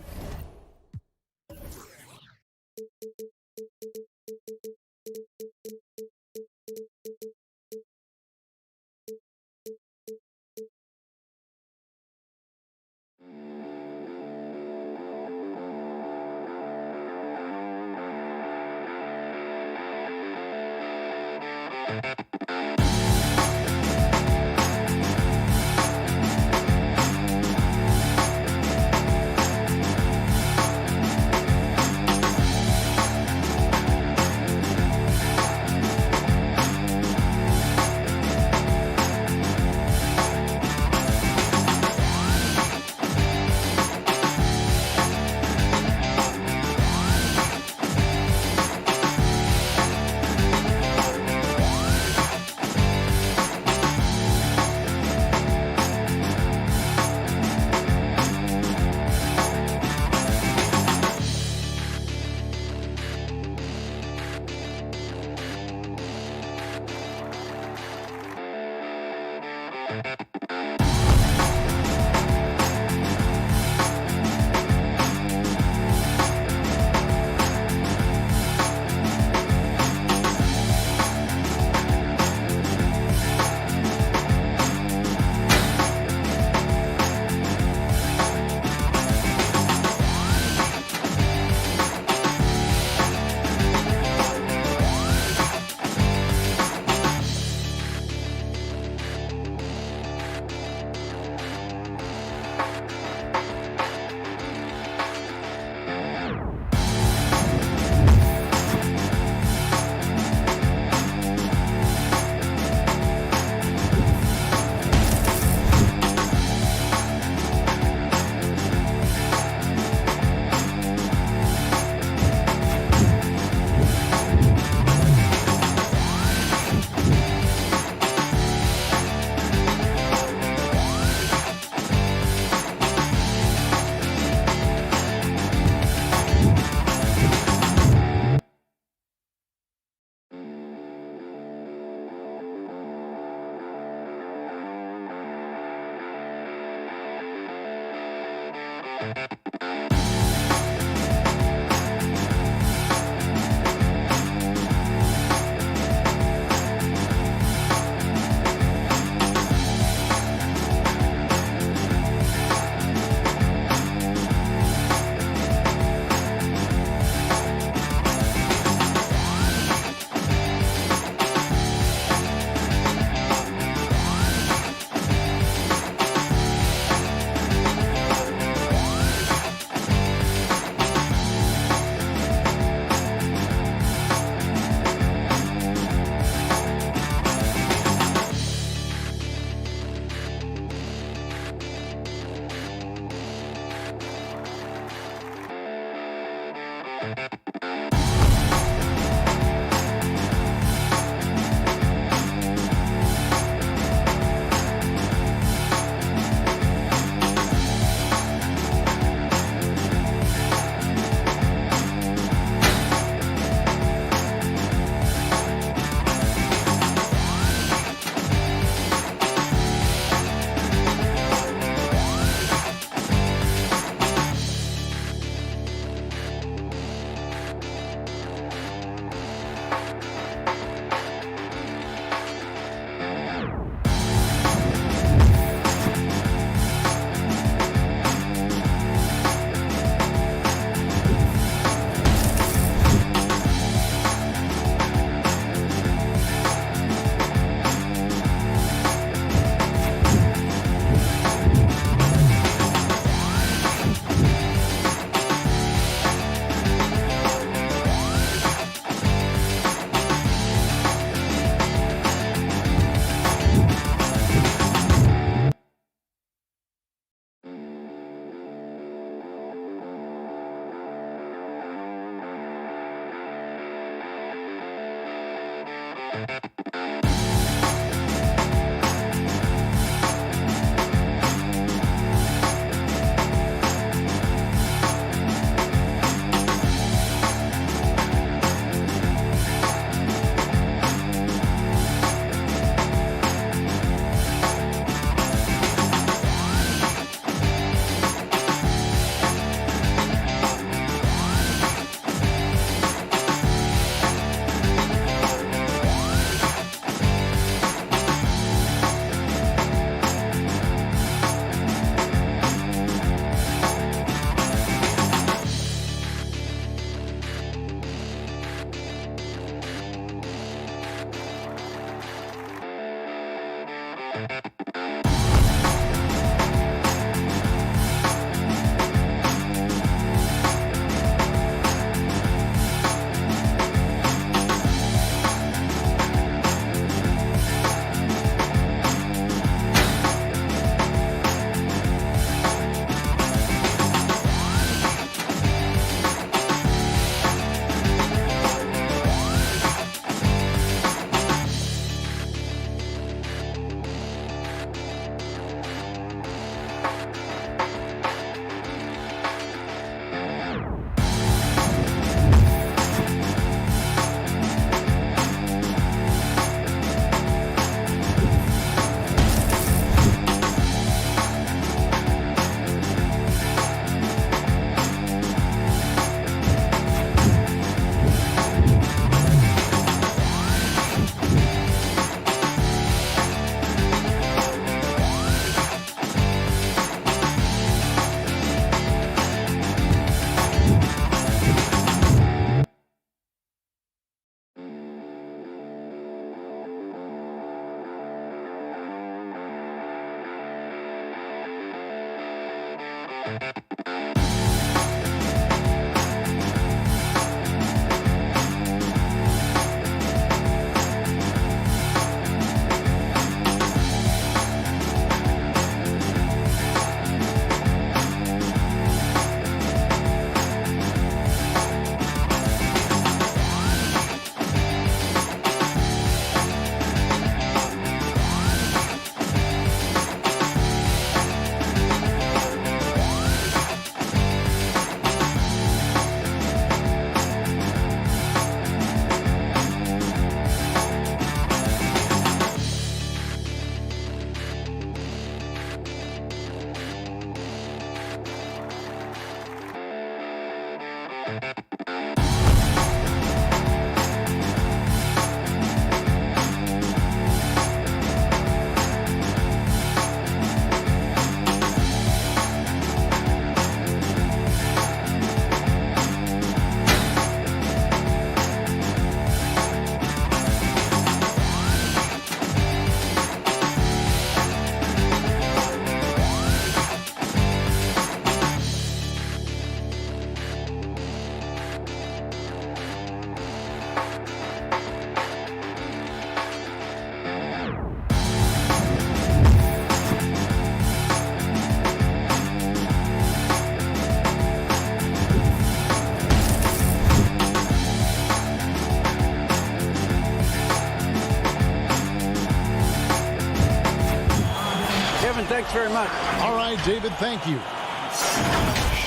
Thanks very much. All right, David, thank you.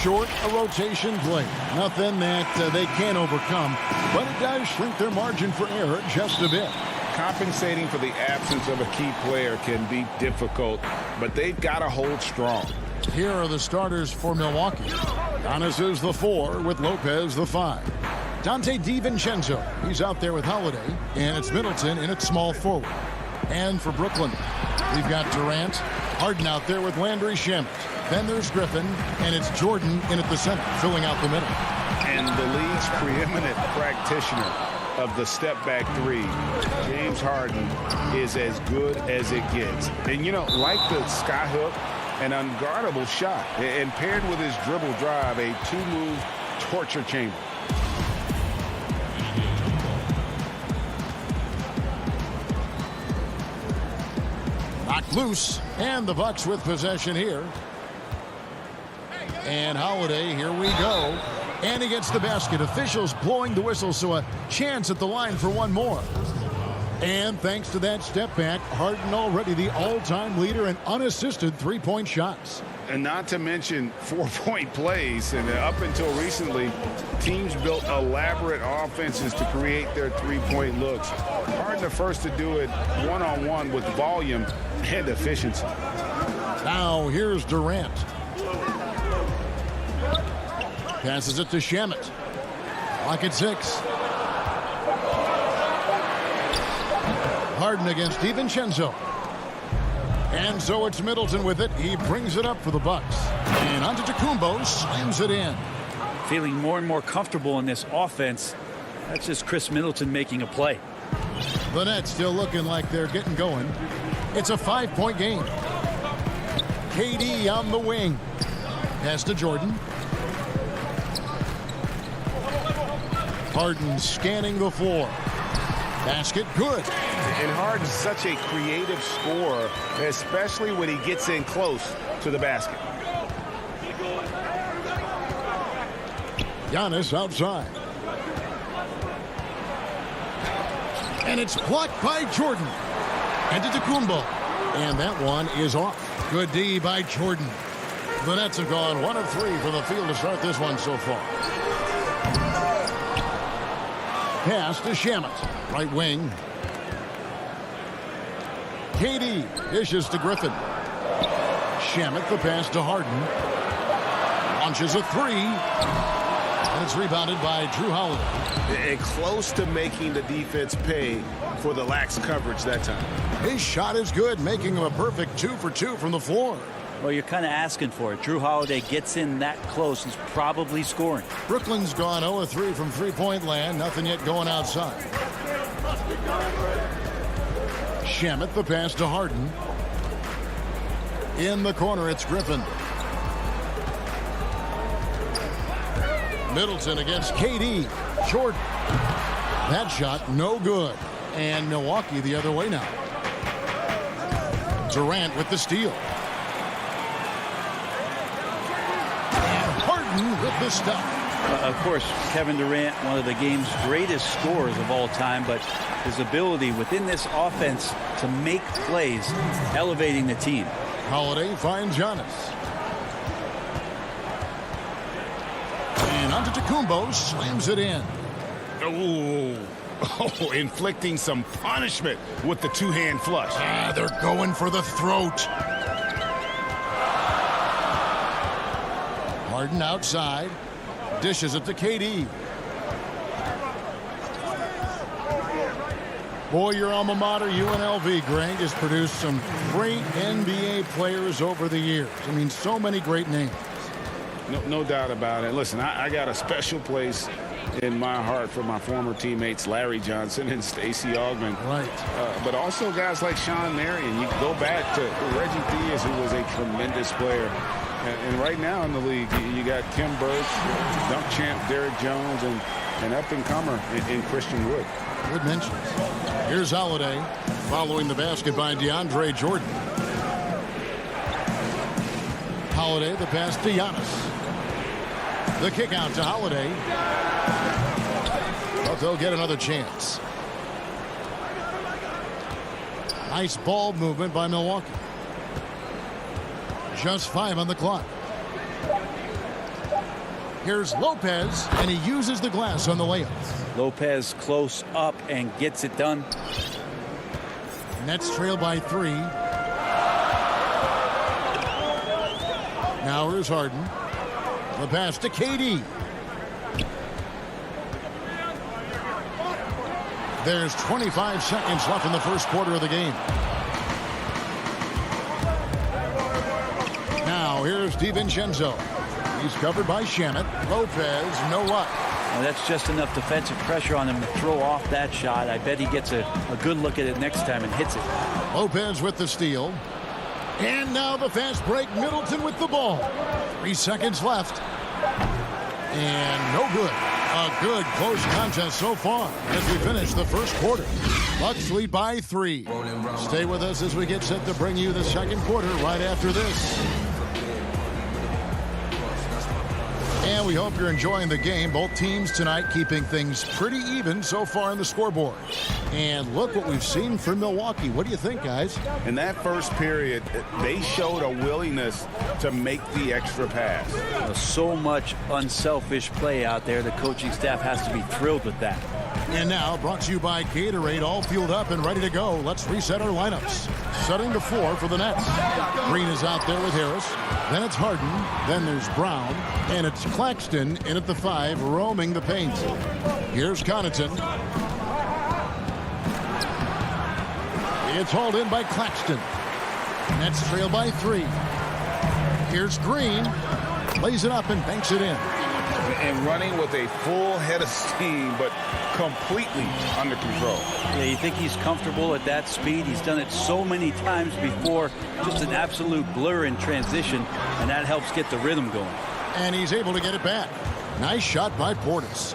Short a rotation play. Nothing that they can't overcome, but it does shrink their margin for error just a bit. Compensating for the absence of a key player can be difficult, but they've got to hold strong. Here are the starters for Milwaukee. Giannis is the 4 with Lopez the 5. Dante DiVincenzo, he's out there with Holiday, and it's Middleton in at small forward. And for Brooklyn, we've got Durant, Harden out there with Landry Shamet. Then there's Griffin, and it's Jordan in at the center, filling out the middle. And the league's preeminent practitioner of the step-back 3, James Harden, is as good as it gets. And, you know, like the skyhook, an unguardable shot, and paired with his dribble drive, a 2-move torture chamber. Knocked loose, and the Bucks with possession here. And Holiday, here we go. And he gets the basket. Officials blowing the whistle, so a chance at the line for one more. And thanks to that step back, Harden already the all-time leader in unassisted three-point shots. And not to mention 4-point plays. And up until recently, teams built elaborate offenses to create their three-point looks. Harden the first to do it one-on-one with volume and efficiency. Now here's Durant. Passes it to Shamet. Clock at 6. Harden against DiVincenzo. And so it's Middleton with it. He brings it up for the Bucks. And Antetokounmpo slams it in. Feeling more and more comfortable in this offense. That's just Chris Middleton making a play. The Nets still looking like they're getting going. It's a 5-point game. KD on the wing. Pass to Jordan. Harden scanning the floor. Basket good. And Harden's such a creative scorer, especially when he gets in close to the basket. Giannis outside. And it's blocked by Jordan. Antetokounmpo. And that one is off. Good D by Jordan. The Nets have gone 1 of 3 from the field to start this one so far. Pass to Shamet. Right wing. KD dishes to Griffin. Shamet the pass to Harden. Launches a 3. And it's rebounded by Drew Holiday. And close to making the defense pay for the lax coverage that time. His shot is good, making him a perfect 2 for 2 from the floor. Well, you're kind of asking for it. Drew Holiday gets in that close. He's probably scoring. Brooklyn's gone 0 of 3 from three-point land. Nothing yet going outside. Shamet the pass to Harden. In the corner, it's Griffin. Middleton against KD. Jordan. That shot no good. And Milwaukee the other way now. Durant with the steal. And Harden with the stop. Of course, Kevin Durant, one of the game's greatest scorers of all time, but his ability within this offense to make plays, elevating the team. Holiday finds Giannis. And Antetokounmpo slams it in. Oh, inflicting some punishment with the two-hand flush. They're going for the throat. Harden outside. Dishes it to KD. Boy, your alma mater, UNLV, Greg, has produced some great NBA players over the years. I mean, so many great names. No doubt about it. Listen, I got a special place in my heart for my former teammates Larry Johnson and Stacey Augmon. Right. But also guys like Sean Marion. You go back to Reggie Theus, who was a tremendous player. And right now in the league, you got Kim Birch, dunk champ Derrick Jones, and up-and-comer in Christian Wood. Good mentions. Here's Holiday following the basket by DeAndre Jordan. Holiday, the pass to Giannis. The kick out to Holiday. But they'll get another chance. Nice ball movement by Milwaukee. Just 5 on the clock. Here's Lopez, and he uses the glass on the layup. Lopez close up and gets it done. Nets trail by 3. Now here's Harden. The pass to KD. There's 25 seconds left in the first quarter of the game. Now here's DiVincenzo. He's covered by Shamet. Lopez, no luck. Well, that's just enough defensive pressure on him to throw off that shot. I bet he gets a good look at it next time and hits it. Lopez with the steal. And now the fast break. Middleton with the ball. 3 seconds left. And no good. A good close contest so far as we finish the first quarter. Bucks lead by 3. Stay with us as we get set to bring you the second quarter right after this. And we hope you're enjoying the game. Both teams tonight keeping things pretty even so far in the scoreboard. And look what we've seen from Milwaukee. What do you think, guys? In that first period, they showed a willingness to make the extra pass. So much unselfish play out there. The coaching staff has to be thrilled with that. And now, brought to you by Gatorade, all fueled up and ready to go. Let's reset our lineups. Setting the floor for the Nets. Green is out there with Harris. Then it's Harden. Then there's Brown. And it's Claxton in at the 5, roaming the paint. Here's Connaughton. It's hauled in by Claxton. Nets trail by 3. Here's Green. Lays it up and banks it in. And running with a full head of steam, but completely under control. Yeah, you think he's comfortable at that speed? He's done it so many times before. Just an absolute blur in transition, and that helps get the rhythm going. And he's able to get it back. Nice shot by Portis.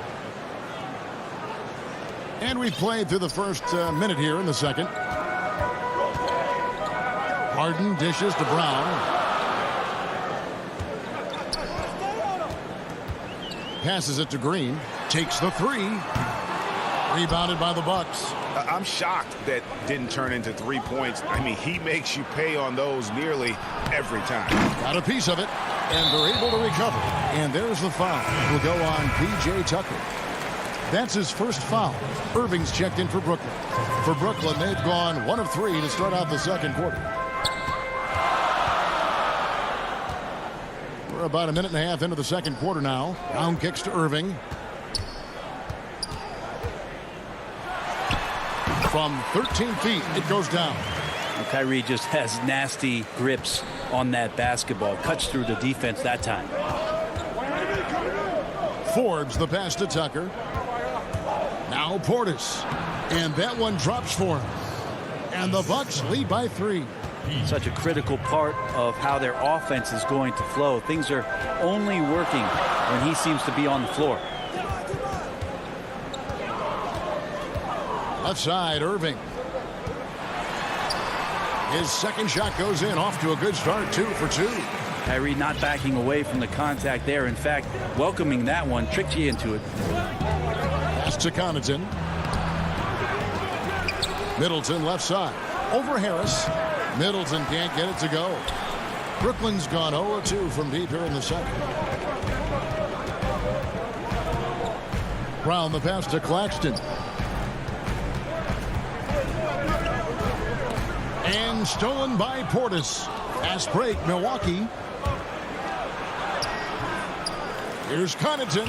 And we've played through the first minute here in the second. Harden dishes to Brown. Passes it to Green. Takes the 3. Rebounded by the Bucks. I'm shocked that didn't turn into 3 points. I mean, he makes you pay on those nearly every time. Got a piece of it, and they're able to recover. And there's the foul. Will go on P.J. Tucker. That's his first foul. Irving's checked in for Brooklyn. For Brooklyn, they've gone 1 of 3 to start out the second quarter. We're about a minute and a half into the second quarter now. Brown kicks to Irving. From 13 feet, it goes down. Well, Kyrie just has nasty grips on that basketball. Cuts through the defense that time. Forbes the pass to Tucker. Now Portis. And that one drops for him. And the Bucks lead by 3. Such a critical part of how their offense is going to flow. Things are only working when he seems to be on the floor. Left side, Irving. His second shot goes in, off to a good start, 2 for 2. Kyrie not backing away from the contact there. In fact, welcoming that one, tricked you into it. Pass to Connaughton. Middleton left side. Over Harris. Middleton can't get it to go. Brooklyn's gone 0-2 from deep here in the second. Brown the pass to Claxton. And stolen by Portis. Fast break, Milwaukee. Here's Connaughton.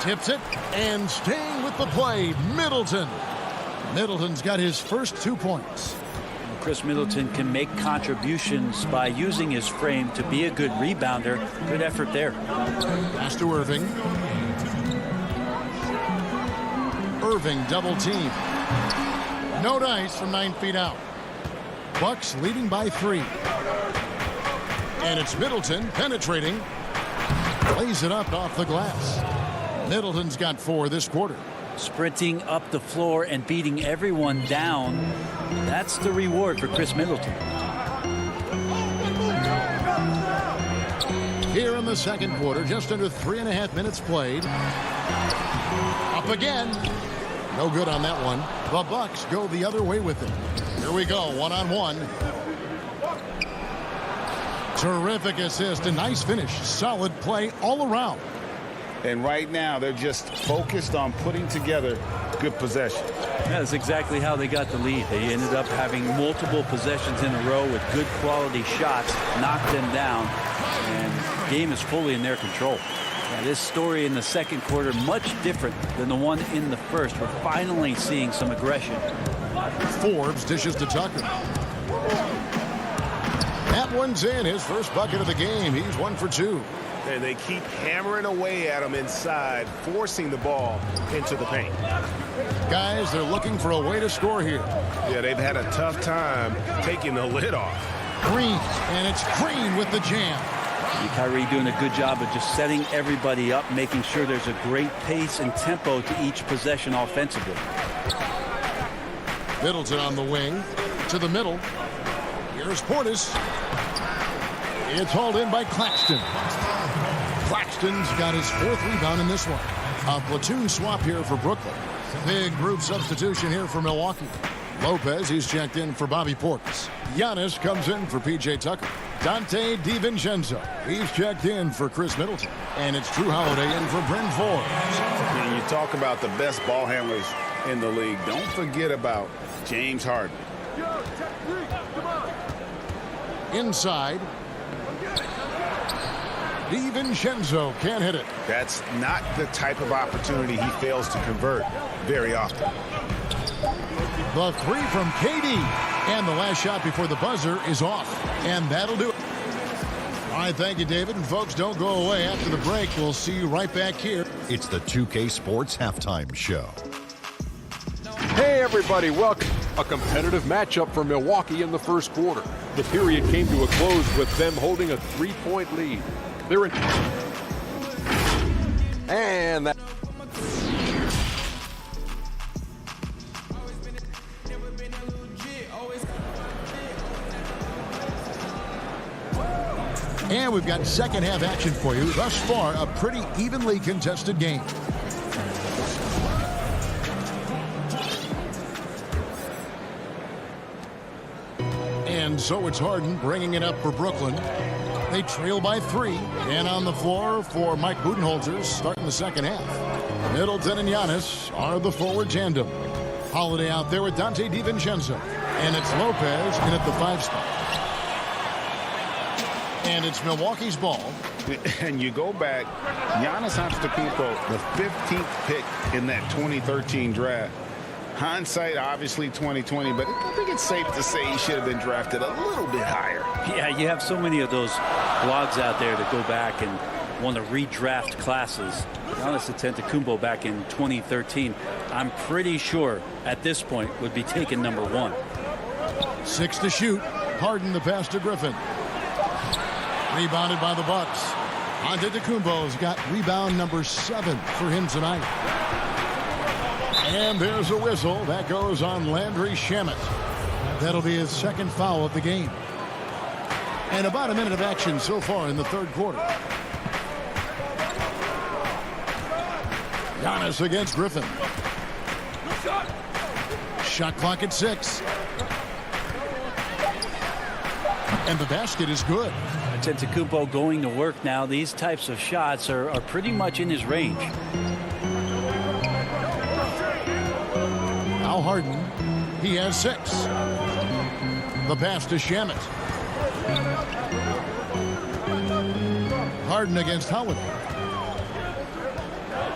Tips it and staying with the play, Middleton. Middleton's got his first 2 points. Chris Middleton can make contributions by using his frame to be a good rebounder. Good effort there. Pass to Irving. Irving double team. No dice from 9 feet out. Bucks leading by 3. And it's Middleton penetrating. Lays it up off the glass. Middleton's got 4 this quarter. Sprinting up the floor and beating everyone down. That's the reward for Chris Middleton. Here in the second quarter, just under 3.5 minutes played. Up again. No good on that one. The Bucks go the other way with it. Here we go, one-on-one. Terrific assist, a nice finish. Solid play all around. And right now, they're just focused on putting together good possession. That's exactly how they got the lead. They ended up having multiple possessions in a row with good quality shots, knocked them down, and the game is fully in their control. Now, this story in the second quarter, much different than the one in the first. We're finally seeing some aggression. Forbes dishes to Tucker. That one's in, his first bucket of the game. He's 1 for 2. And they keep hammering away at him inside, forcing the ball into the paint. Guys, they're looking for a way to score here. Yeah, they've had a tough time taking the lid off. Green, and it's Green with the jam. And Kyrie doing a good job of just setting everybody up, making sure there's a great pace and tempo to each possession offensively. Middleton on the wing, to the middle. Here's Portis. It's hauled in by Claxton. Claxton's got his 4th rebound in this one. A platoon swap here for Brooklyn. Big group substitution here for Milwaukee. Lopez, he's checked in for Bobby Portis. Giannis comes in for P.J. Tucker. Dante DiVincenzo, he's checked in for Chris Middleton. And it's Drew Holiday in for Bryn Forbes. When you talk about the best ball handlers in the league, don't forget about James Harden. Inside. DiVincenzo can't hit it. That's not the type of opportunity he fails to convert very often. The 3 from KD. And the last shot before the buzzer is off. And that'll do it. All right, thank you, David. And folks, don't go away. After the break, we'll see you right back here. It's the 2K Sports Halftime Show. Hey, everybody, welcome. A competitive matchup for Milwaukee in the first quarter. The period came to a close with them holding a 3-point lead. They're in. And that. And we've got second half action for you. Thus far, a pretty evenly contested game. And so it's Harden bringing it up for Brooklyn. They trail by 3. And on the floor for Mike Budenholzer starting the second half. Middleton and Giannis are the forward tandem. Holiday out there with Dante DiVincenzo. And it's Lopez in at the 5 spot. And it's Milwaukee's ball. And you go back, Giannis Antetokounmpo, the 15th pick in that 2013 draft. Hindsight, obviously 2020, but I think it's safe to say he should have been drafted a little bit higher. Yeah, you have so many of those blogs out there that go back and want to redraft classes. Giannis Antetokounmpo back in 2013, I'm pretty sure at this point would be taken number 1. 6 to shoot. Harden the pass to Griffin. Rebounded by the Bucks. Antetokounmpo's got rebound number 7 for him tonight. And there's a whistle. That goes on Landry Shamet. That'll be his second foul of the game. And about a minute of action so far in the third quarter. Giannis against Griffin. Shot clock at 6. And the basket is good. Antetokounmpo going to work now. These types of shots are pretty much in his range. Now Harden, he has 6. The pass to Shamet. Harden against Holiday.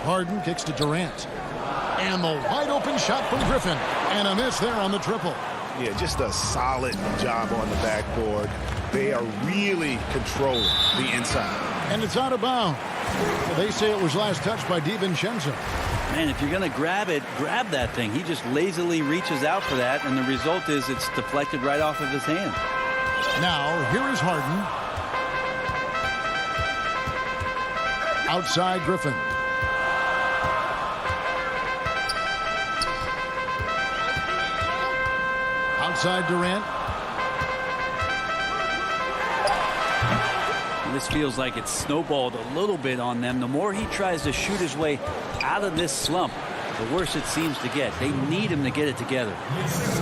Harden kicks to Durant. And the wide open shot from Griffin. And a miss there on the triple. Yeah, just a solid job on the backboard. They are really controlling the inside. And it's out of bounds. They say it was last touched by DiVincenzo. Man, if you're going to grab it, grab that thing. He just lazily reaches out for that, and the result is it's deflected right off of his hand. Now, here is Harden. Outside Griffin. Outside Durant. This feels like it's snowballed a little bit on them. The more he tries to shoot his way out of this slump, the worse it seems to get. They need him to get it together.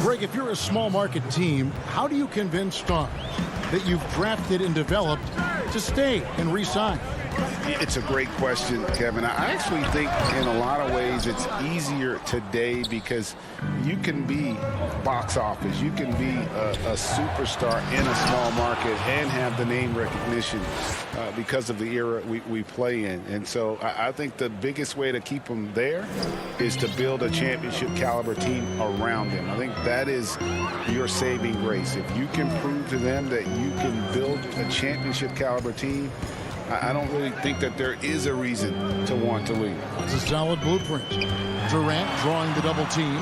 Greg, if you're a small market team, how do you convince stars that you've drafted and developed to stay and re-sign? It's a great question, Kevin. I actually think in a lot of ways it's easier today because you can be box office. You can be a superstar in a small market and have the name recognition because of the era we play in. And so I think the biggest way to keep them there is to build a championship caliber team around them. I think that is your saving grace. If you can prove to them that you can build a championship caliber team, I don't really think that there is a reason to want to leave. It's a solid blueprint. Durant drawing the double team.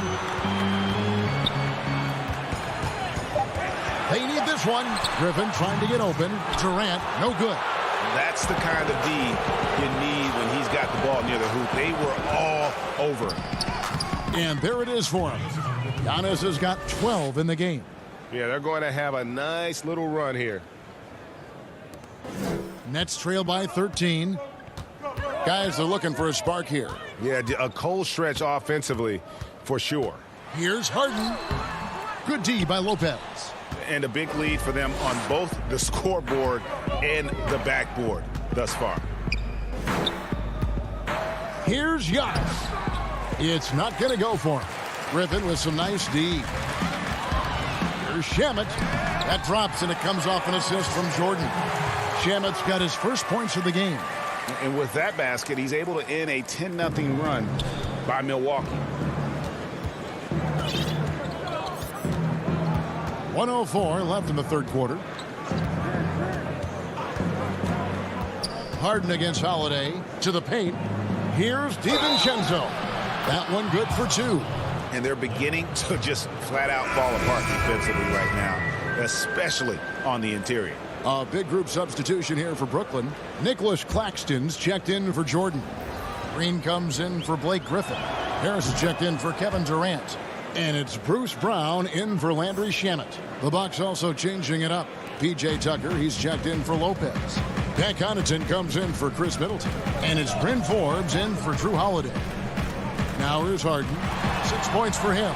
They need this one. Griffin trying to get open. Durant, no good. That's the kind of D you need when he's got the ball near the hoop. They were all over him. And there it is for him. Giannis has got 12 in the game. Yeah, they're going to have a nice little run here. Nets trail by 13. Guys are looking for a spark here. Yeah, a cold stretch offensively for sure. Here's Harden. Good D by Lopez. And a big lead for them on both the scoreboard and the backboard thus far. Here's Giannis. It's not going to go for him. Griffin with some nice D. Here's Shamet. That drops and it comes off an assist from Jordan. Shamet's got his first points of the game. And with that basket, he's able to end a 10-0 run by Milwaukee. 1:04 left in the third quarter. Harden against Holiday to the paint. Here's DiVincenzo. That one good for two. And they're beginning to just flat out fall apart defensively right now, especially on the interior. A big group substitution here for Brooklyn. Nicholas Claxton's checked in for Jordan. Green comes in for Blake Griffin. Harris is checked in for Kevin Durant. And it's Bruce Brown in for Landry Shamet. The Bucks also changing it up. P.J. Tucker, he's checked in for Lopez. Pat Connaughton comes in for Chris Middleton. And it's Bryn Forbes in for Drew Holiday. Now here's Harden. 6 points for him.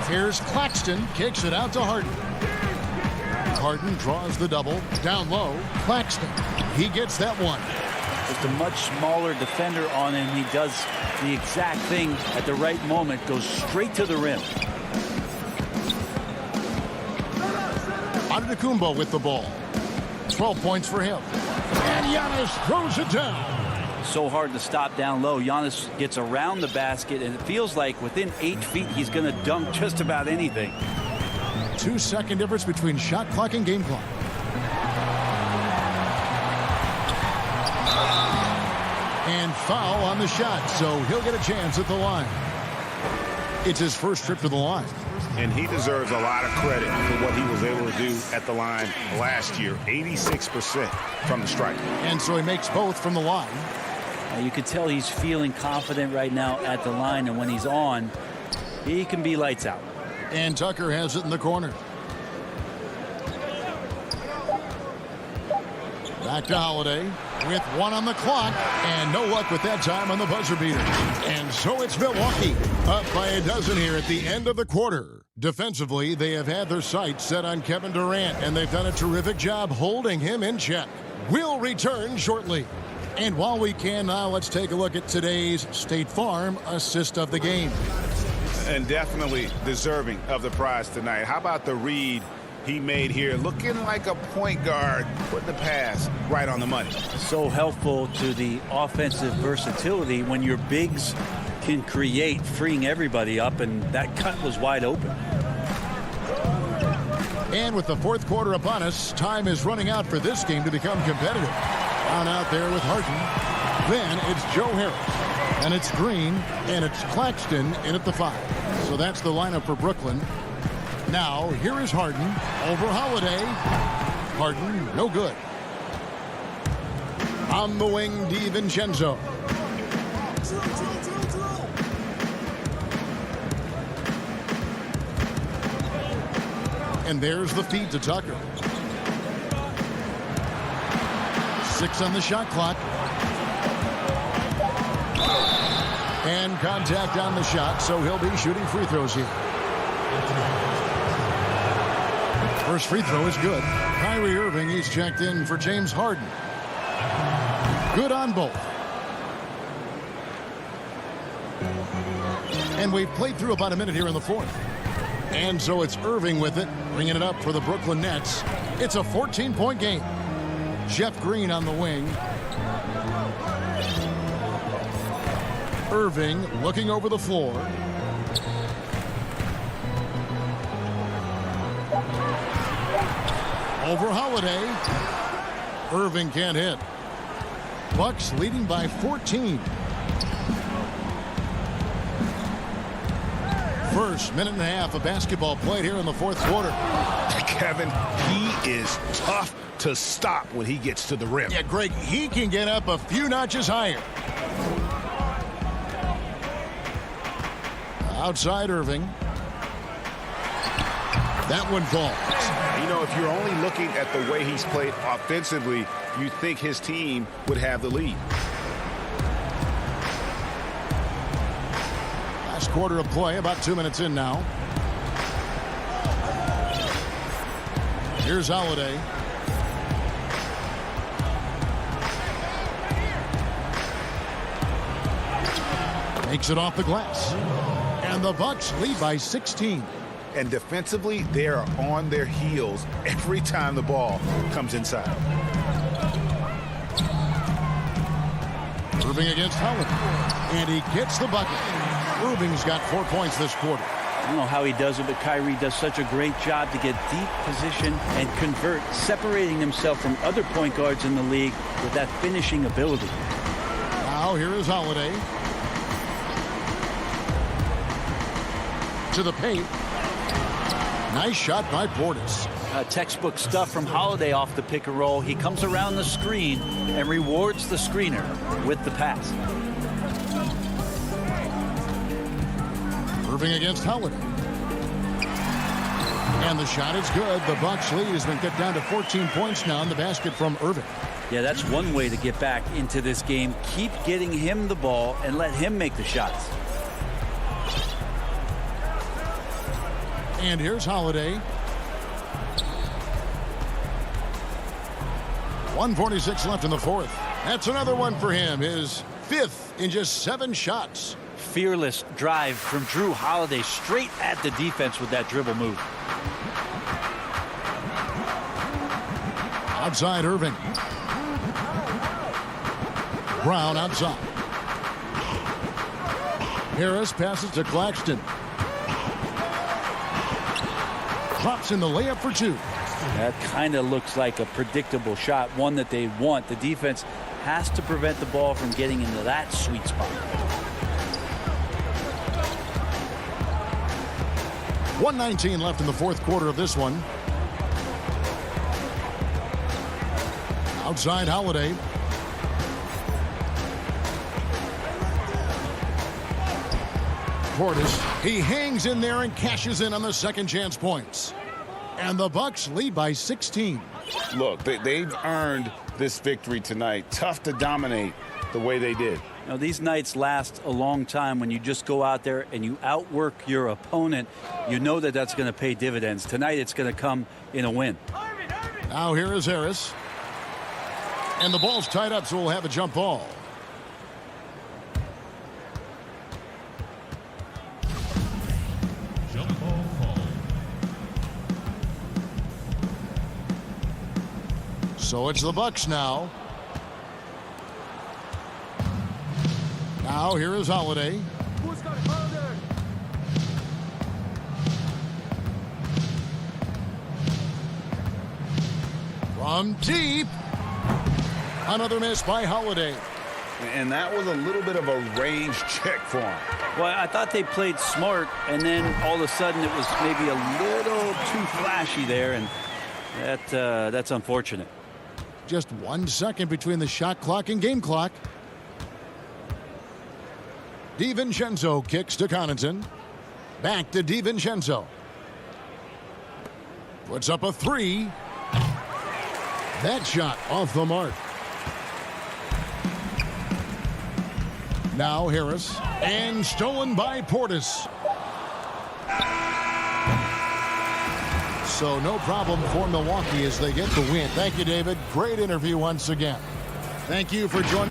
Here's Claxton, kicks it out to Harden. Harden draws the double. Down low, Claxton. He gets that one. Just a much smaller defender on him. He does the exact thing at the right moment. Goes straight to the rim. Antetokounmpo with the ball. 12 points for him. And Giannis throws it down. So hard to stop down low. Giannis gets around the basket, and it feels like within 8 feet he's going to dunk just about anything. 2-second difference between shot clock and game clock. And foul on the shot, so he'll get a chance at the line. It's his first trip to the line. And he deserves a lot of credit for what he was able to do at the line last year. 86% from the stripe. And so he makes both from the line. You can tell he's feeling confident right now at the line, and when he's on, he can be lights out. And Tucker has it in the corner. Back to Holiday with 1 on the clock, and no luck with that time on the buzzer beater. And so it's Milwaukee up by a dozen here at the end of the quarter. Defensively, they have had their sights set on Kevin Durant, and they've done a terrific job holding him in check. We'll return shortly. And while we can now, let's take a look at today's State Farm assist of the game. And definitely deserving of the prize tonight. How about the read he made here, looking like a point guard, putting the pass right on the money. So helpful to the offensive versatility when your bigs can create, freeing everybody up, and that cut was wide open. And with the fourth quarter upon us, time is running out for this game to become competitive. On out there with Harden. Then it's Joe Harris. And it's Green. And it's Claxton in at the 5. So that's the lineup for Brooklyn. Now, here is Harden over Holiday. Harden, no good. On the wing, DiVincenzo. And there's the feed to Tucker. 6 on the shot clock. And contact on the shot, so he'll be shooting free throws here. First free throw is good. Kyrie Irving, he's checked in for James Harden. Good on both. And we've played through about a minute here in the fourth. And so it's Irving with it, bringing it up for the Brooklyn Nets. It's a 14-point game. Jeff Green on the wing. Irving looking over the floor. Over Holiday. Irving can't hit. Bucks leading by 14. First minute and a half of basketball played here in the fourth quarter. Kevin, he is tough to stop when he gets to the rim. Yeah, Greg, he can get up a few notches higher. Outside Irving. That one falls. You know, if you're only looking at the way he's played offensively, you think his team would have the lead. Last quarter of play, about 2 minutes in now. Here's Holiday. Makes it off the glass. And the Bucks lead by 16. And defensively, they are on their heels every time the ball comes inside. Irving against Holiday. And he gets the bucket. Irving's got 4 points this quarter. I don't know how he does it, but Kyrie does such a great job to get deep position and convert, separating himself from other point guards in the league with that finishing ability. Now here is Holiday. To the paint. Nice shot by Portis. Textbook stuff from Holiday off the pick and roll. He comes around the screen and rewards the screener with the pass. Irving against Holiday. And the shot is good. The Bucks lead has been cut down to 14 points now in the basket from Irving. Yeah, that's one way to get back into this game. Keep getting him the ball and let him make the shots. And here's Holiday. 1:46 left in the fourth. That's another one for him. His 5th in just 7 shots. Fearless drive from Drew Holiday straight at the defense with that dribble move. Outside Irving. Brown outside. Harris passes to Claxton. Drops in the layup for 2. That kind of looks like a predictable shot, one that they want. The defense has to prevent the ball from getting into that sweet spot. 1:19 left in the fourth quarter of this one. Outside Holiday. Portis, he hangs in there and cashes in on the second chance points. And the Bucks lead by 16. Look, they've earned this victory tonight. Tough to dominate the way they did. Now, these nights last a long time when you just go out there and you outwork your opponent. You know that that's going to pay dividends. Tonight it's going to come in a win. Now here is Harris. And the ball's tied up, so we'll have a jump ball. So it's the Bucks now. Now here is Holiday. From deep. Another miss by Holiday. And that was a little bit of a range check for him. Well, I thought they played smart, and then all of a sudden it was maybe a little too flashy there, and that's unfortunate. Just 1 second between the shot clock and game clock. DiVincenzo kicks to Connaughton. Back to DiVincenzo. Puts up a three. That shot off the mark. Now Harris. And stolen by Portis. So no problem for Milwaukee as they get the win. Thank you, David. Great interview once again. Thank you for joining.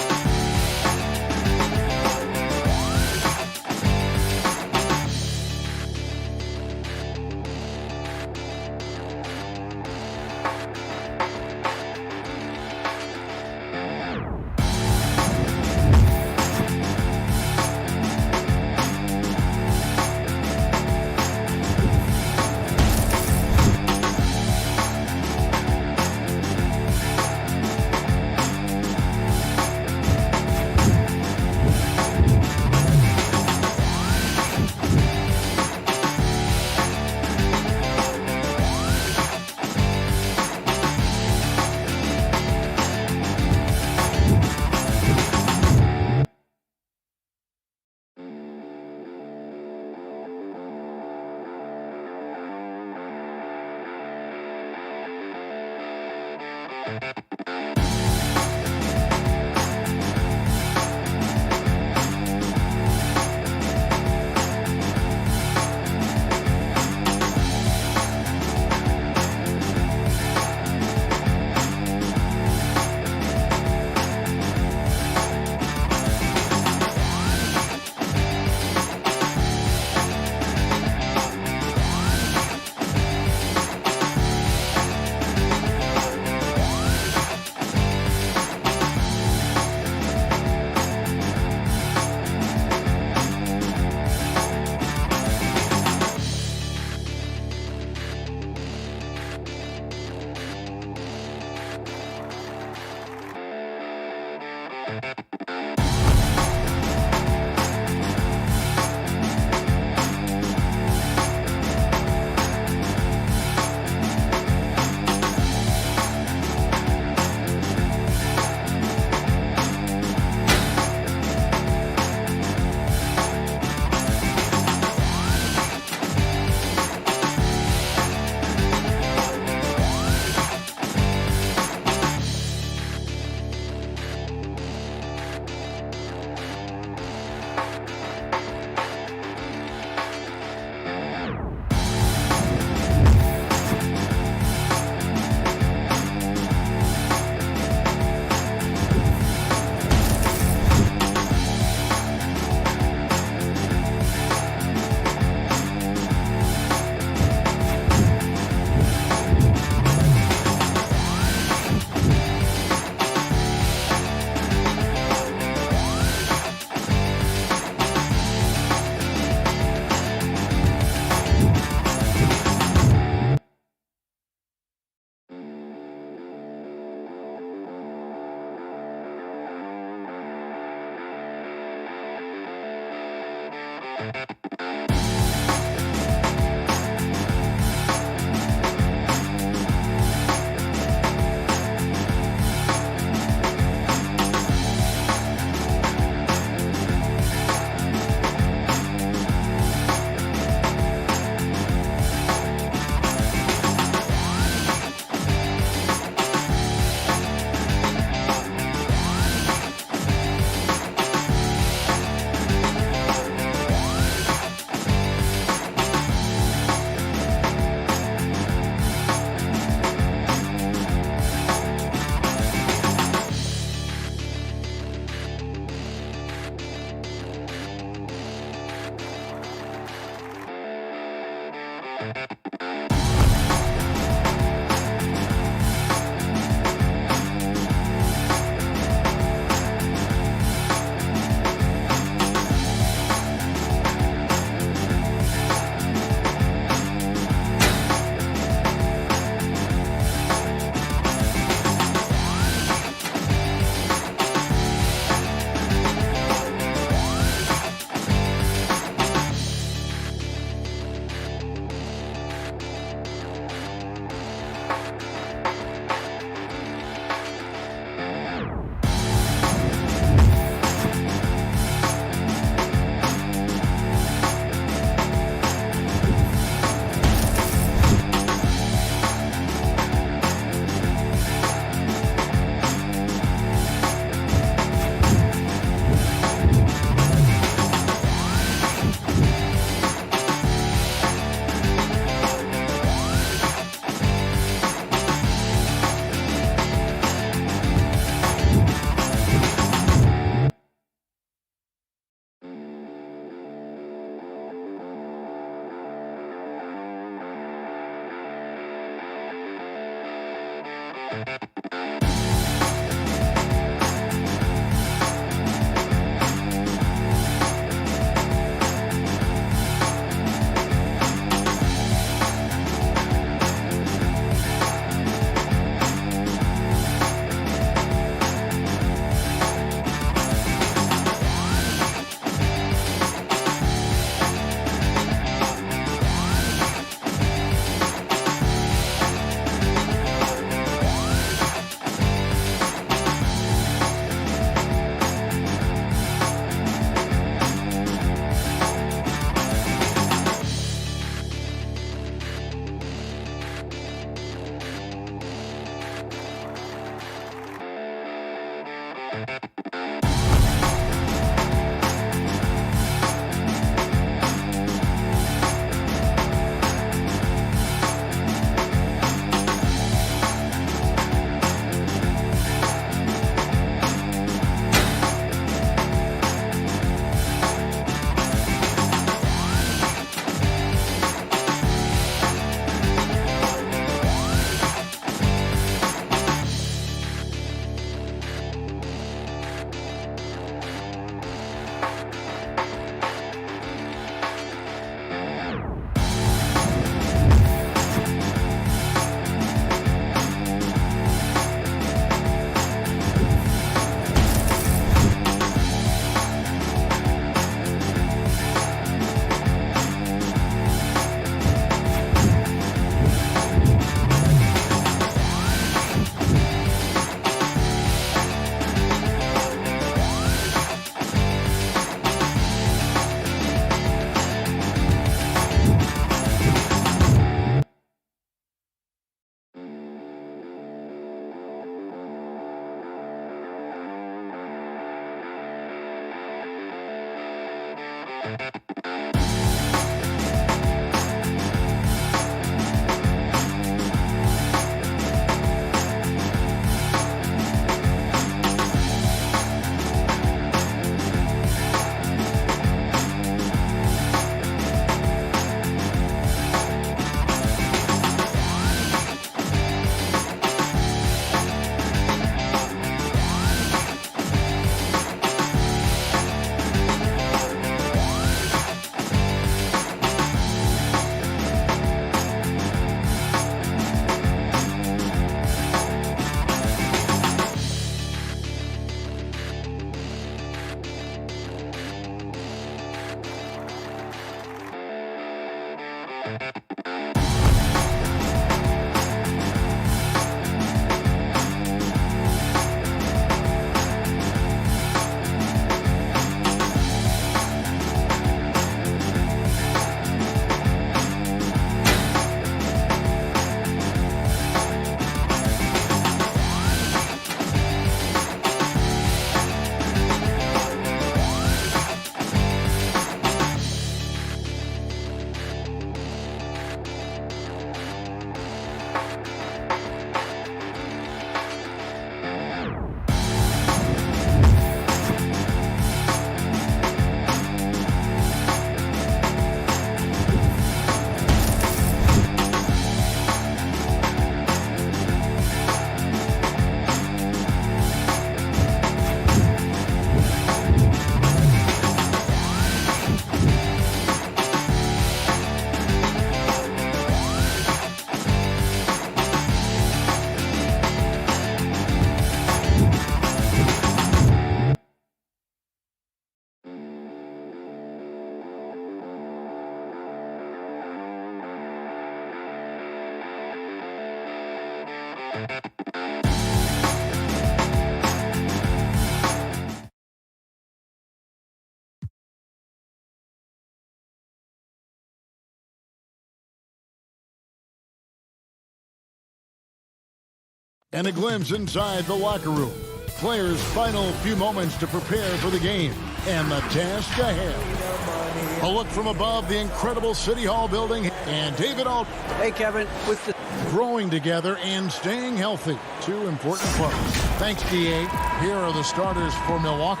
And a glimpse inside the locker room. Players' final few moments to prepare for the game and the task ahead. A look from above the incredible City Hall building, and David Alt. Hey, Kevin, with the growing together and staying healthy. Two important parts. Thanks, DA. Here are the starters for Milwaukee.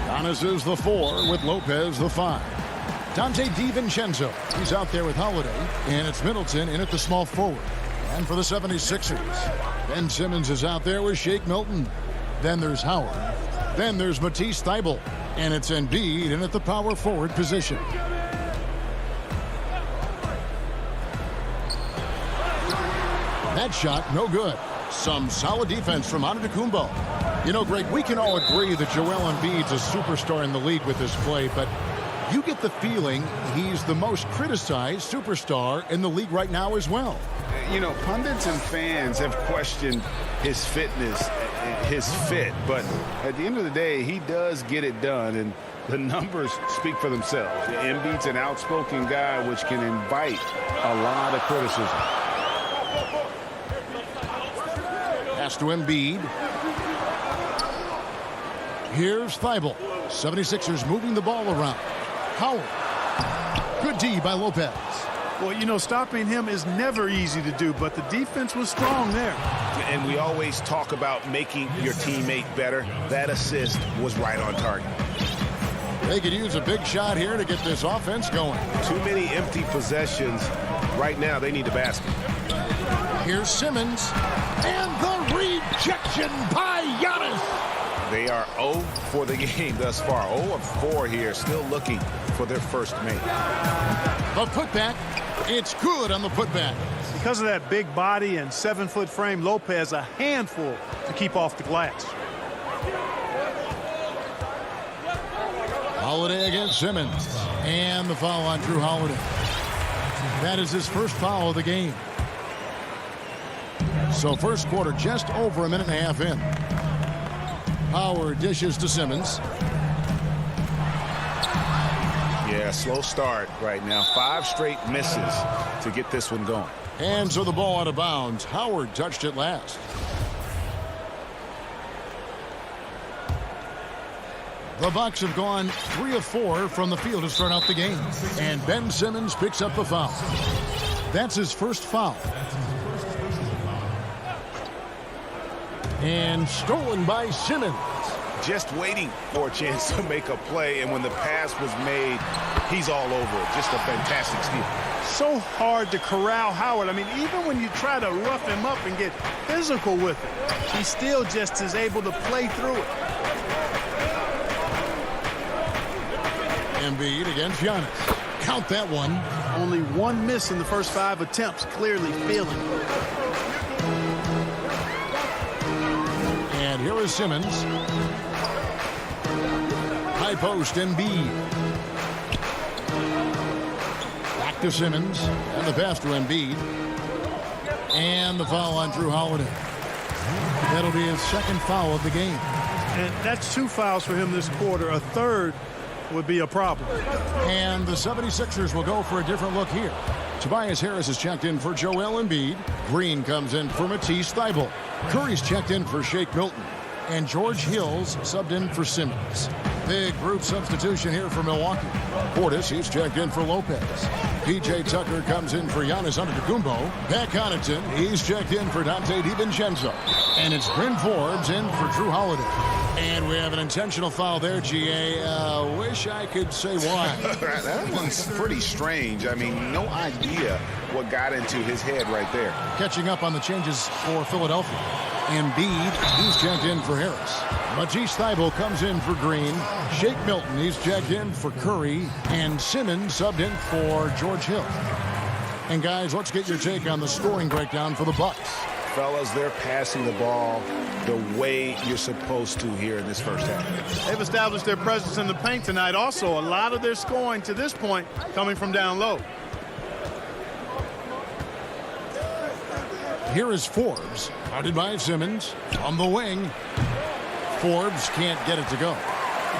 Giannis is the 4 with Lopez the 5. Dante DiVincenzo, he's out there with Holiday, and it's Middleton in at the small forward. And for the 76ers, Ben Simmons is out there with Shake Milton. Then there's Howard. Then there's Matisse Thybulle. And it's Embiid in at the power forward position. That shot, no good. Some solid defense from Antetokounmpo. You know, Greg, we can all agree that Joel Embiid's a superstar in the league with his play, but you get the feeling he's the most criticized superstar in the league right now as well. You know, pundits and fans have questioned his fitness, his fit, but at the end of the day, he does get it done, and the numbers speak for themselves. Embiid's an outspoken guy, which can invite a lot of criticism. Pass to Embiid. Here's Thybulle. 76ers moving the ball around. Howard. Good D by Lopez. Well, you know, stopping him is never easy to do, but the defense was strong there. And we always talk about making your teammate better. That assist was right on target. They could use a big shot here to get this offense going. Too many empty possessions. Right now, they need a basket. Here's Simmons. And the rejection by Giannis. They are 0 for the game thus far. 0 of 4 here, still looking for their first make. The putback. It's good on the putback. Because of that big body and 7-foot frame, Lopez a handful to keep off the glass. Holiday against Simmons. And the foul on Drew Holiday. That is his first foul of the game. So first quarter just over a minute and a half in. Howard dishes to Simmons. Yeah, slow start right now. 5 straight misses to get this one going. And so the ball out of bounds. Howard touched it last. The Bucks have gone 3 of 4 from the field to start out the game. And Ben Simmons picks up the foul. That's his first foul. And stolen by Simmons. Just waiting for a chance to make a play, and when the pass was made, he's all over it. Just a fantastic steal. So hard to corral Howard. I mean, even when you try to rough him up and get physical with him, he still just is able to play through it. Embiid against Giannis. Count that one. Only 1 miss in the first 5 attempts. Clearly feeling it. And here is Simmons. High post, Embiid. Back to Simmons. And the pass to Embiid. And the foul on Drew Holiday. That'll be his second foul of the game. And that's 2 fouls for him this quarter. A third would be a problem. And the 76ers will go for a different look here. Tobias Harris is checked in for Joel Embiid. Green comes in for Matisse Thybulle. Curry's checked in for Shake Milton. And George Hill's subbed in for Simmons. Big group substitution here for Milwaukee. Portis, he's checked in for Lopez. P.J. Tucker comes in for Giannis Antetokounmpo. Pat Connaughton, he's checked in for Dante DiVincenzo. And it's Bryn Forbes in for Drew Holiday. And we have an intentional foul there, G.A. Wish I could say why. That one's pretty strange. I mean, no idea what got into his head right there. Catching up on the changes for Philadelphia. Embiid, he's checked in for Harris. Matisse Thybulle comes in for Green. Shake Milton, he's checked in for Curry. And Simmons subbed in for George Hill. And guys, let's get your take on the scoring breakdown for the Bucks. Fellas, they're passing the ball the way you're supposed to here in this first half. They've established their presence in the paint tonight. Also, a lot of their scoring to this point coming from down low. Here is Forbes, guarded by Simmons on the wing. Forbes can't get it to go.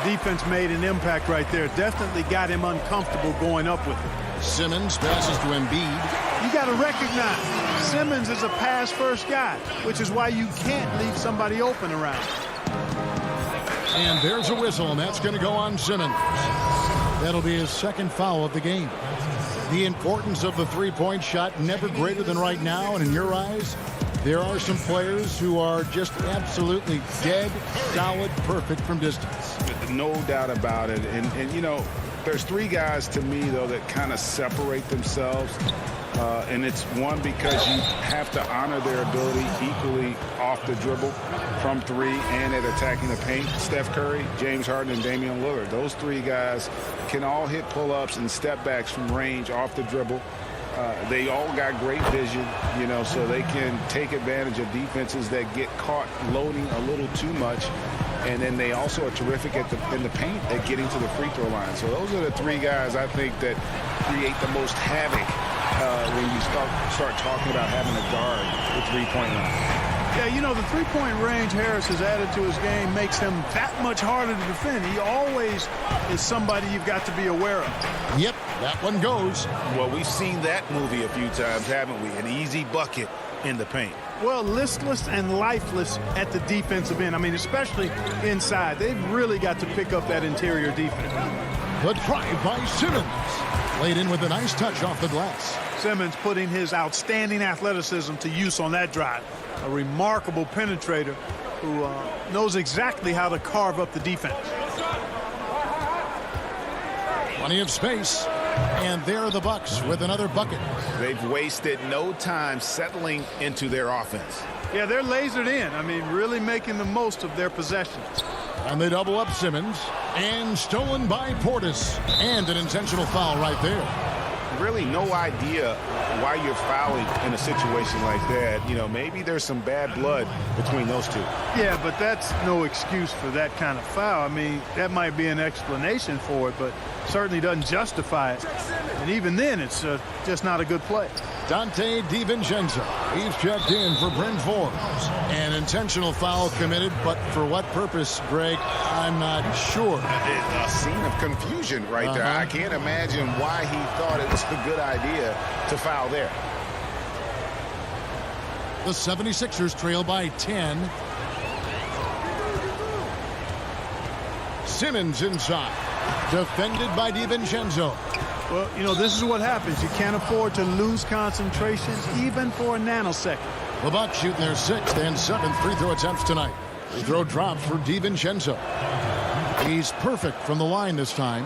Defense made an impact right there. Definitely got him uncomfortable going up with it. Simmons passes to Embiid. You got to recognize Simmons is a pass-first guy, which is why you can't leave somebody open around. And there's a whistle, and that's going to go on Simmons. That'll be his second foul of the game. The importance of the three-point shot never greater than right now, and in your eyes, there are some players who are just absolutely dead, solid, perfect from distance. No doubt about it. And you know, there's three guys to me, though, that kind of separate themselves. And it's one, because you have to honor their ability equally off the dribble, from three, and at attacking the paint. Steph Curry, James Harden, and Damian Lillard. Those three guys can all hit pull-ups and step backs from range off the dribble. They all got great vision, you know, so they can take advantage of defenses that get caught loading a little too much. And then they also are terrific in the paint at getting to the free throw line. So those are the three guys I think that create the most havoc when you start talking about having a guard the three-point line. Yeah, you know, the three-point range Harris has added to his game makes him that much harder to defend. He always is somebody you've got to be aware of. Yep, that one goes. Well, we've seen that movie a few times, haven't we? An easy bucket in the paint. Well, listless and lifeless at the defensive end. I mean, especially inside. They've really got to pick up that interior defense. The drive by Simmons. Laid in with a nice touch off the glass. Simmons putting his outstanding athleticism to use on that drive. A remarkable penetrator who knows exactly how to carve up the defense. Plenty of space. And there are the Bucks with another bucket. They've wasted no time settling into their offense. Yeah, they're lasered in. I mean, really making the most of their possessions. And they double up Simmons. And stolen by Portis. And an intentional foul right there. Really no idea why you're fouling in a situation like that. You know, maybe there's some bad blood between those two. Yeah, but that's no excuse for that kind of foul. I mean, that might be an explanation for it, but certainly doesn't justify it. And even then, it's just not a good play. Dante DiVincenzo. He's checked in for Bryn Forbes. An intentional foul committed, but for what purpose, Greg? I'm not sure. A scene of confusion right there. I can't imagine why he thought it was a good idea to foul there. The 76ers trail by 10. Simmons inside. Defended by DiVincenzo. Well, you know, this is what happens. You can't afford to lose concentration even for a nanosecond. The Bucks shooting their 6th and 7th free throw attempts tonight. Free throw drops for DiVincenzo. He's perfect from the line this time.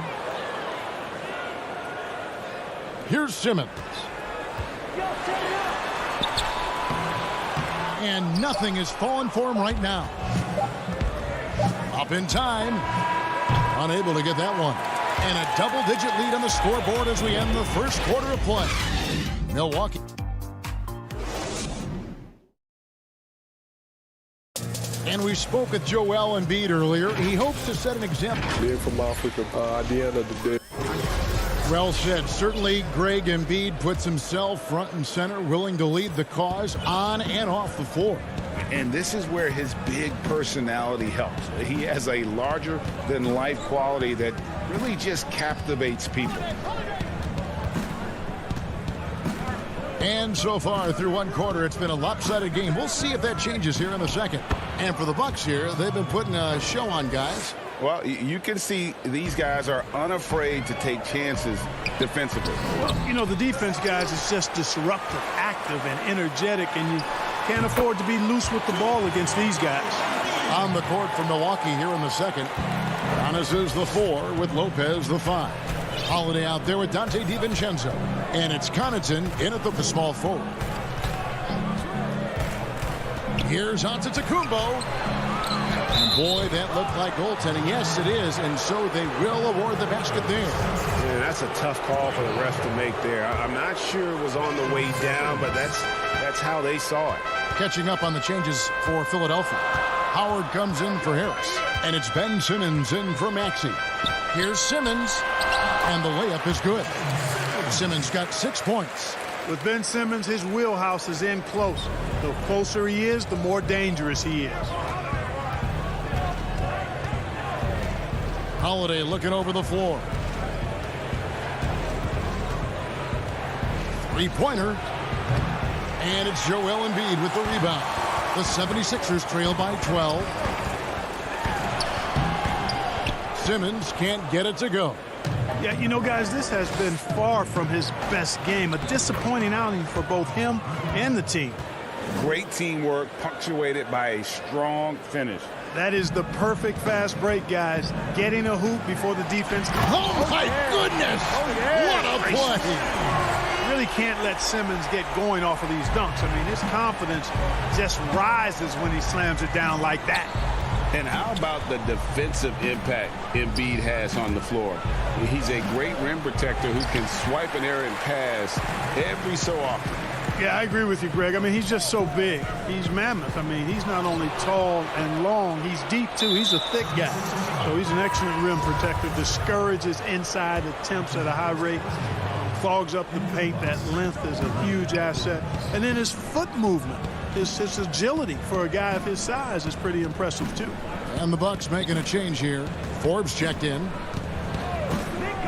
Here's Simmons. And nothing is falling for him right now. Up in time. Unable to get that one. And a double-digit lead on the scoreboard as we end the first quarter of play. Milwaukee. And we spoke with Joel Embiid earlier. He hopes to set an example. Being from Africa, at the end of the day. Well said. Certainly, Greg Embiid puts himself front and center, willing to lead the cause on and off the floor. And this is where his big personality helps. He has a larger-than-life quality that really just captivates people. And so far, through one quarter, it's been a lopsided game. We'll see if that changes here in the second. And for the Bucks here, they've been putting a show on, guys. Well, you can see these guys are unafraid to take chances defensively. Well, you know, the defense, guys, is just disruptive, active, and energetic, and you can't afford to be loose with the ball against these guys. On the court for Milwaukee here in the second. Giannis is the 4 with Lopez the 5. Holiday out there with Dante DiVincenzo. And it's Connaughton in at the small forward. Here's Antetokounmpo. And boy, that looked like goaltending. Yes, it is. And so they will award the basket there. Yeah, that's a tough call for the ref to make there. I'm not sure it was on the way down, but that's how they saw it. Catching up on the changes for Philadelphia. Howard comes in for Harris. And it's Ben Simmons in for Maxey. Here's Simmons. And the layup is good. Simmons got 6 points. With Ben Simmons, his wheelhouse is in close. The closer he is, the more dangerous he is. Holiday looking over the floor. Three-pointer. And it's Joel Embiid with the rebound. The 76ers trail by 12. Simmons can't get it to go. Yeah, you know, guys, this has been far from his best game. A disappointing outing for both him and the team. Great teamwork punctuated by a strong finish. That is the perfect fast break, guys. Getting a hoop before the defense. Oh, my goodness! What a play! Really can't let Simmons get going off of these dunks. I mean, his confidence just rises when he slams it down like that. And how about the defensive impact Embiid has on the floor? He's a great rim protector who can swipe an errant pass every so often. Yeah, I agree with you, Greg. I mean, he's just so big. He's mammoth. I mean, he's not only tall and long, he's deep, too. He's a thick guy. So he's an excellent rim protector. Discourages inside attempts at a high rate. Clogs up the paint. That length is a huge asset. And then his foot movement, his agility for a guy of his size is pretty impressive, too. And the Bucks making a change here. Forbes checked in.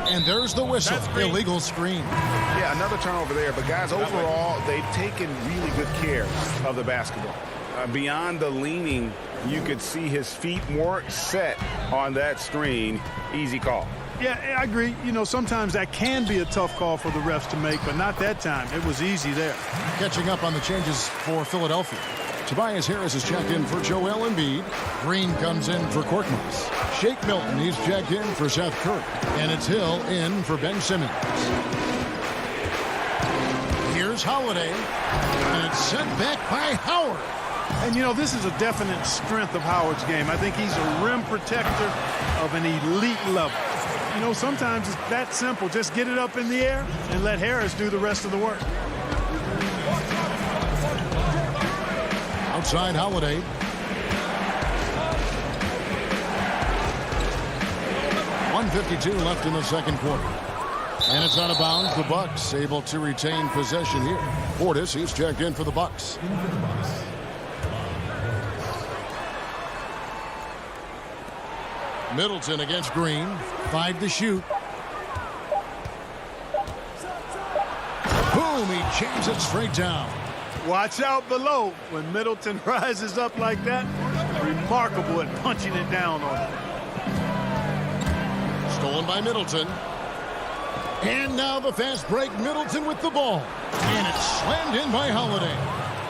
And there's the whistle. Illegal screen. Yeah, another turnover there. But, guys, overall, they've taken really good care of the basketball. Beyond the leaning, you could see his feet more set on that screen. Easy call. Yeah, I agree. You know, sometimes that can be a tough call for the refs to make, but not that time. It was easy there. Catching up on the changes for Philadelphia. Tobias Harris is checked in for Joel Embiid. Green comes in for Korkmaz. Shake Milton, he's checked in for Seth Curry. And it's Hill in for Ben Simmons. Here's Holiday. And it's sent back by Howard. And, you know, this is a definite strength of Howard's game. I think he's a rim protector of an elite level. You know, sometimes it's that simple. Just get it up in the air and let Harris do the rest of the work. Outside Holiday. .152 left in the second quarter. And it's out of bounds. The Bucks able to retain possession here. Portis, he's checked in for the Bucks. Middleton against Green. 5 to shoot. Boom, he jams it straight down. Watch out below when Middleton rises up like that. Remarkable at punching it down on it. Stolen by Middleton. And now the fast break. Middleton with the ball. And it's slammed in by Holiday.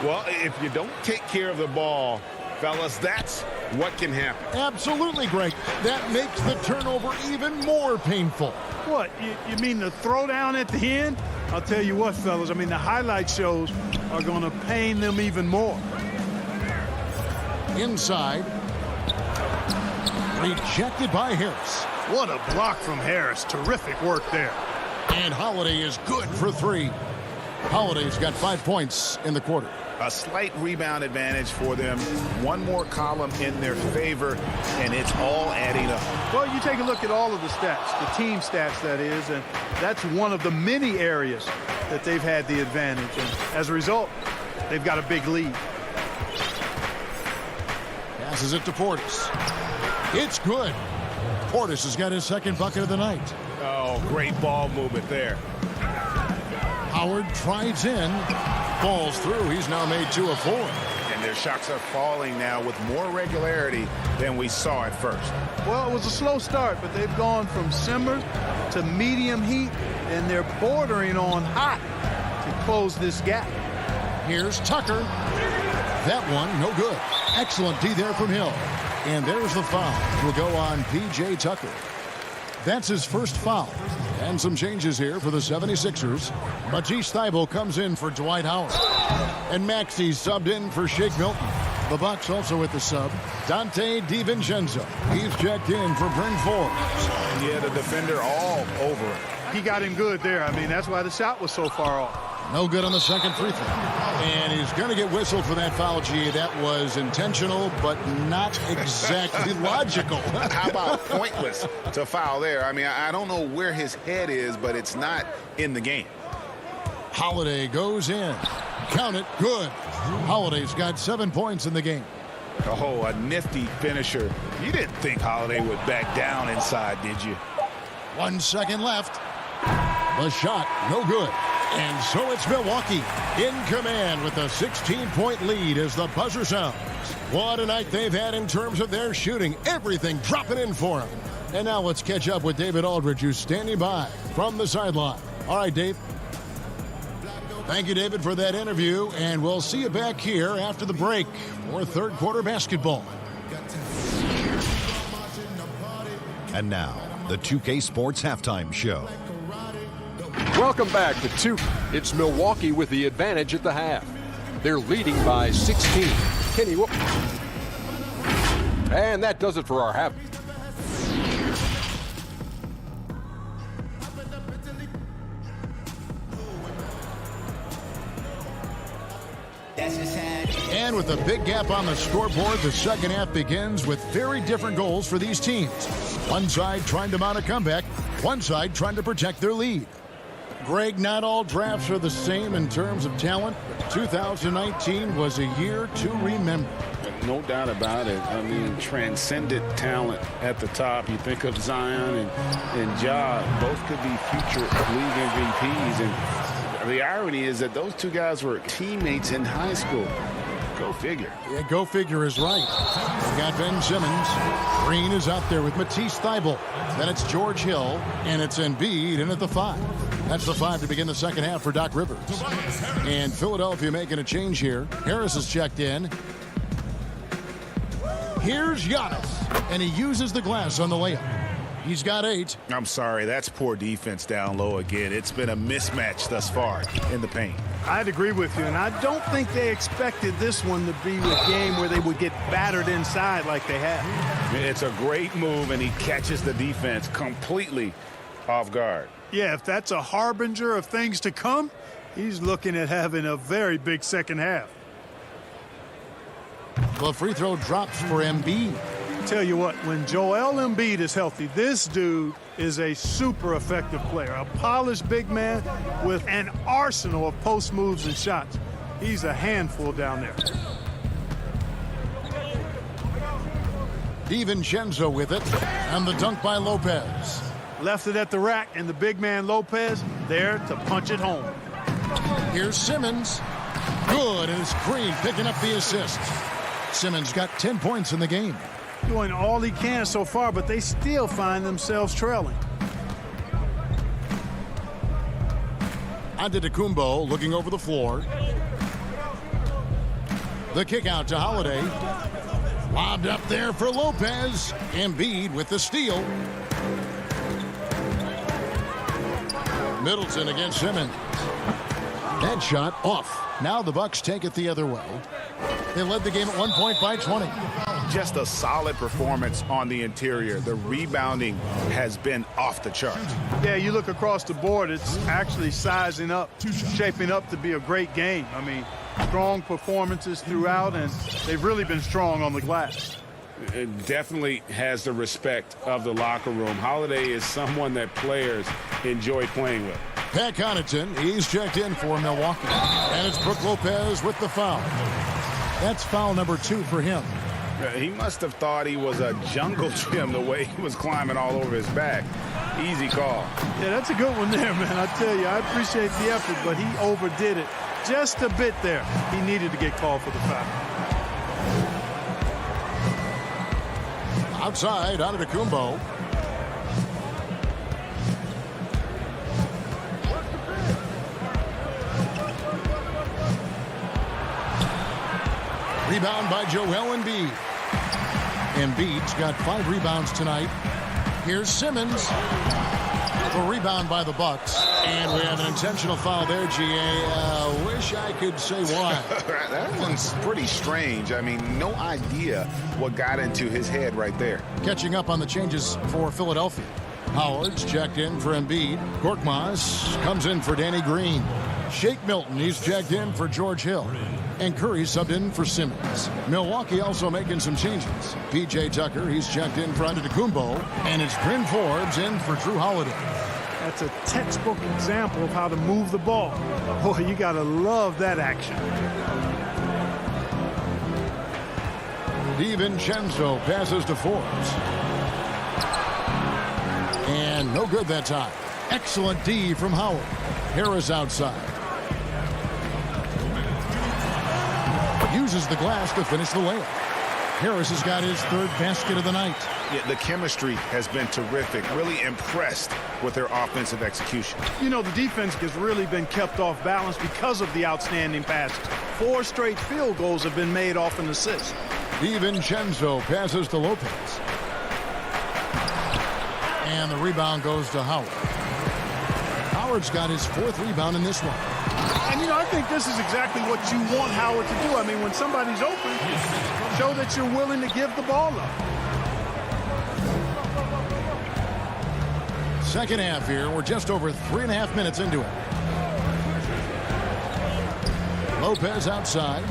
Well, if you don't take care of the ball, fellas, that's what can happen. Absolutely, Greg. That makes the turnover even more painful. What, you mean the throwdown at the end? I'll tell you what, fellas, I mean, the highlight shows are going to pain them even more. Inside. Rejected by Harris. What a block from Harris. Terrific work there. And Holiday is good for 3. Holiday's got 5 points in the quarter. A slight rebound advantage for them. One more column in their favor, and it's all adding up. Well, you take a look at all of the stats, the team stats, that is, and that's one of the many areas that they've had the advantage. And as a result, they've got a big lead. Passes it to Portis. It's good. Portis has got his second bucket of the night. Oh, great ball movement there. Howard tries in. Falls through. He's now made 2 of 4. And their shots are falling now with more regularity than we saw at first. Well, it was a slow start, but they've gone from simmer to medium heat, and they're bordering on hot to close this gap. Here's Tucker. That one, no good. Excellent D there from Hill. And there's the foul. Will go on P.J. Tucker. That's his first foul. And some changes here for the 76ers. Matisse Thybulle comes in for Dwight Howard. And Maxey subbed in for Shake Milton. The Bucks also with the sub. Dante DiVincenzo. He's checked in for Bryn Forbes. Yeah, the defender all over it. He got him good there. I mean, that's why the shot was so far off. No good on the second free throw. And he's going to get whistled for that foul, G. That was intentional, but not exactly logical. How about pointless to foul there? I mean, I don't know where his head is, but it's not in the game. Holiday goes in. Count it. Good. Holiday's got 7 points in the game. Oh, a nifty finisher. You didn't think Holiday would back down inside, did you? 1 second left. The shot, no good. And so it's Milwaukee in command with a 16-point lead as the buzzer sounds. What a night they've had in terms of their shooting. Everything dropping in for them. And now let's catch up with David Aldridge, who's standing by from the sideline. All right, Dave. Thank you, David, for that interview. And we'll see you back here after the break for third quarter basketball. And now, the 2K Sports Halftime Show. Welcome back to 2. It's Milwaukee with the advantage at the half. They're leading by 16. Kenny, and that does it for our half. And with a big gap on the scoreboard, the second half begins with very different goals for these teams. One side trying to mount a comeback, one side trying to protect their lead. Greg, not all drafts are the same in terms of talent, but 2019 was a year to remember. No doubt about it. I mean, transcendent talent at the top. You think of Zion and Ja, both could be future league MVPs. And the irony is that those two guys were teammates in high school. Go figure. Yeah, go figure is right. We got Ben Simmons. Green is out there with Matisse Thybulle. Then it's George Hill, and it's Embiid in at the 5. That's the 5 to begin the second half for Doc Rivers. And Philadelphia making a change here. Harris is checked in. Here's Giannis, and he uses the glass on the layup. He's got 8. I'm sorry, that's poor defense down low again. It's been a mismatch thus far in the paint. I'd agree with you, and I don't think they expected this one to be a game where they would get battered inside like they have. It's a great move, and he catches the defense completely off guard. Yeah, if that's a harbinger of things to come, he's looking at having a very big second half. The free throw drops for Embiid. Tell you what, when Joel Embiid is healthy, this dude is a super effective player. A polished big man with an arsenal of post moves and shots. He's a handful down there. DiVincenzo with it, and the dunk by Lopez. Left it at the rack, and the big man Lopez there to punch it home. Here's Simmons. Good, and it's Green picking up the assist. Simmons got 10 points in the game. Doing all he can so far, but they still find themselves trailing. Antetokounmpo looking over the floor. The kick out to Holiday. Lobbed up there for Lopez. Embiid with the steal. Middleton against Simmons. That shot off. Now the Bucks take it the other way. They led the game at 1 point by 20. Just a solid performance on the interior. The rebounding has been off the chart. Yeah, you look across the board, it's actually sizing up, shaping up to be a great game. I mean, strong performances throughout, and they've really been strong on the glass. It definitely has the respect of the locker room. Holiday is someone that players enjoy playing with. Pat Connaughton, he's checked in for Milwaukee. And it's Brook Lopez with the foul. That's foul number 2 for him. He must have thought he was a jungle gym the way he was climbing all over his back. Easy call. Yeah, that's a good one there, man. I tell you, I appreciate the effort, but he overdid it just a bit there. He needed to get called for the foul. Outside, Antetokounmpo. Rebound by Joel Embiid. Embiid's got 5 rebounds tonight. Here's Simmons. A rebound by the Bucks. And we have an intentional foul there, GA. Wish I could say why. That one's pretty strange. I mean, no idea what got into his head right there. Catching up on the changes for Philadelphia. Howard's checked in for Embiid. Korkmaz comes in for Danny Green. Shake Milton, he's checked in for George Hill. And Curry subbed in for Simmons. Milwaukee also making some changes. P.J. Tucker, he's checked in for Antetokounmpo. And it's Bryn Forbes in for Drew Holiday. That's a textbook example of how to move the ball. Boy, you got to love that action. DiVincenzo passes to Forbes. And no good that time. Excellent D from Howard. Harris outside. Uses the glass to finish the layup. Harris has got his third basket of the night. Yeah, the chemistry has been terrific. Really impressed with their offensive execution. You know, the defense has really been kept off balance because of the outstanding passes. 4 straight field goals have been made off an assist. DiVincenzo passes to Lopez. And the rebound goes to Howard. Howard's got his 4th rebound in this one. And, you know, I think this is exactly what you want Howard to do. I mean, when somebody's open, show that you're willing to give the ball up. Second half here. We're just over 3.5 minutes into it. Lopez outside.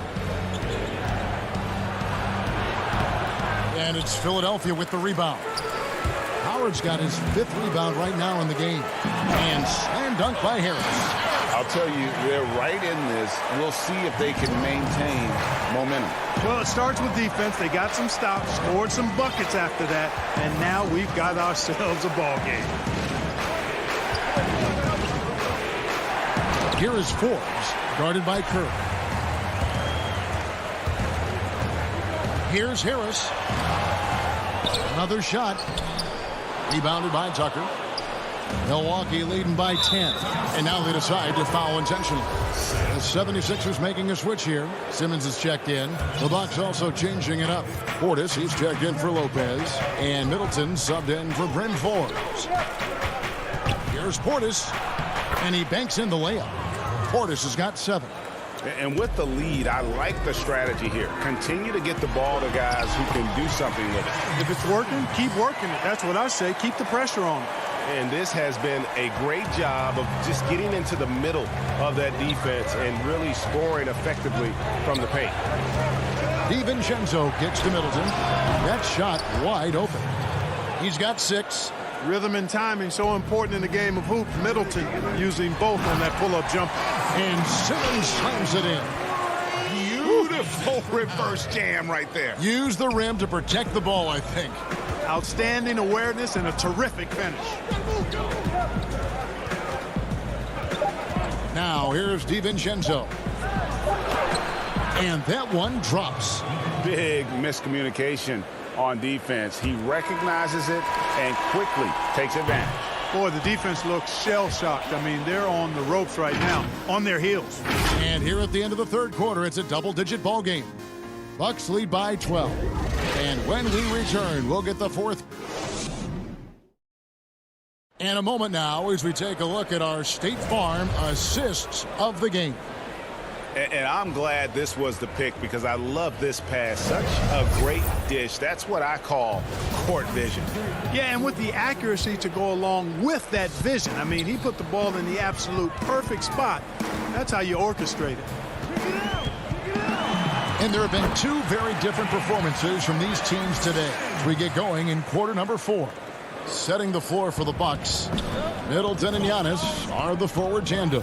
And it's Philadelphia with the rebound. Howard's got his 5th rebound right now in the game. And slam dunk by Harris. I'll tell you, they're right in this. We'll see if they can maintain momentum. Well, it starts with defense. They got some stops, scored some buckets after that, and now we've got ourselves a ball game. Here is Forbes, guarded by Kerr. Here's Harris. Another shot. Rebounded by Tucker. Milwaukee leading by 10. And now they decide to foul intentionally. The 76ers making a switch here. Simmons is checked in. The Bucks also changing it up. Portis, he's checked in for Lopez. And Middleton subbed in for Bryn Forbes. Here's Portis. And he banks in the layup. Portis has got 7. And with the lead, I like the strategy here. Continue to get the ball to guys who can do something with it. If it's working, keep working it. That's what I say. Keep the pressure on it. And this has been a great job of just getting into the middle of that defense and really scoring effectively from the paint. DiVincenzo gets to Middleton. That shot wide open. He's got 6. Rhythm and timing so important in the game of hoops. Middleton using both on that pull-up jumper. And Simmons slams it in. Beautiful reverse jam right there. Use the rim to protect the ball, I think. Outstanding awareness and a terrific finish. Now here's DiVincenzo. And that one drops. Big miscommunication on defense. He recognizes it and quickly takes advantage. Boy, the defense looks shell-shocked. I mean, they're on the ropes right now, on their heels. And here at the end of the third quarter, it's a double-digit ball game. Bucks lead by 12. And when we return, we'll get the 4th. And a moment now as we take a look at our State Farm assists of the game. And I'm glad this was the pick because I love this pass. Such a great dish. That's what I call court vision. Yeah, and with the accuracy to go along with that vision. I mean, he put the ball in the absolute perfect spot. That's how you orchestrate it. And there have been 2 very different performances from these teams today as we get going in quarter number 4. Setting the floor for the Bucks, Middleton and Giannis are the forward tandem.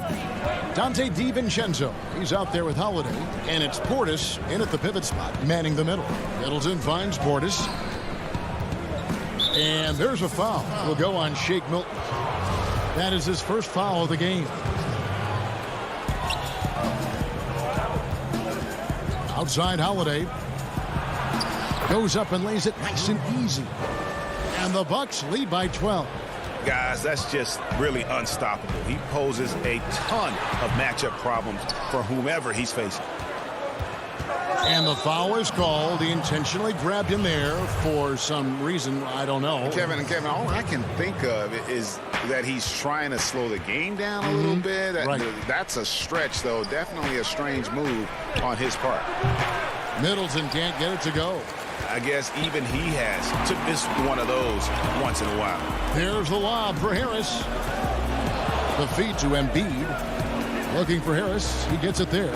Dante DiVincenzo, he's out there with Holiday, and it's Portis in at the pivot spot, manning the middle. Middleton finds Portis. And there's a foul. Will go on Shake Milton. That is his first foul of the game. Outside Holiday. Goes up and lays it nice and easy. And the Bucks lead by 12. Guys, that's just really unstoppable. He poses a ton of matchup problems for whomever he's facing. And the foul is called. He intentionally grabbed him there for some reason. I don't know. Kevin, all I can think of is that he's trying to slow the game down a little bit. Right. That's a stretch, though. Definitely a strange move on his part. Middleton can't get it to go. I guess even he has to miss one of those once in a while. There's the lob for Harris. The feed to Embiid. Looking for Harris. He gets it there.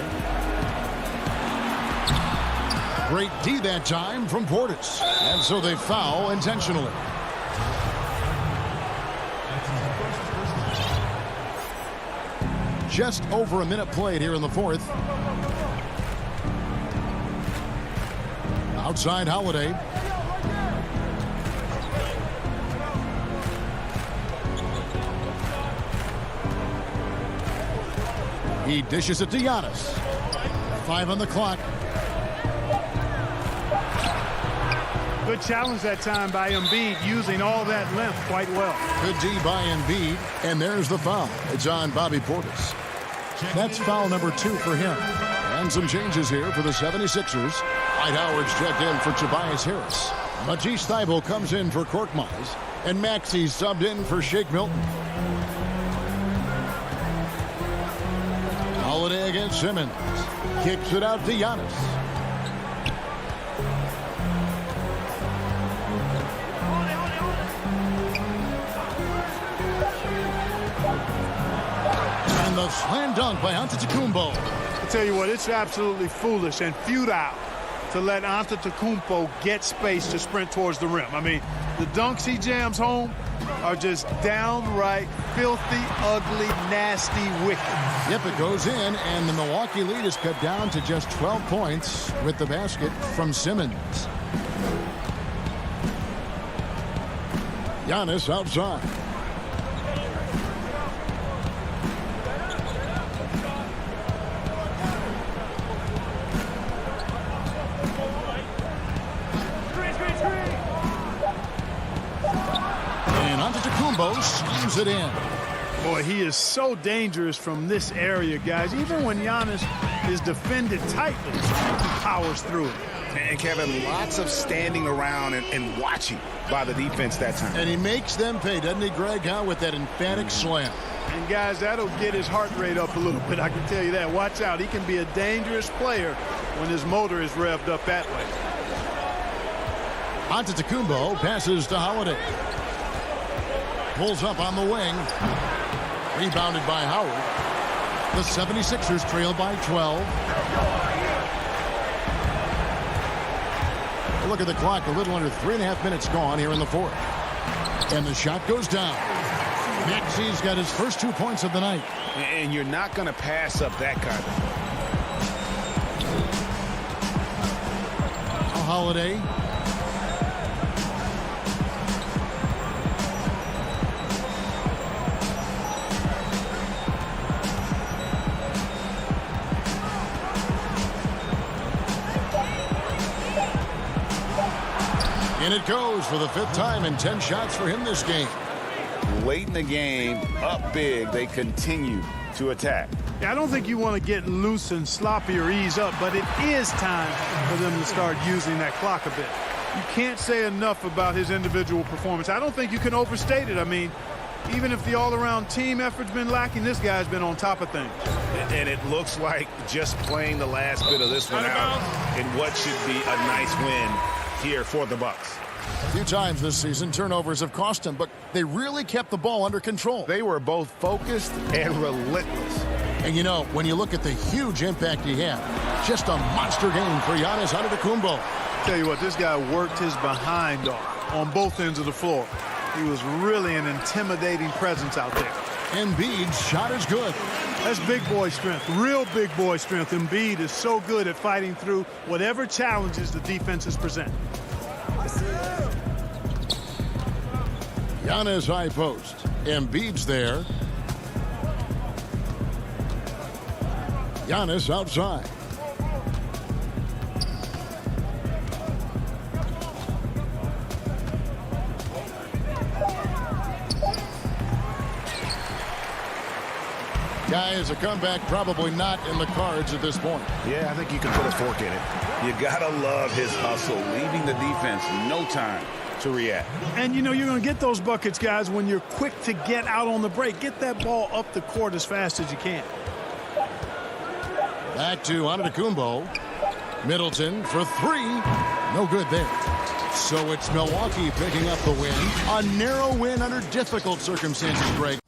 Great D that time from Portis. And so they foul intentionally. just over a minute played here in the fourth. Outside Holiday. He dishes it to Giannis. 5 on the clock. Good challenge that time by Embiid, using all that length quite well. Good D by Embiid, and there's the foul. It's on Bobby Portis. That's foul number 2 for him. And some changes here for the 76ers. Dwight Howard's checked in for Tobias Harris. Matisse Thybulle comes in for Korkmaz, and Maxey's subbed in for Shake Milton. Holiday against Simmons. Kicks it out to Giannis. And the slam dunk by Antetokounmpo. I tell you what, it's absolutely foolish and futile to let Antetokounmpo get space to sprint towards the rim. I mean, the dunks he jams home are just downright filthy, ugly, nasty, wicked. Yep, it goes in, and the Milwaukee lead is cut down to just 12 points with the basket from Simmons. Giannis outside. And Antetokounmpo slams it in. Boy, he is so dangerous from this area, guys. Even when Giannis is defended tightly, he powers through it. And Kevin, lots of standing around and watching by the defense that time. And he makes them pay, doesn't he, Greg, with that emphatic slam. And, guys, that'll get his heart rate up a little bit, I can tell you that. Watch out. He can be a dangerous player when his motor is revved up that way. Antetokounmpo passes to Holiday. Pulls up on the wing. Rebounded by Howard. The 76ers trail by 12. Look at the clock. A little under 3.5 minutes gone here in the fourth. And the shot goes down. Maxey's got his first 2 points of the night. And you're not going to pass up that kind of. Holiday. And it goes for the 5th time and 10 shots for him this game. Late in the game, up big, they continue to attack. Yeah, I don't think you want to get loose and sloppy or ease up, but it is time for them to start using that clock a bit. You can't say enough about his individual performance. I don't think you can overstate it. I mean, even if the all-around team effort's been lacking, this guy's been on top of things. And it looks like just playing the last bit of this one out in what should be a nice win here for the Bucks. A few times this season, turnovers have cost him, but they really kept the ball under control. They were both focused and relentless. And you know, when you look at the huge impact he had, just a monster game for Giannis Antetokounmpo. Tell you what, this guy worked his behind off on both ends of the floor. He was really an intimidating presence out there. Embiid's shot is good. That's big boy strength, real big boy strength. Embiid is so good at fighting through whatever challenges the defenses present. Giannis high post. Embiid's there. Giannis outside. Guys, a comeback probably not in the cards at this point. Yeah, I think you can put a fork in it. You gotta love his hustle, leaving the defense no time to react. And you know you're going to get those buckets, guys, when you're quick to get out on the break. Get that ball up the court as fast as you can. Back to Antetokounmpo. Middleton for 3. No good there. So it's Milwaukee picking up the win. A narrow win under difficult circumstances, Greg.